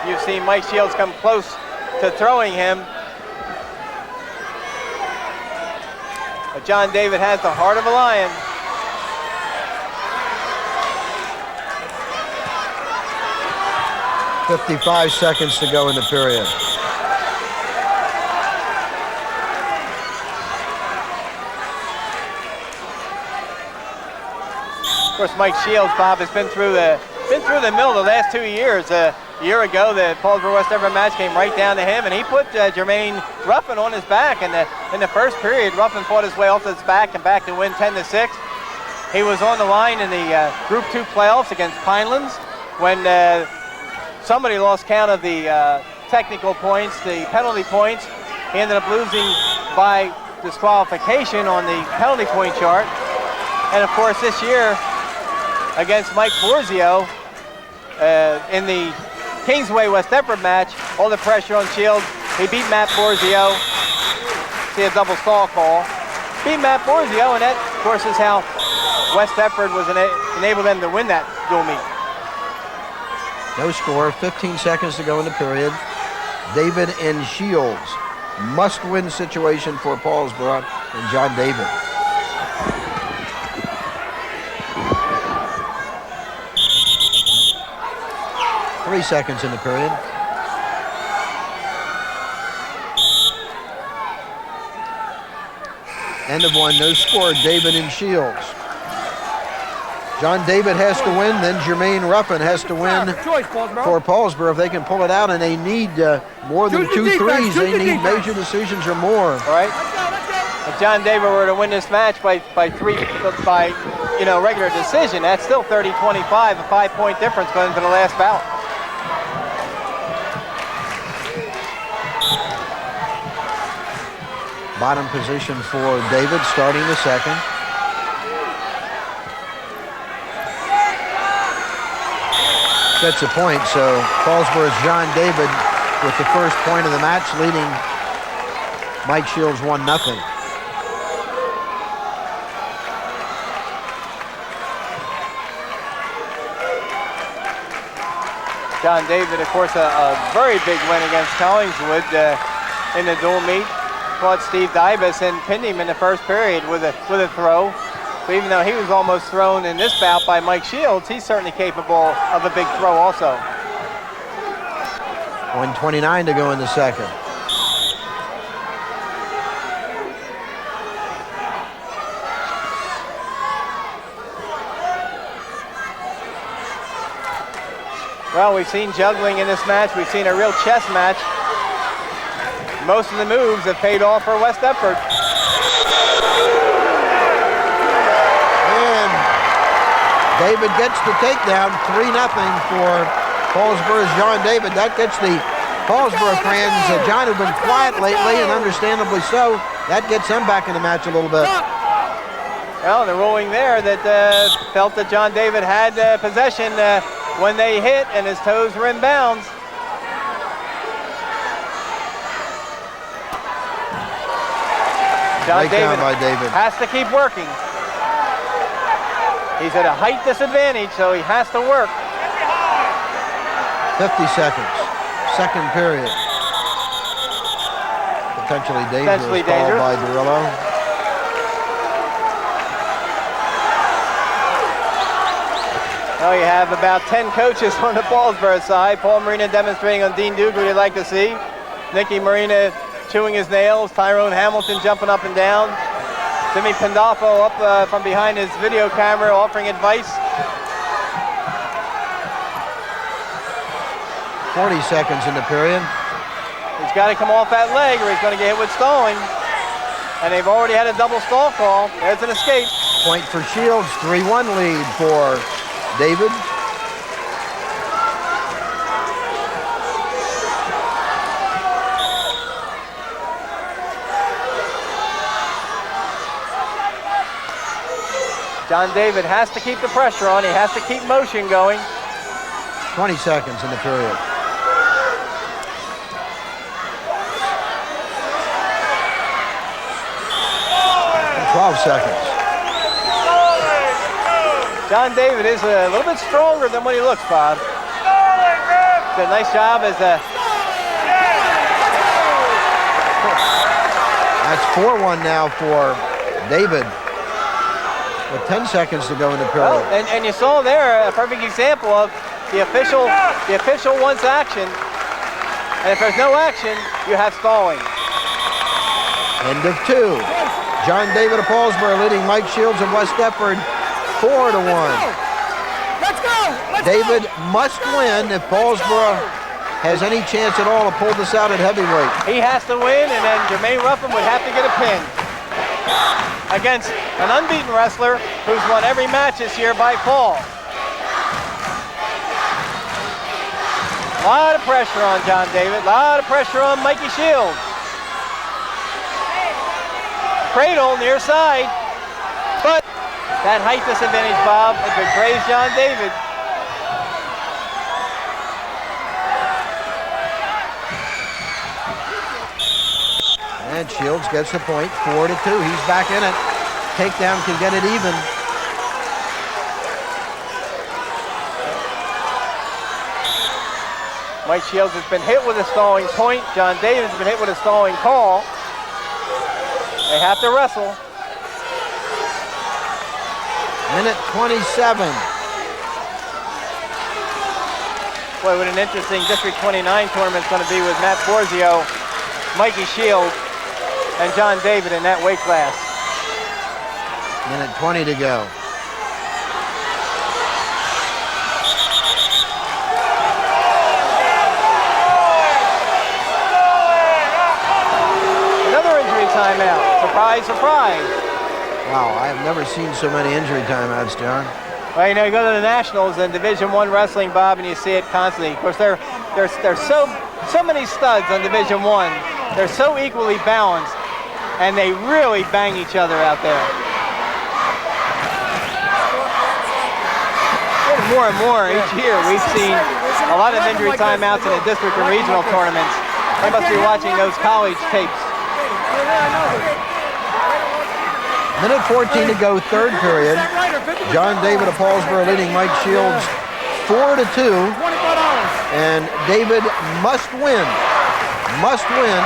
You've seen Mike Shields come close to throwing him. But John David has the heart of a lion. $55 seconds to go in the period. course, Mike Shields, Bob, has been through the mill the last 2 years. A year ago, the Paulsboro West Deptford match came right down to him, and he put Jermaine Ruffin on his back. And in the first period, Ruffin fought his way off his back and back to win 10-6. He was on the line in the Group 2 playoffs against Pinelands when somebody lost count of the technical points, the penalty points. He ended up losing by disqualification on the penalty point chart. And of course, this year against Mike Borzio in the Kingsway West Deptford match, all the pressure on Shields. He beat Matt Borzio. See a double stall call. Beat Matt Borzio, and that, of course, is how West Deptford was enabled them to win that dual meet. No score, 15 seconds to go in the period. David and Shields. Must-win situation for Paulsboro and John David. Three seconds in the period. End of one, no score, David and Shields. John David has to win, then Jermaine Ruffin has to win for Paulsboro if they can pull it out, and they need more than 2 threes. They need major decisions or more. All right. If John David were to win this match by regular decision, that's still 30-25, a 5-point difference going into the last bout. Bottom position for David, starting the second. Gets a point, so Paulsboro's John David with the first point of the match, leading Mike Shields 1-0. John David, of course, a very big win against Collingswood in the dual meet. Fought Steve Dybus and pinned him in the first period with a throw. So even though he was almost thrown in this bout by Mike Shields, he's certainly capable of a big throw also. 1:29 to go in the second. Well, we've seen juggling in this match. We've seen a real chess match. Most of the moves have paid off for West Deptford. David gets the takedown, 3-0 for Paulsboro's John David. That gets the Paulsboro fans, John, who've been quiet lately, and understandably so, that gets them back in the match a little bit. Well, the ruling there that felt that John David had possession when they hit, and his toes were in bounds. John David has to keep working. He's at a height disadvantage, so he has to work. 50 seconds, second period. Potentially dangerous call by Durillo. Well, you have about 10 coaches on the Paulsboro side. Paul Marina demonstrating on Dean Duke, what you'd like to see. Nicky Marina chewing his nails. Tyrone Hamilton jumping up and down. Jimmy Pandolfo up from behind his video camera offering advice. 40 seconds in the period. He's got to come off that leg or he's going to get hit with stalling. And they've already had a double stall call. There's an escape. Point for Shields, 3-1 lead for David. John David has to keep the pressure on. He has to keep motion going. 20 seconds in the period. 12 seconds. John David is a little bit stronger than what he looks, Bob. Did a nice job as a... That's 4-1 now for David. With 10 seconds to go in the period. Well, and you saw there a perfect example of the official wants action. And if there's no action, you have stalling. End of two. John David of Paulsboro leading Mike Shields of West Deptford 4-1. Let's go! David must win if Paulsboro has any chance at all to pull this out at heavyweight. He has to win, and then Jermaine Ruffin would have to get a pin against an unbeaten wrestler who's won every match this year by fall. A lot of pressure on John David, a lot of pressure on Mikey Shields. Cradle near side, but that height disadvantage, Bob, it betrays John David. And Shields gets the point, 4-2. He's back in it. Takedown can get it even. Mike Shields has been hit with a stalling point. John David's been hit with a stalling call. They have to wrestle. Minute 27. Boy, what an interesting District 29 tournament's going to be with Matt Borzio, Mikey Shields, and John David in that weight class. Minute 20 to go. Another injury timeout. Surprise, surprise. Wow, I have never seen so many injury timeouts, John. Well, you know, you go to the Nationals and Division I wrestling, Bob, and you see it constantly. Of course, there's so many studs on Division I. They're so equally balanced, and they really bang each other out there. And more and more each year, we've seen a lot of injury timeouts in the district and regional tournaments. I must be watching those college tapes. Minute 14 to go, third period. John David of Paulsboro leading Mike Shields 4-2. And David must win. Must win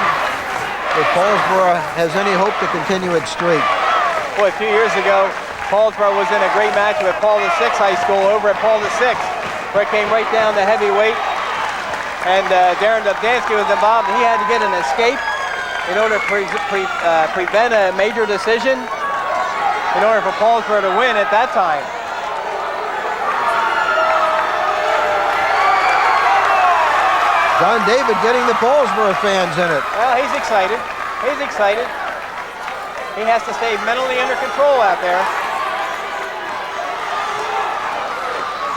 if Paulsboro has any hope to continue its streak. Boy, a few years ago, Paulsboro was in a great match with Paul VI High School over at Paul VI, where it came right down to heavyweight. And Darren Dubdansky was involved, and he had to get an escape in order to prevent a major decision in order for Paulsboro to win at that time. John David getting the Paulsboro fans in it. Well, he's excited. He's excited. He has to stay mentally under control out there.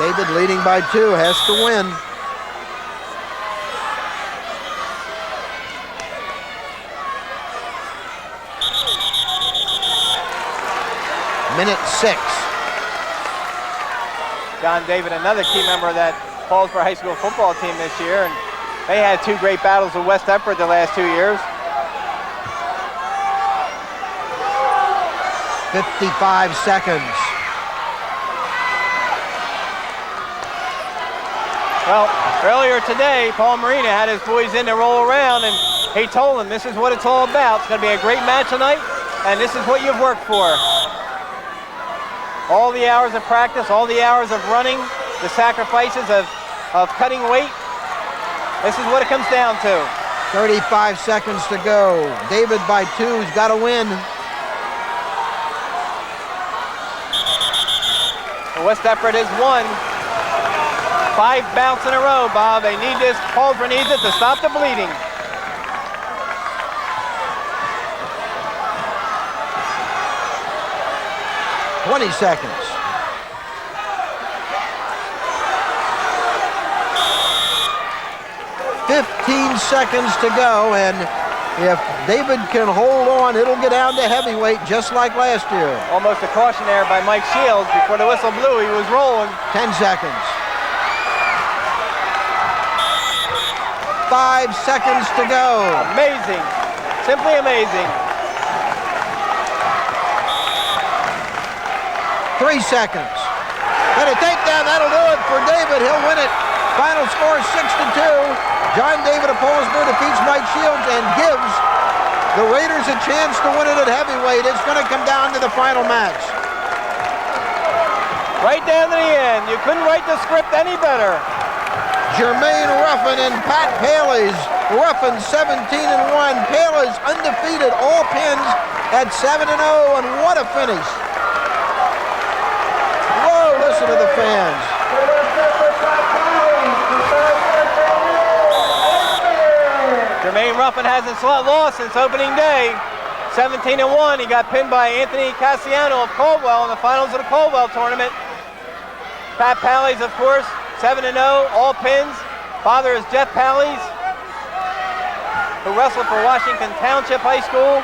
David leading by 2, has to win. Minute 6. John David, another key member of that Paulsboro High School football team this year, and they had 2 great battles with West Deptford the last 2 years. 55 seconds. Well, earlier today, Paul Marina had his boys in to roll around, and he told them this is what it's all about. It's going to be a great match tonight, and this is what you've worked for. All the hours of practice, all the hours of running, the sacrifices of cutting weight. This is what it comes down to. 35 seconds to go. David by 2, he's got to win. West Deptford has won 5 bouts in a row, Bob. They need this. Paulsboro needs it to stop the bleeding. $20 seconds. 15 seconds to go, and if David can hold on, it'll get down to heavyweight just like last year. Almost a caution there by Mike Shields. Before the whistle blew, he was rolling. 10 seconds. 5 seconds to go. Amazing. Simply amazing. 3 seconds. And a takedown, that'll do it for David. He'll win it. Final score 6-2. John David of Paulsboro defeats Mike Shields and gives the Raiders a chance to win it at heavyweight. It's going to come down to the final match. Right down to the end. You couldn't write the script any better. Jermaine Ruffin and Pat Paley's. Ruffin 17-1. Paley's undefeated, all pins at 7-0, and what a finish. listen to the fans. Jermaine Ruffin hasn't lost since opening day. 17-1. He got pinned by Anthony Cassiano of Caldwell in the finals of the Caldwell tournament. Pat Pallies, of course, 7-0, all pins. Father is Jeff Pallies, who wrestled for Washington Township High School.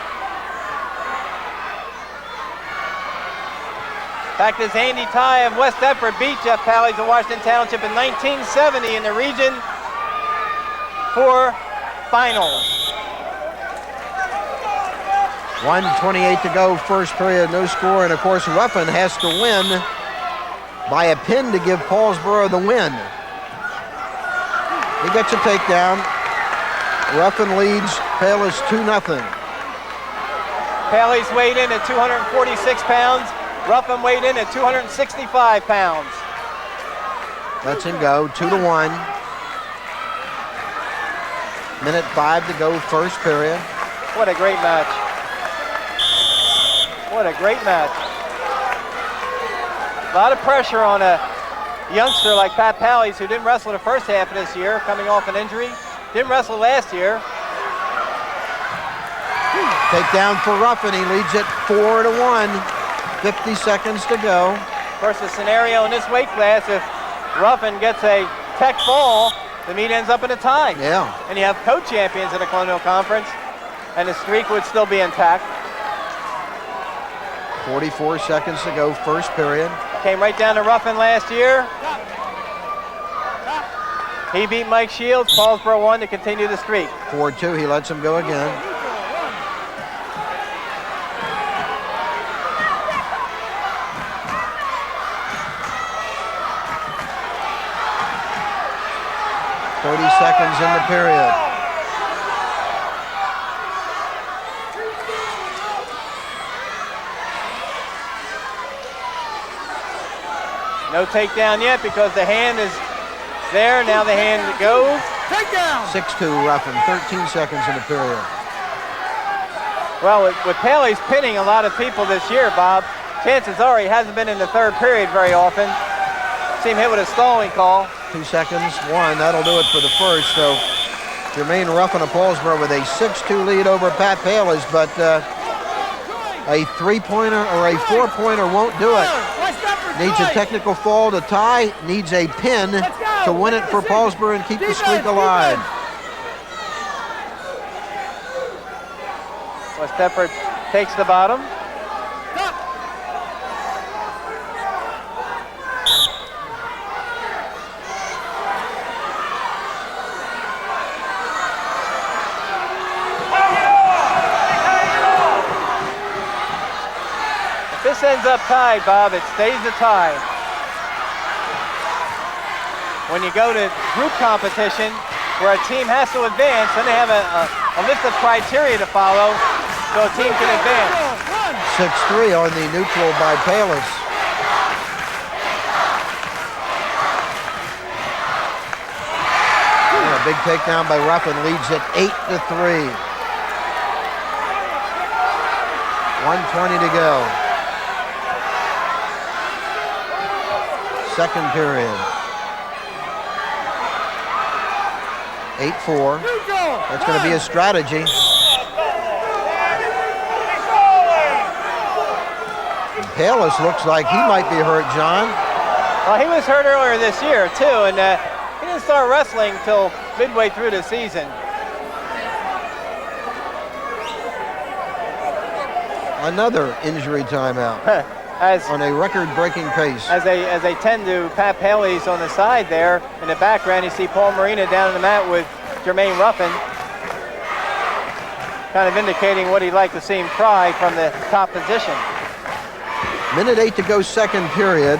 In fact, as Andy Ty of West Deptford beat Jeff Pallies of Washington Township in 1970 in the Region 4 Finals. 1:28 to go, first period, no score, and of course Ruffin has to win by a pin to give Paulsboro the win. He gets a takedown. Ruffin leads Palis 2-0. Pallies weighed in at 246 pounds. Ruffin weighed in at 265 pounds. Lets him go, 2-1. Minute 5 to go, first period. What a great match. What a great match. A lot of pressure on a youngster like Pat Pallies, who didn't wrestle the first half of this year, coming off an injury. Didn't wrestle last year. Takedown for Ruffin. He leads it 4-1. 50 seconds to go. Of course, the scenario in this weight class, if Ruffin gets a tech fall, the meet ends up in a tie. Yeah. And you have co-champions in the Colonial Conference, and the streak would still be intact. 44 seconds to go, first period. Came right down to Ruffin last year. He beat Mike Shields. Paulsboro won to continue the streak. 4-2, he lets him go again. Seconds in the period. No takedown yet because the hand is there. Now the hand goes. Takedown. 6-2 Ruffin, 13 seconds in the period. Well, with Paley's pinning a lot of people this year, Bob, chances are he hasn't been in the third period very often. See him hit with a stalling call. 2 seconds, one, that'll do it for the first. So Jermaine Ruffin of Paulsboro with a 6-2 lead over Pat Paley's, but a 3-pointer or a 4-pointer won't do it. Needs a technical fall to tie, needs a pin to win it for Paulsboro and keep the streak alive. West Deptford takes the bottom. This ends up tied, Bob. It stays a tie. When you go to group competition where a team has to advance, then they have a list of criteria to follow so a team can advance. 6-3 on the neutral by Palis. A big takedown by Ruffin leads it 8-3. 1:20 to go. Second period. 8-4. That's going to be a strategy. Palis looks like he might be hurt, John. Well, he was hurt earlier this year, too, and he didn't start wrestling till midway through the season. Another injury timeout. On a record-breaking pace. As they tend to, Pat Paley's on the side there. In the background, you see Paul Marina down in the mat with Jermaine Ruffin, kind of indicating what he'd like to see him try from the top position. Minute 8 to go, second period.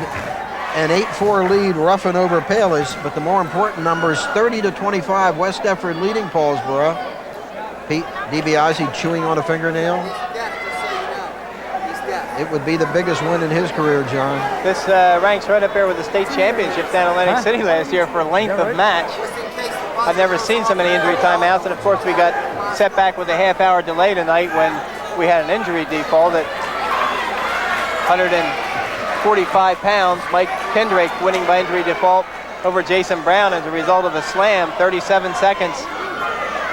An 8-4 lead, Ruffin over Palis, but the more important numbers, 30-25, West Deptford leading Paulsboro. Pete DiBiase chewing on a fingernail. It would be the biggest win in his career, John. This ranks right up there with the state championship down in Atlantic City last year for length of match. I've never seen so many injury timeouts, and of course we got set back with a half-hour delay tonight when we had an injury default at 110 45 pounds. Mike Kendrick winning by injury default over Jason Brown as a result of a slam, 37 seconds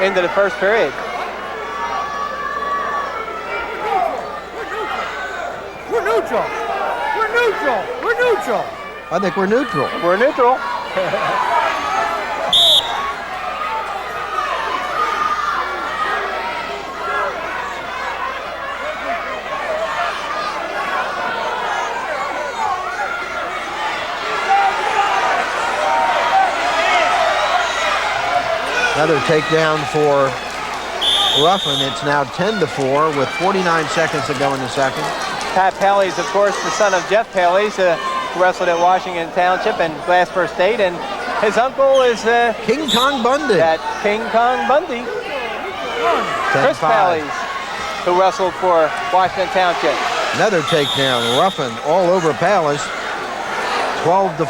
into the first period. We're neutral. We're neutral. We're neutral. I think we're neutral. We're neutral. Another takedown for Ruffin. It's now 10-4 with 49 seconds to go in the second. Pat Paley's, of course, the son of Jeff Paley's, who wrestled at Washington Township and Glasper State, and his uncle is King Kong Bundy. That King Kong Bundy. Chris 10-5. Paley's, who wrestled for Washington Township. Another takedown. Ruffin all over Palace. 12-5.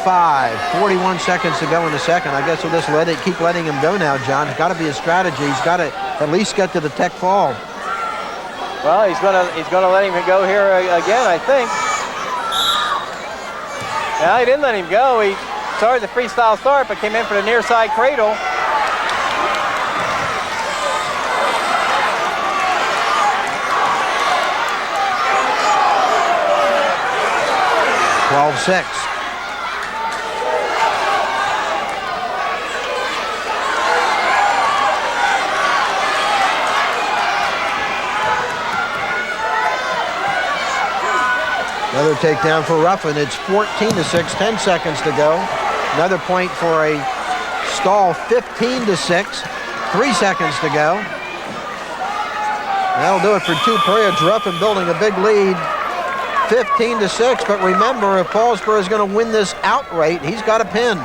41 seconds to go in the second. I guess we'll just keep letting him go now, John. It's got to be a strategy. He's got to at least get to the tech fall. Well, he's gonna let him go here again, I think. No, he didn't let him go. He started the freestyle start, but came in for the near side cradle. (12-6). Another takedown for Ruffin. It's 14-6, 10 seconds to go. Another point for a stall, 15-6, 3 seconds to go. That'll do it for 2 periods. Ruffin building a big lead, 15-6. But remember, if Paulsboro is going to win this outright, he's got a pin.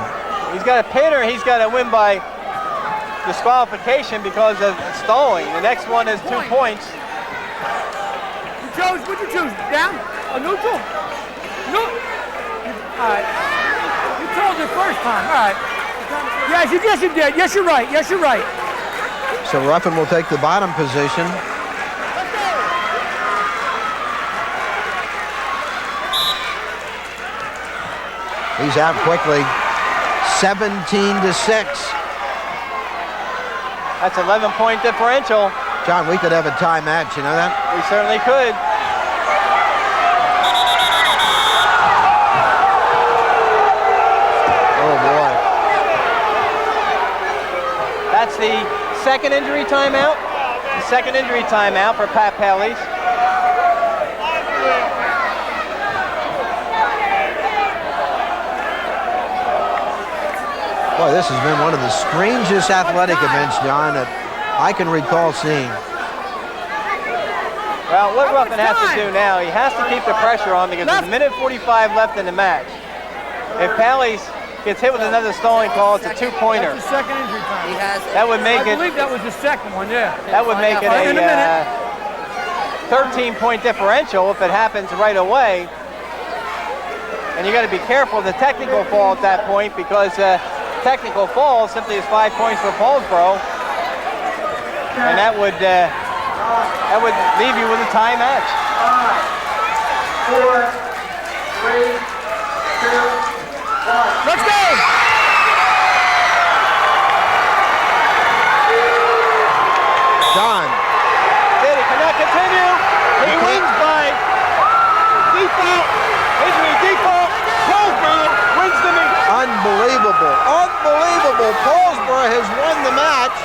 He's got a pin, or he's got to win by disqualification because of stalling. The next one is 2 points. What'd you choose? Down? A neutral? No. All right. You told it first time. All right. Yes, you did. Yes, you're right. Yes, you're right. So Ruffin will take the bottom position. He's out quickly. 17-6. That's 11-point differential. John, we could have a tie match, you know that? We certainly could. Oh, boy. That's the second injury timeout. The second injury timeout for Pat Paley's. Boy, this has been one of the strangest athletic events, John, that I can recall seeing. Well, what Ruffin has to do now, he has to keep the pressure on because there's a minute 45 left in the match. If Paley's gets hit with another stalling call, it's a 2-pointer. That's the second injury time. That would make I believe that was the second one, yeah. That would make it In a minute. 13-point differential if it happens right away. And you got to be careful of the technical fall at that point because technical fall simply is 5 points for Paulsboro. And that would leave you with a tie match. 5, 4, 3, 2, 1. Let's go! John. He cannot continue. He wins by default. Injury default. Paulsboro wins the meet. Unbelievable. Unbelievable. Paulsboro has won the match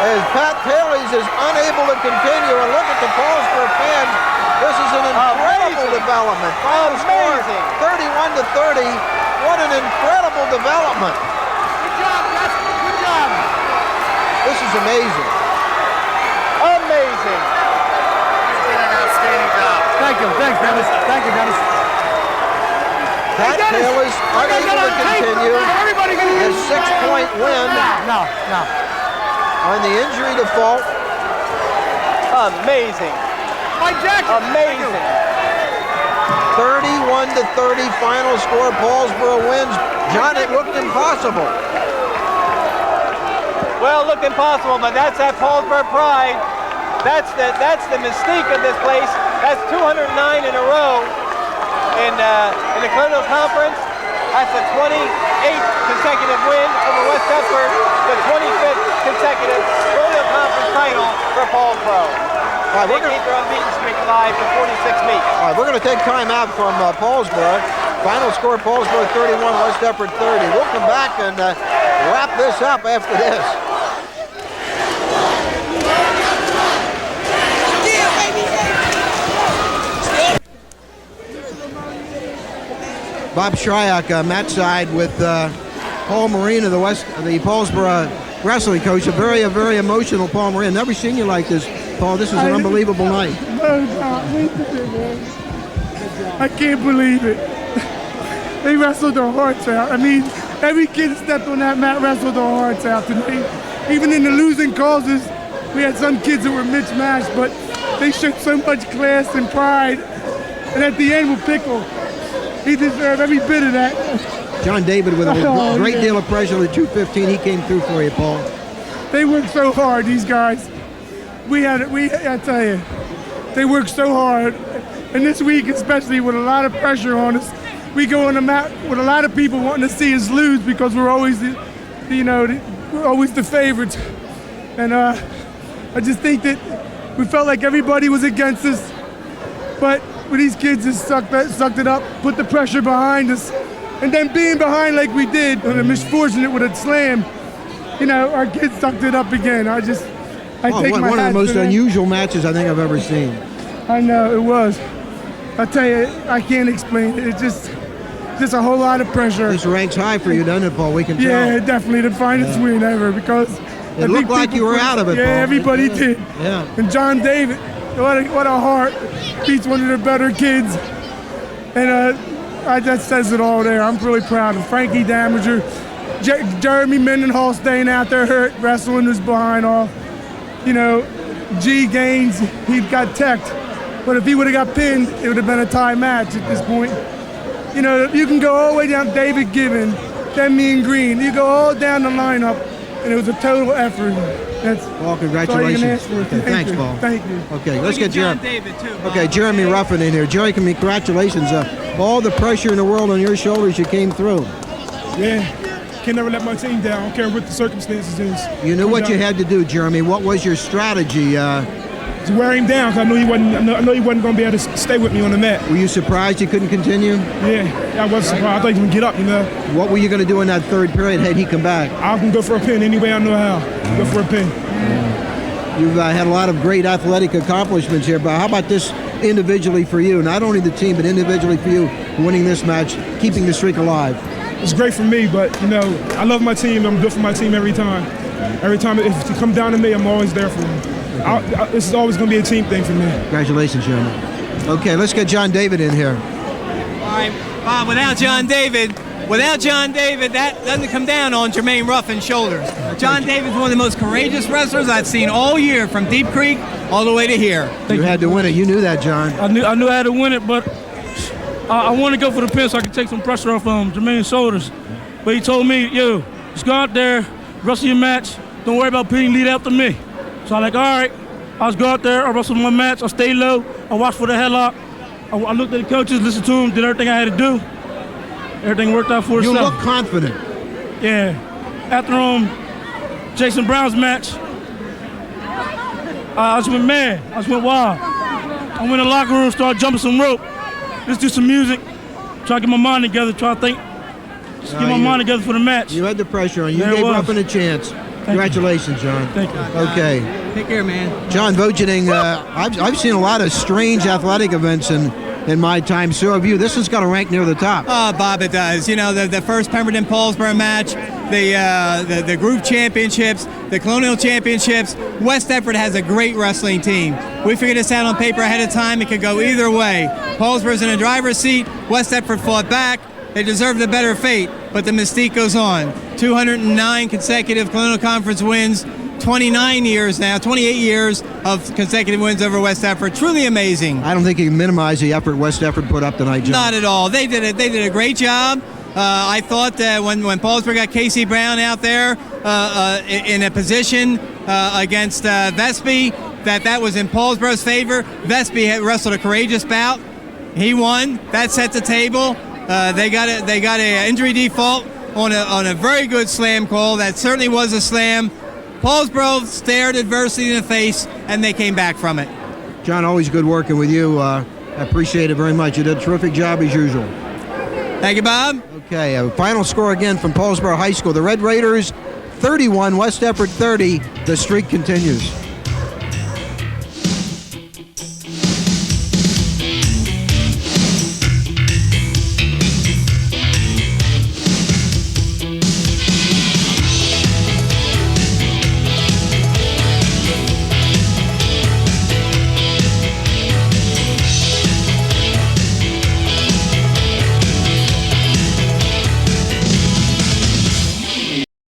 as Pat Paley's is unable to continue. And look at the Paulsboro fans. This is an incredible development. Final score, 31-30. What an incredible development. Good job, Gus. Good job. This is amazing. Amazing. Did an outstanding job. Thank you. Thanks, Dennis. Thank you, Dennis. Pat Paley's unable to continue. Everybody gonna His 6-point win No. on the injury default. Amazing. Mike Jackson. Amazing. 31-30 final score. Paulsboro wins. John, it looked impossible. Well, it looked impossible, but that's that Paulsboro pride. That's the mystique of this place. That's 209 in a row. in the Colonial Conference. That's the 28th consecutive win over West Deptford, the 25th consecutive Colonial Conference title for Paulsboro. All right, They keep their unbeaten streak alive for 46 weeks. All right, we're going to take time out from Paulsboro. Final score, Paulsboro 31, West Deptford 30. We'll come back and wrap this up after this. Bob Shryock, match side with Paul Marine, the Paulsboro wrestling coach. A very emotional Paul Marine. Never seen you like this, Paul. This is an unbelievable night. I can't believe it. They wrestled their hearts out. I mean, every kid that stepped on that mat wrestled their hearts out tonight. Even in the losing causes, we had some kids that were mismatched, but they showed so much class and pride. And at the end with Pickle, he deserved every bit of that. John David with a great deal of pressure at 2:15. He came through for you, Paul. They worked so hard, these guys. I tell you, they worked so hard. And this week, especially with a lot of pressure on us, we go on the mat with a lot of people wanting to see us lose because we're always, we're always the favorites. And I just think that we felt like everybody was against us, but these kids just sucked it up, put the pressure behind us, and then being behind like we did, and a misfortunate with a slam, our kids sucked it up again. I take my hat one of the most to them. unusual matches I think I've ever seen. I know, it was. I tell you, I can't explain it. It's just a whole lot of pressure. This ranks high for you, doesn't it, Paul? We can tell. Yeah, definitely the finest win ever because it looked like you were out of it, yeah, Paul. everybody did. Yeah. And John David, what a heart, beats one of the better kids. And that says it all there. I'm really proud of Frankie Damager, Jeremy Mendenhall staying out there hurt, wrestling was behind off. G Gaines, he got teched. But if he would have got pinned, it would have been a tie match at this point. You can go all the way down David Gibbon, then me and Green. You go all down the lineup, and it was a total effort. Paul, congratulations. Okay, thanks, Paul. Thank you. Okay, let's get John Jeremy. David too. Okay, Jeremy Ruffin in here. Jerry, congratulations. All the pressure in the world on your shoulders, you came through. Yeah, can never let my team down. I don't care what the circumstances is. You knew what you had to do, Jeremy. What was your strategy? To wear him down, because I knew he wasn't going to be able to stay with me on the mat. Were you surprised you couldn't continue? Yeah, I was surprised. I thought he was going to get up, What were you going to do in that third period had he come back? I can go for a pin any way I know how. Go for a pin. You've had a lot of great athletic accomplishments here, but how about this individually for you? Not only the team, but individually for you, winning this match, keeping the streak alive. It's great for me, but, I love my team. I'm good for my team every time. Every time, if it comes down to me, I'm always there for them. This is always going to be a team thing for me. Congratulations, Jeremy. Okay, let's get John David in here. All right, Bob, without John David, that doesn't come down on Jermaine Ruffin's shoulders. John David's one of the most courageous wrestlers I've seen all year, from Deep Creek all the way to here. You had to win it. You knew that, John. I knew I had to win it, but I want to go for the pin so I can take some pressure off Jermaine's shoulders. But he told me, just go out there, wrestle your match. Don't worry about pinning, lead after me. So I'm like, all right. I just go out there, I wrestle my match, I stay low, I watch for the headlock. I looked at the coaches, listened to them, did everything I had to do. Everything worked out for itself. You look confident. Yeah. After Jason Brown's match, I just went mad. I just went wild. I went in the locker room, started jumping some rope. Let's do some music. Try to get my mind together, try to think. Just get my mind together for the match. You had the pressure on you. There You gave was. Ruffin a chance. Congratulations, John. Thank you. Okay. Take care, man. John Vogeding, I've seen a lot of strange athletic events in my time. So have you. This has got to rank near the top. Oh, Bob, it does. The first Pemberton-Paulsboro match, the group championships, the colonial championships. West Deptford has a great wrestling team. We figured this out on paper ahead of time. It could go either way. Paulsboro's in the driver's seat. West Deptford fought back. They deserved a better fate, but the mystique goes on. 209 consecutive Colonial Conference wins, 28 years of consecutive wins over West Deptford. Truly amazing. I don't think you can minimize the effort West Deptford put up tonight, John. Not at all. They did a great job. I thought that when Paulsboro got Casey Brown out there in a position against Vespi, that was in Paulsboro's favor. Vespi had wrestled a courageous bout. He won. That set the table. They got an injury default on a very good slam call. That certainly was a slam. Paulsboro stared adversity in the face, and they came back from it. John, always good working with you. I appreciate it very much. You did a terrific job as usual. Thank you, Bob. Okay, a final score again from Paulsboro High School. The Red Raiders 31, West Deptford 30. The streak continues.